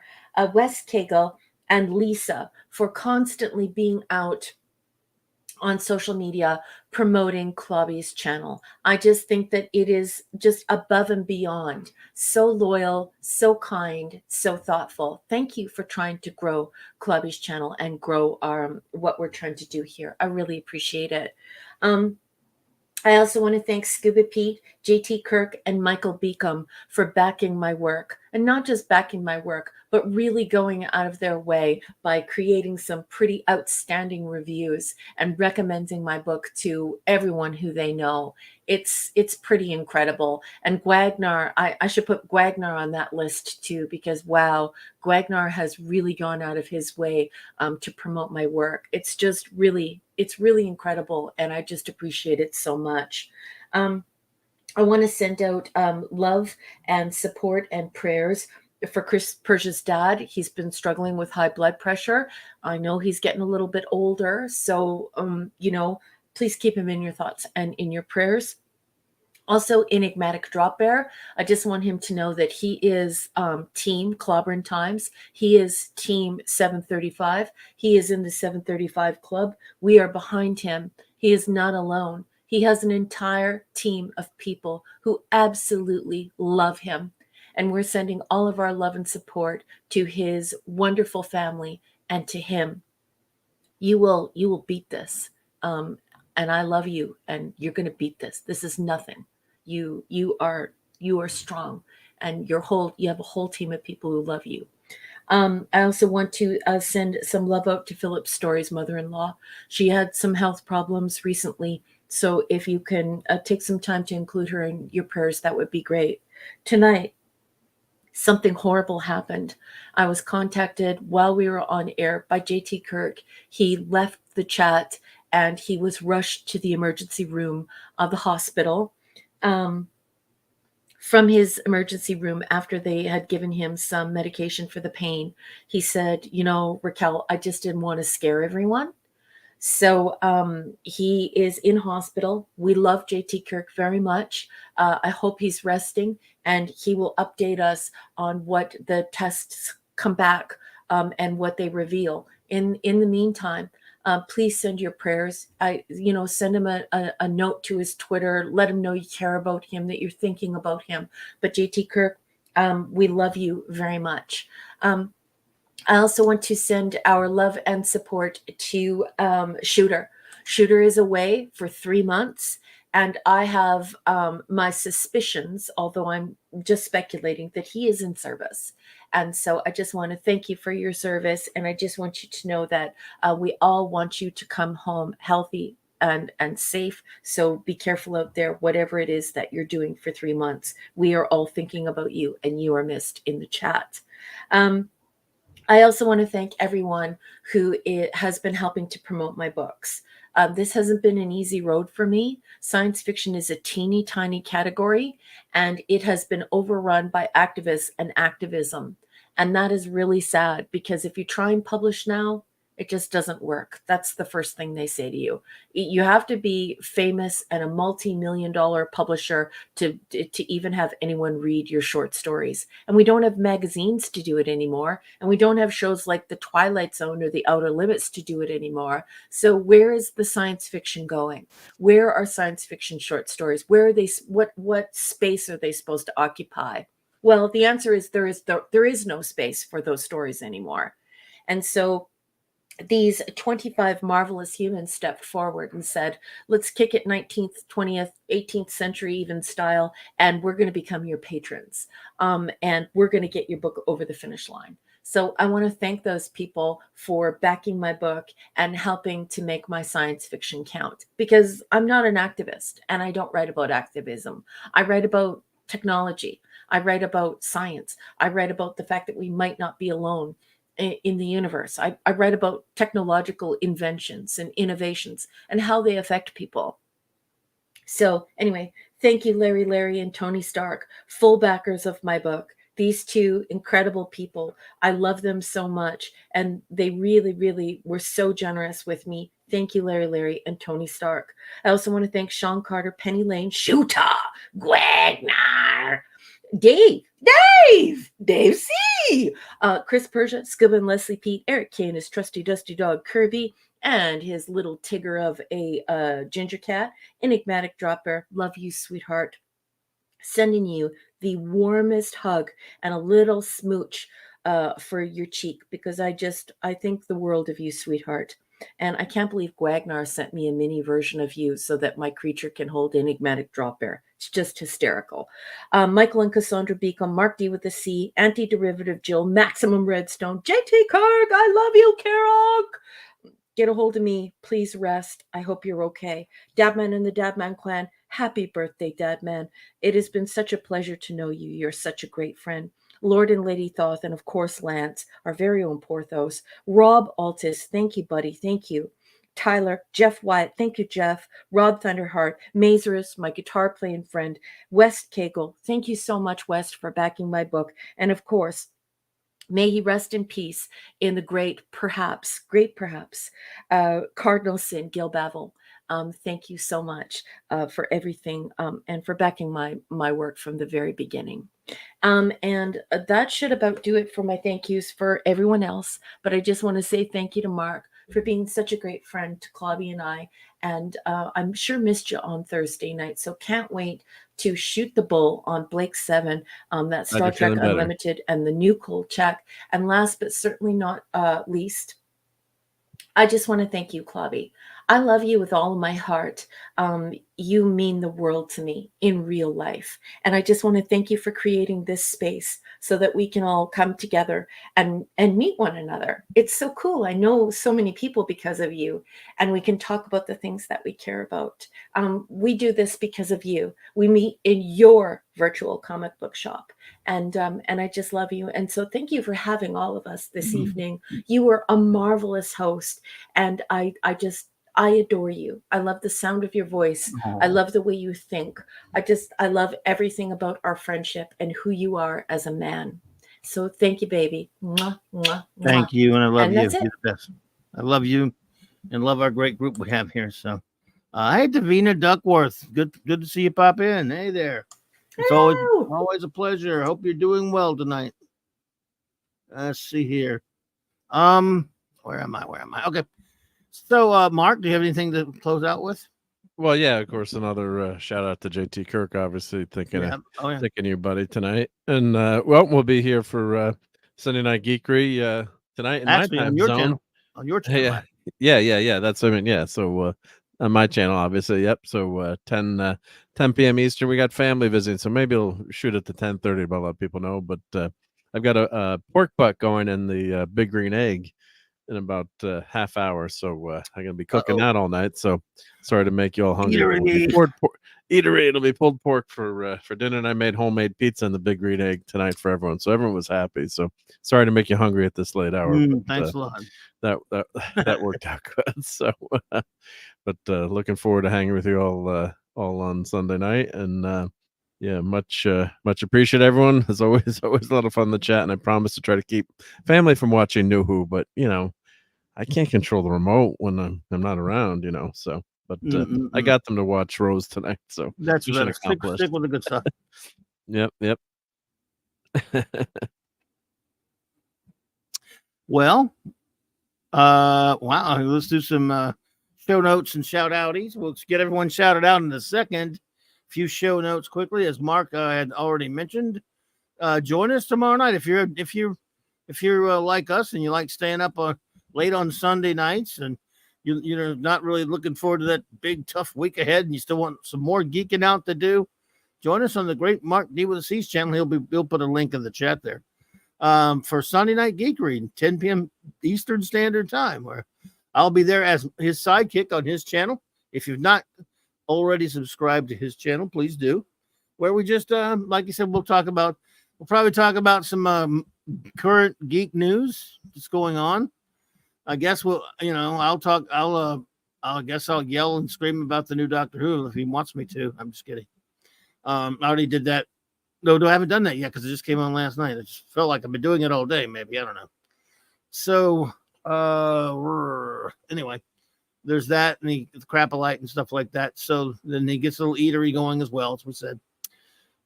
Wes Cagle, and Lisa for constantly being out on social media promoting Clobby's channel. I just think that it is just above and beyond. So loyal, so kind, so thoughtful. Thank you for trying to grow Clobby's channel and grow our what we're trying to do here. I really appreciate it. I also want to thank Scuba Pete, JT Kirk, and Michael Beacom for backing my work. And not just backing my work, but really going out of their way by creating some pretty outstanding reviews and recommending my book to everyone who they know. It's pretty incredible. And Gwagnar, I should put Gwagnar on that list too, because wow, Gwagnar has really gone out of his way to promote my work. It's really incredible, and I just appreciate it so much. I want to send out love and support and prayers for Chris Persia's dad. He's been struggling with high blood pressure. I know he's getting a little bit older, so please keep him in your thoughts and in your prayers. Also, Enigmatic Drop Bear, I just want him to know that he is team Clobberin Times. He is team 735. He is in the 735 club. We are behind him. He is not alone. He has an entire team of people who absolutely love him. And we're sending all of our love and support to his wonderful family and to him. You will beat this. And I love you, and you're going to beat this. This is nothing. You are strong, and you have a whole team of people who love you. I also want to send some love out to Philip Story's mother-in-law. She had some health problems recently, so if you can take some time to include her in your prayers, that would be great. Tonight, something horrible happened. I was contacted while we were on air by JT Kirk. He left the chat and he was rushed to the emergency room of the hospital. From his emergency room, after they had given him some medication for the pain, he said, Raquel, I just didn't want to scare everyone. So he is in hospital. We love JT Kirk very much. I hope he's resting, and he will update us on what the tests come back and what they reveal. In the meantime, please send your prayers. Send him a note to his Twitter. Let him know you care about him, that you're thinking about him. But JT Kirk, we love you very much. I also want to send our love and support to Shooter. Shooter is away for 3 months, and I have my suspicions, although I'm just speculating, that he is in service. And so I just want to thank you for your service, and I just want you to know that we all want you to come home healthy and safe. So be careful out there, whatever it is that you're doing for 3 months. We are all thinking about you, and you are missed in the chat. I also want to thank everyone who has been helping to promote my books. This hasn't been an easy road for me. Science fiction is a teeny tiny category, and it has been overrun by activists and activism. And that is really sad, because if you try and publish now, it just doesn't work. That's the first thing they say to you. You have to be famous and a multi-million-dollar publisher to even have anyone read your short stories. And we don't have magazines to do it anymore. And we don't have shows like The Twilight Zone or The Outer Limits to do it anymore. So where is the science fiction going? Where are science fiction short stories? Where are they? What space are they supposed to occupy? Well, the answer is there is no space for those stories anymore. And so these 25 marvelous humans stepped forward and said, let's kick it 19th, 20th, 18th century even style, and we're going to become your patrons. And we're going to get your book over the finish line. So I want to thank those people for backing my book and helping to make my science fiction count, because I'm not an activist and I don't write about activism. I write about technology. I write about science. I write about the fact that we might not be alone in the universe. I write about technological inventions and innovations and how they affect people. So anyway, thank you, Larry, and Tony Stark, full backers of my book. These two incredible people. I love them so much. And they really, really were so generous with me. Thank you, Larry, and Tony Stark. I also want to thank Sean Carter, Penny Lane, Shooter, Gwagnar, Dave C, Chris Persia, Skib and Leslie Pete, Eric Kane, his trusty dusty dog Kirby, and his little tigger of a ginger cat, Enigmatic Dropper. Love you, sweetheart. Sending you the warmest hug and a little smooch for your cheek, because I think the world of you, sweetheart. And I can't believe Gwagnar sent me a mini version of you so that my creature can hold Enigmatic Drop Bear. It's just hysterical. Michael and Cassandra Beacom, Mark D with the C, Anti-Derivative Jill, Maximum Redstone, JT Kirk, I love you, Kirk. Get a hold of me. Please rest. I hope you're okay. Dabman and the Dabman clan, happy birthday, Dadman. It has been such a pleasure to know you. You're such a great friend. Lord and Lady Thoth, and of course Lance, our very own Porthos. Rob Altus, thank you, buddy. Thank you. Tyler, Jeff Wyatt, thank you, Jeff. Rod Thunderheart, Mazurus, my guitar playing friend. West Cagle, thank you so much, West, for backing my book. And of course, may he rest in peace in the great perhaps, Cardinal Sin, Gil Bavel. Thank you so much for everything and for backing my work from the very beginning. And that should about do it for my thank yous for everyone else. But I just want to say thank you to Mark for being such a great friend to Clobby and I. And I'm sure missed you on Thursday night. So can't wait to shoot the bull on Blake 7, that Star Trek Unlimited and the new Kolchak. And last but certainly not least, I just want to thank you, Clobby. I love you with all of my heart. You mean the world to me in real life. And I just want to thank you for creating this space so that we can all come together and meet one another. It's so cool. I know so many people because of you, and we can talk about the things that we care about. We do this because of you. We meet in your virtual comic book shop. And I just love you. And so thank you for having all of us this evening. You were a marvelous host. And I adore you. I love the sound of your voice. I love the way you think. I love everything about our friendship and who you are as a man. So thank you, baby. Mwah, mwah, mwah. Thank you. And I love you. That's it. You're the best. I love you and love our great group we have here. So, hey, Davina Duckworth. Good to see you pop in. Hey there. It's always a pleasure. I hope you're doing well tonight. Let's see here. Where am I? Okay. So, Mark, do you have anything to close out with? Well, yeah, of course, another shout out to JT Kirk, obviously thinking of your buddy tonight. And we'll be here for Sunday Night Geekery tonight in Actually, my time on your zone. channel. On your channel. Yeah. That's what I mean. Yeah. So on my channel, obviously. Yep. So 10 p.m. Eastern, we got family visiting. So maybe we'll shoot it to 10:30, but I'll let people know. But I've got a pork butt going in the Big Green Egg in about half hour. So I'm going to be cooking that all night. So sorry to make you all hungry. eatery. It'll be pulled pork for dinner, and I made homemade pizza and the Big Green Egg tonight for everyone. So everyone was happy. So sorry to make you hungry at this late hour. But, thanks a lot. That worked out good. So, but looking forward to hanging with you all on Sunday night, and yeah, much appreciate everyone. It's always a lot of fun to chat, and I promise to try to keep family from watching New Who, but I can't control the remote when I'm not around, so. But I got them to watch Rose tonight, so that's better. Stick with the good stuff. Yep. Well, wow. Let's do some show notes and shout outies. We'll get everyone shouted out in a second. A few show notes quickly, as Mark had already mentioned. Join us tomorrow night if you're like us and you like staying up late on Sunday nights and you're not really looking forward to that big tough week ahead and you still want some more geeking out to do. Join us on the great Mark D with a C's channel. He'll put a link in the chat there. For Sunday Night Geek Read, 10 p.m. Eastern Standard Time, where I'll be there as his sidekick on his channel. If you've not already subscribed to his channel, please do. Where we just, like you said, we'll probably talk about some current geek news that's going on. I guess I guess I'll yell and scream about the new Doctor Who if he wants me to. I'm just kidding. I already did that. No, I haven't done that yet because it just came on last night. It just felt like I've been doing it all day, maybe. I don't know. So, anyway, there's that, and the Crapalite and stuff like that. So then he gets a little eatery going as well, as we said.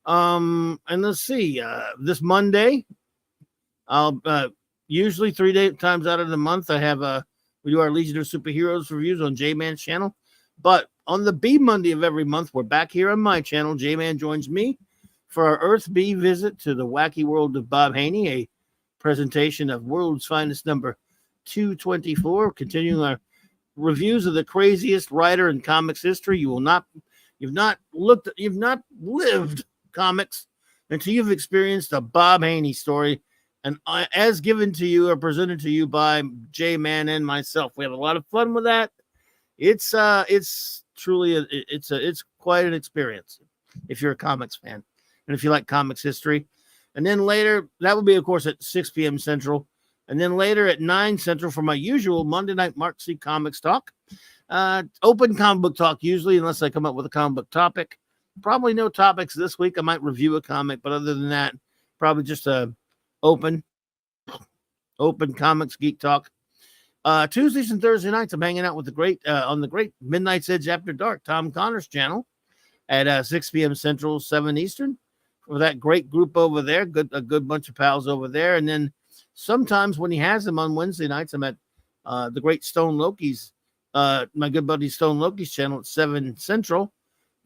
And let's see. This Monday, I'll usually 3 times out of the month, we do our Legion of Superheroes reviews on J-Man's channel. But on the B Monday of every month, we're back here on my channel. J-Man joins me for our Earth B visit to the wacky world of Bob Haney, a presentation of World's Finest number 224, continuing our reviews of the craziest writer in comics history. You've not lived comics until you've experienced a Bob Haney story, and as given to you or presented to you by J-Man and myself. We have a lot of fun with that. It's truly it's quite an experience if you're a comics fan and if you like comics history. And then later, that will be, of course, at 6 p.m. Central. And then later at 9 Central for my usual Monday night Mark C. Comics Talk. Open comic book talk usually, unless I come up with a comic book topic. Probably no topics this week. I might review a comic, but other than that, probably just a open comics geek talk. Tuesdays and Thursday nights, I'm hanging out with the great on the great Midnight's Edge After Dark, Tom Connor's channel at 6 p.m. Central, 7 Eastern. For that great group over there, a good bunch of pals over there. And then sometimes when he has them on Wednesday nights, I'm at the great Stone Loki's, my good buddy Stone Loki's channel at 7 Central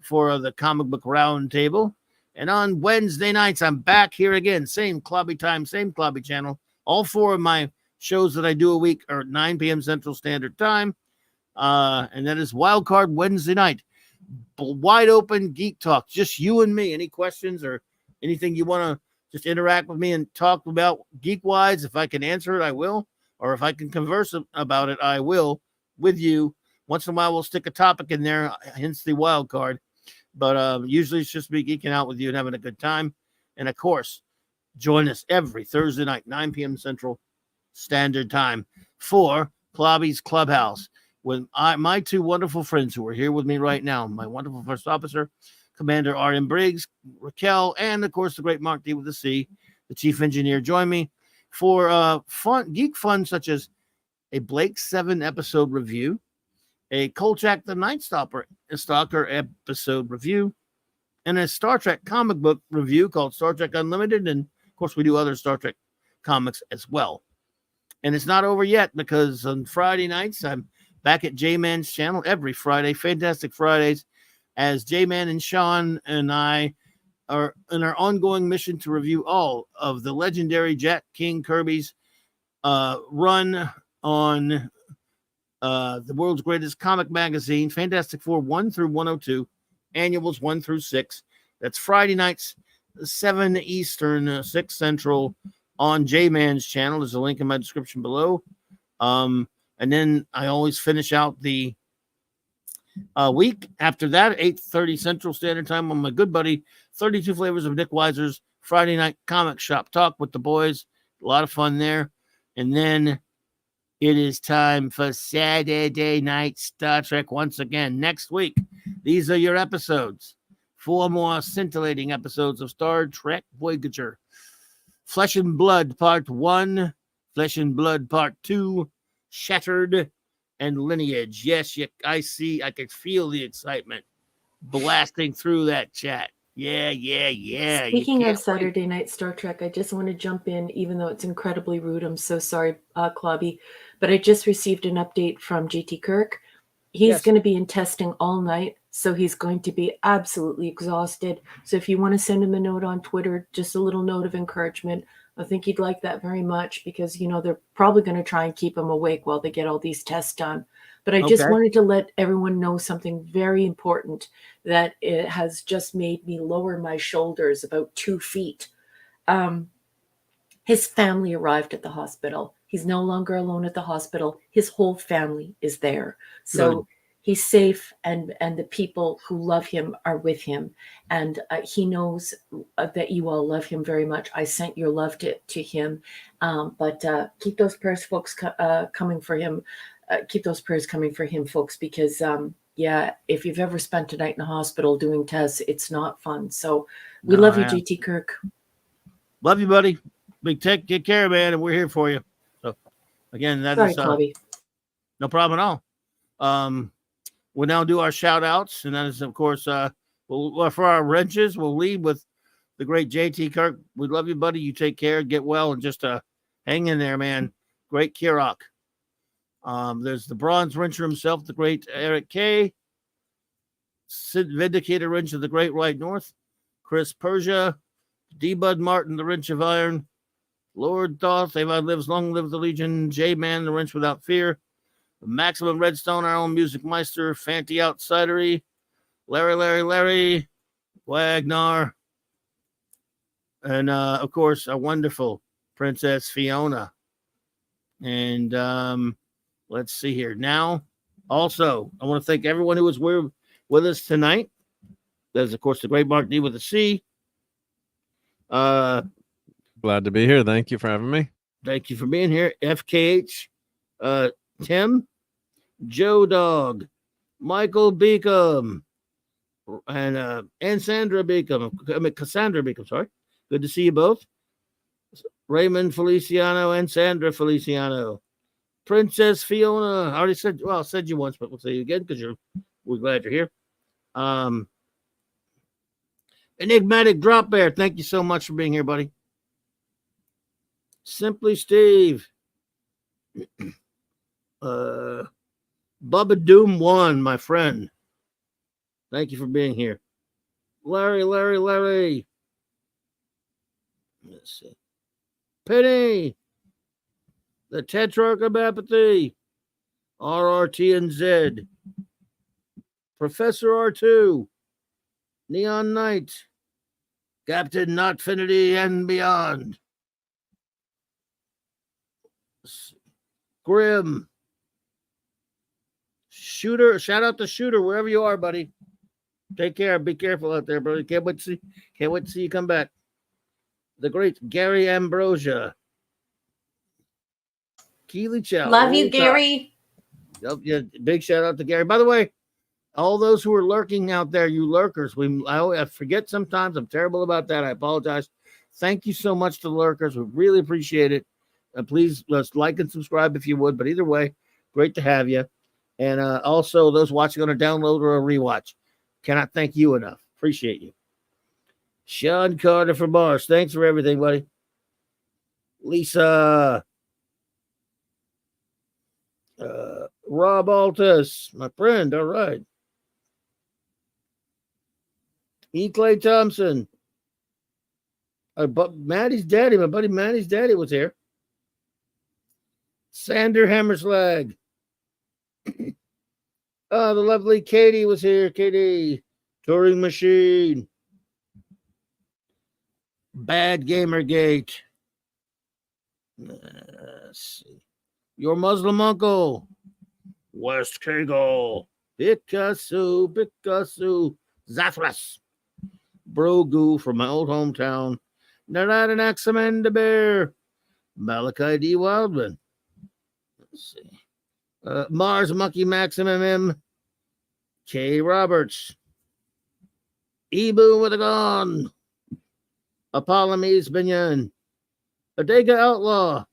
for the comic book round table. And on Wednesday nights, I'm back here again. Same Clobby time, same Clobby channel. All 4 of my shows that I do a week are at 9 p.m. Central Standard Time. And that is Wildcard Wednesday night. Wide open geek talk. Just you and me. Any questions or anything you want to just interact with me and talk about geek-wise? If I can answer it, I will. Or if I can converse about it, I will with you. Once in a while, we'll stick a topic in there, hence the wild card. But usually it's just me geeking out with you and having a good time. And, of course, join us every Thursday night, 9 p.m. Central Standard Time for Clobby's Clubhouse with my 2 wonderful friends who are here with me right now. My wonderful first officer, Commander R.M. Briggs, Raquel, and, of course, the great Mark D with a C, the chief engineer. Join me for geek fun such as a Blake 7 episode review, a Kolchak the Night Stalker episode review, and a Star Trek comic book review called Star Trek Unlimited. And, of course, we do other Star Trek comics as well. And it's not over yet because on Friday nights, I'm back at J-Man's channel every Friday, Fantastic Fridays, as J-Man and Sean and I are in our ongoing mission to review all of the legendary Jack King Kirby's run on the world's greatest comic magazine, Fantastic Four 1 through 102, annuals 1 through 6. That's Friday nights, 7 Eastern, 6 Central on J-Man's channel. There's a link in my description below. And then I always finish out the A week after that, 8:30 Central Standard Time on my good buddy, 32 Flavors of Nick Weiser's Friday Night Comic Shop Talk with the boys. A lot of fun there. And then it is time for Saturday Night Star Trek once again. Next week, these are your episodes. 4 more scintillating episodes of Star Trek Voyager. Flesh and Blood Part 1, Flesh and Blood Part 2, Shattered, and Lineage. Yes, I can feel the excitement blasting through that chat. Yeah. Speaking of Saturday Night Star Trek, I just want to jump in, even though it's incredibly rude. I'm so sorry, Clobby, but I just received an update from JT Kirk. He's going to be in testing all night, so he's going to be absolutely exhausted. So if you want to send him a note on Twitter, just a little note of encouragement, I think he'd like that very much because, they're probably going to try and keep him awake while they get all these tests done. But I just wanted to let everyone know something very important, that it has just made me lower my shoulders about 2 feet. His family arrived at the hospital. He's no longer alone at the hospital. His whole family is there. So he's safe, and the people who love him are with him. And he knows that you all love him very much. I sent your love to him. But keep those prayers, folks, coming for him. Keep those prayers coming for him, folks, because, if you've ever spent a night in a hospital doing tests, it's not fun. So we love you, JT Kirk. Love you, buddy. Big Tech, get care, man, and we're here for you. So, again, Sorry, Clobby. No problem at all. We'll now do our shout-outs, and that is, of course, for our wrenches, we'll lead with the great JT Kirk. We love you, buddy. You take care, get well, and just hang in there, man. Great Kirok. There's the bronze wrencher himself, the great Eric K. Sid Vindicator wrench of the Great White North. Chris Persia. D. Bud Martin, the wrench of iron. Lord Thoth, Avon lives, long live the Legion. J Man, the wrench without fear. Maximum Redstone, our own music meister. Fanty Outsidery. Larry. Wagner. And, of course, our wonderful Princess Fiona. And, let's see here. Now, also, I want to thank everyone who was with us tonight. There's, of course, the great Mark D with a C. Glad to be here. Thank you for having me. Thank you for being here. FKH, Tim, Joe Dog, Michael Beacom, and Sandra Beacom. Cassandra Beacom, sorry. Good to see you both. Raymond Feliciano and Sandra Feliciano. Princess Fiona. I already said, I said you once, but we'll say you again because we're glad you're here. Enigmatic Drop Bear. Thank you so much for being here, buddy. Simply Steve. Bubba Doom 1, my friend. Thank you for being here. Larry. Let's see. Penny. The Tetrarch of Apathy. RRT and Z. Professor R2. Neon Knight. Captain Notfinity and Beyond. Grim. Shooter. Shout out to Shooter wherever you are, buddy. Take care. Be careful out there, brother. Can't wait to see you come back. The great Gary Ambrosia. Keely Chow. Love you, Gary. Yep, yeah, big shout out to Gary. By the way, all those who are lurking out there, you lurkers, I forget sometimes. I'm terrible about that. I apologize. Thank you so much to the lurkers. We really appreciate it. Please let's like and subscribe if you would. But either way, great to have you. And also those watching on a download or a rewatch. Cannot thank you enough. Appreciate you. Sean Carter from Mars. Thanks for everything, buddy. Lisa. Rob Altus, my friend. All right. E. Clay Thompson. Maddie's daddy, my buddy Maddie's daddy was here. Sander Hammerslag. The lovely Katie was here. Katie. Touring Machine. Bad Gamergate. Let's see. Your Muslim uncle. West Kegel. Picasso, Zathras, Brogu from my old hometown, Narada Axamanda Bear, Malachi D. Wildman. Let's see. Mars Monkey Maximum M, K. Roberts, Ebu with a gun, Apollomedes Binyan, Adega Outlaw,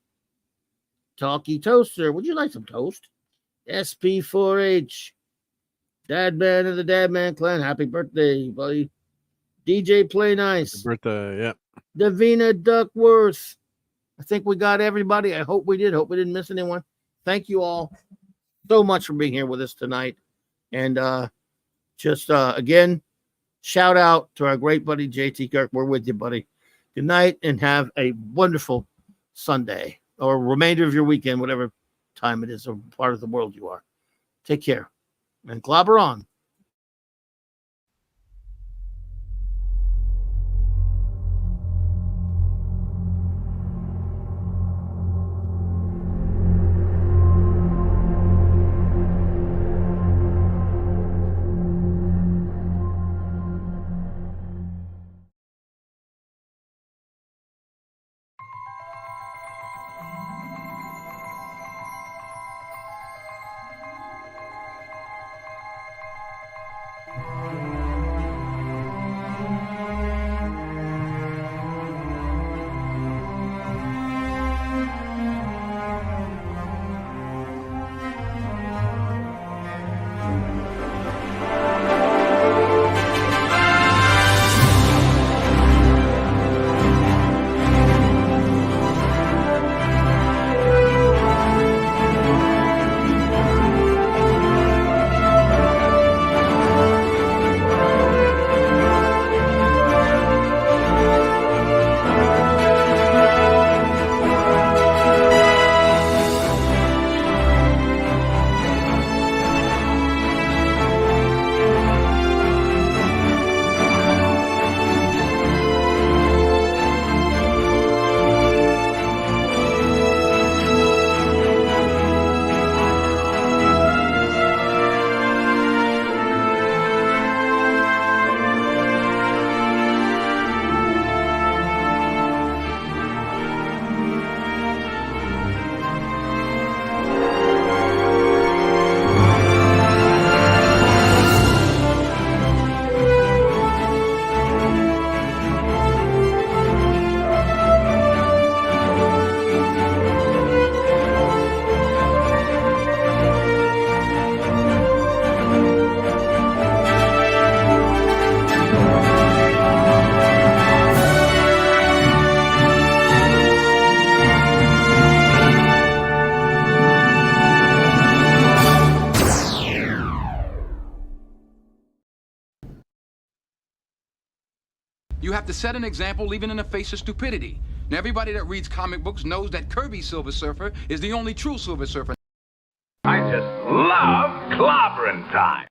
Talkie Toaster. Would you like some toast? SP4H, Dadman of the Dadman Clan. Happy birthday, buddy. DJ Play Nice. Happy birthday, yeah. Davina Duckworth. I think we got everybody. I hope we did. Hope we didn't miss anyone. Thank you all so much for being here with us tonight. And again, shout out to our great buddy JT Kirk. We're with you, buddy. Good night and have a wonderful Sunday or remainder of your weekend, whatever time it is or part of the world you are. Take care and clobber on. You have to set an example even in the face of stupidity. Now, everybody that reads comic books knows that Kirby's Silver Surfer is the only true Silver Surfer. I just love clobbering time.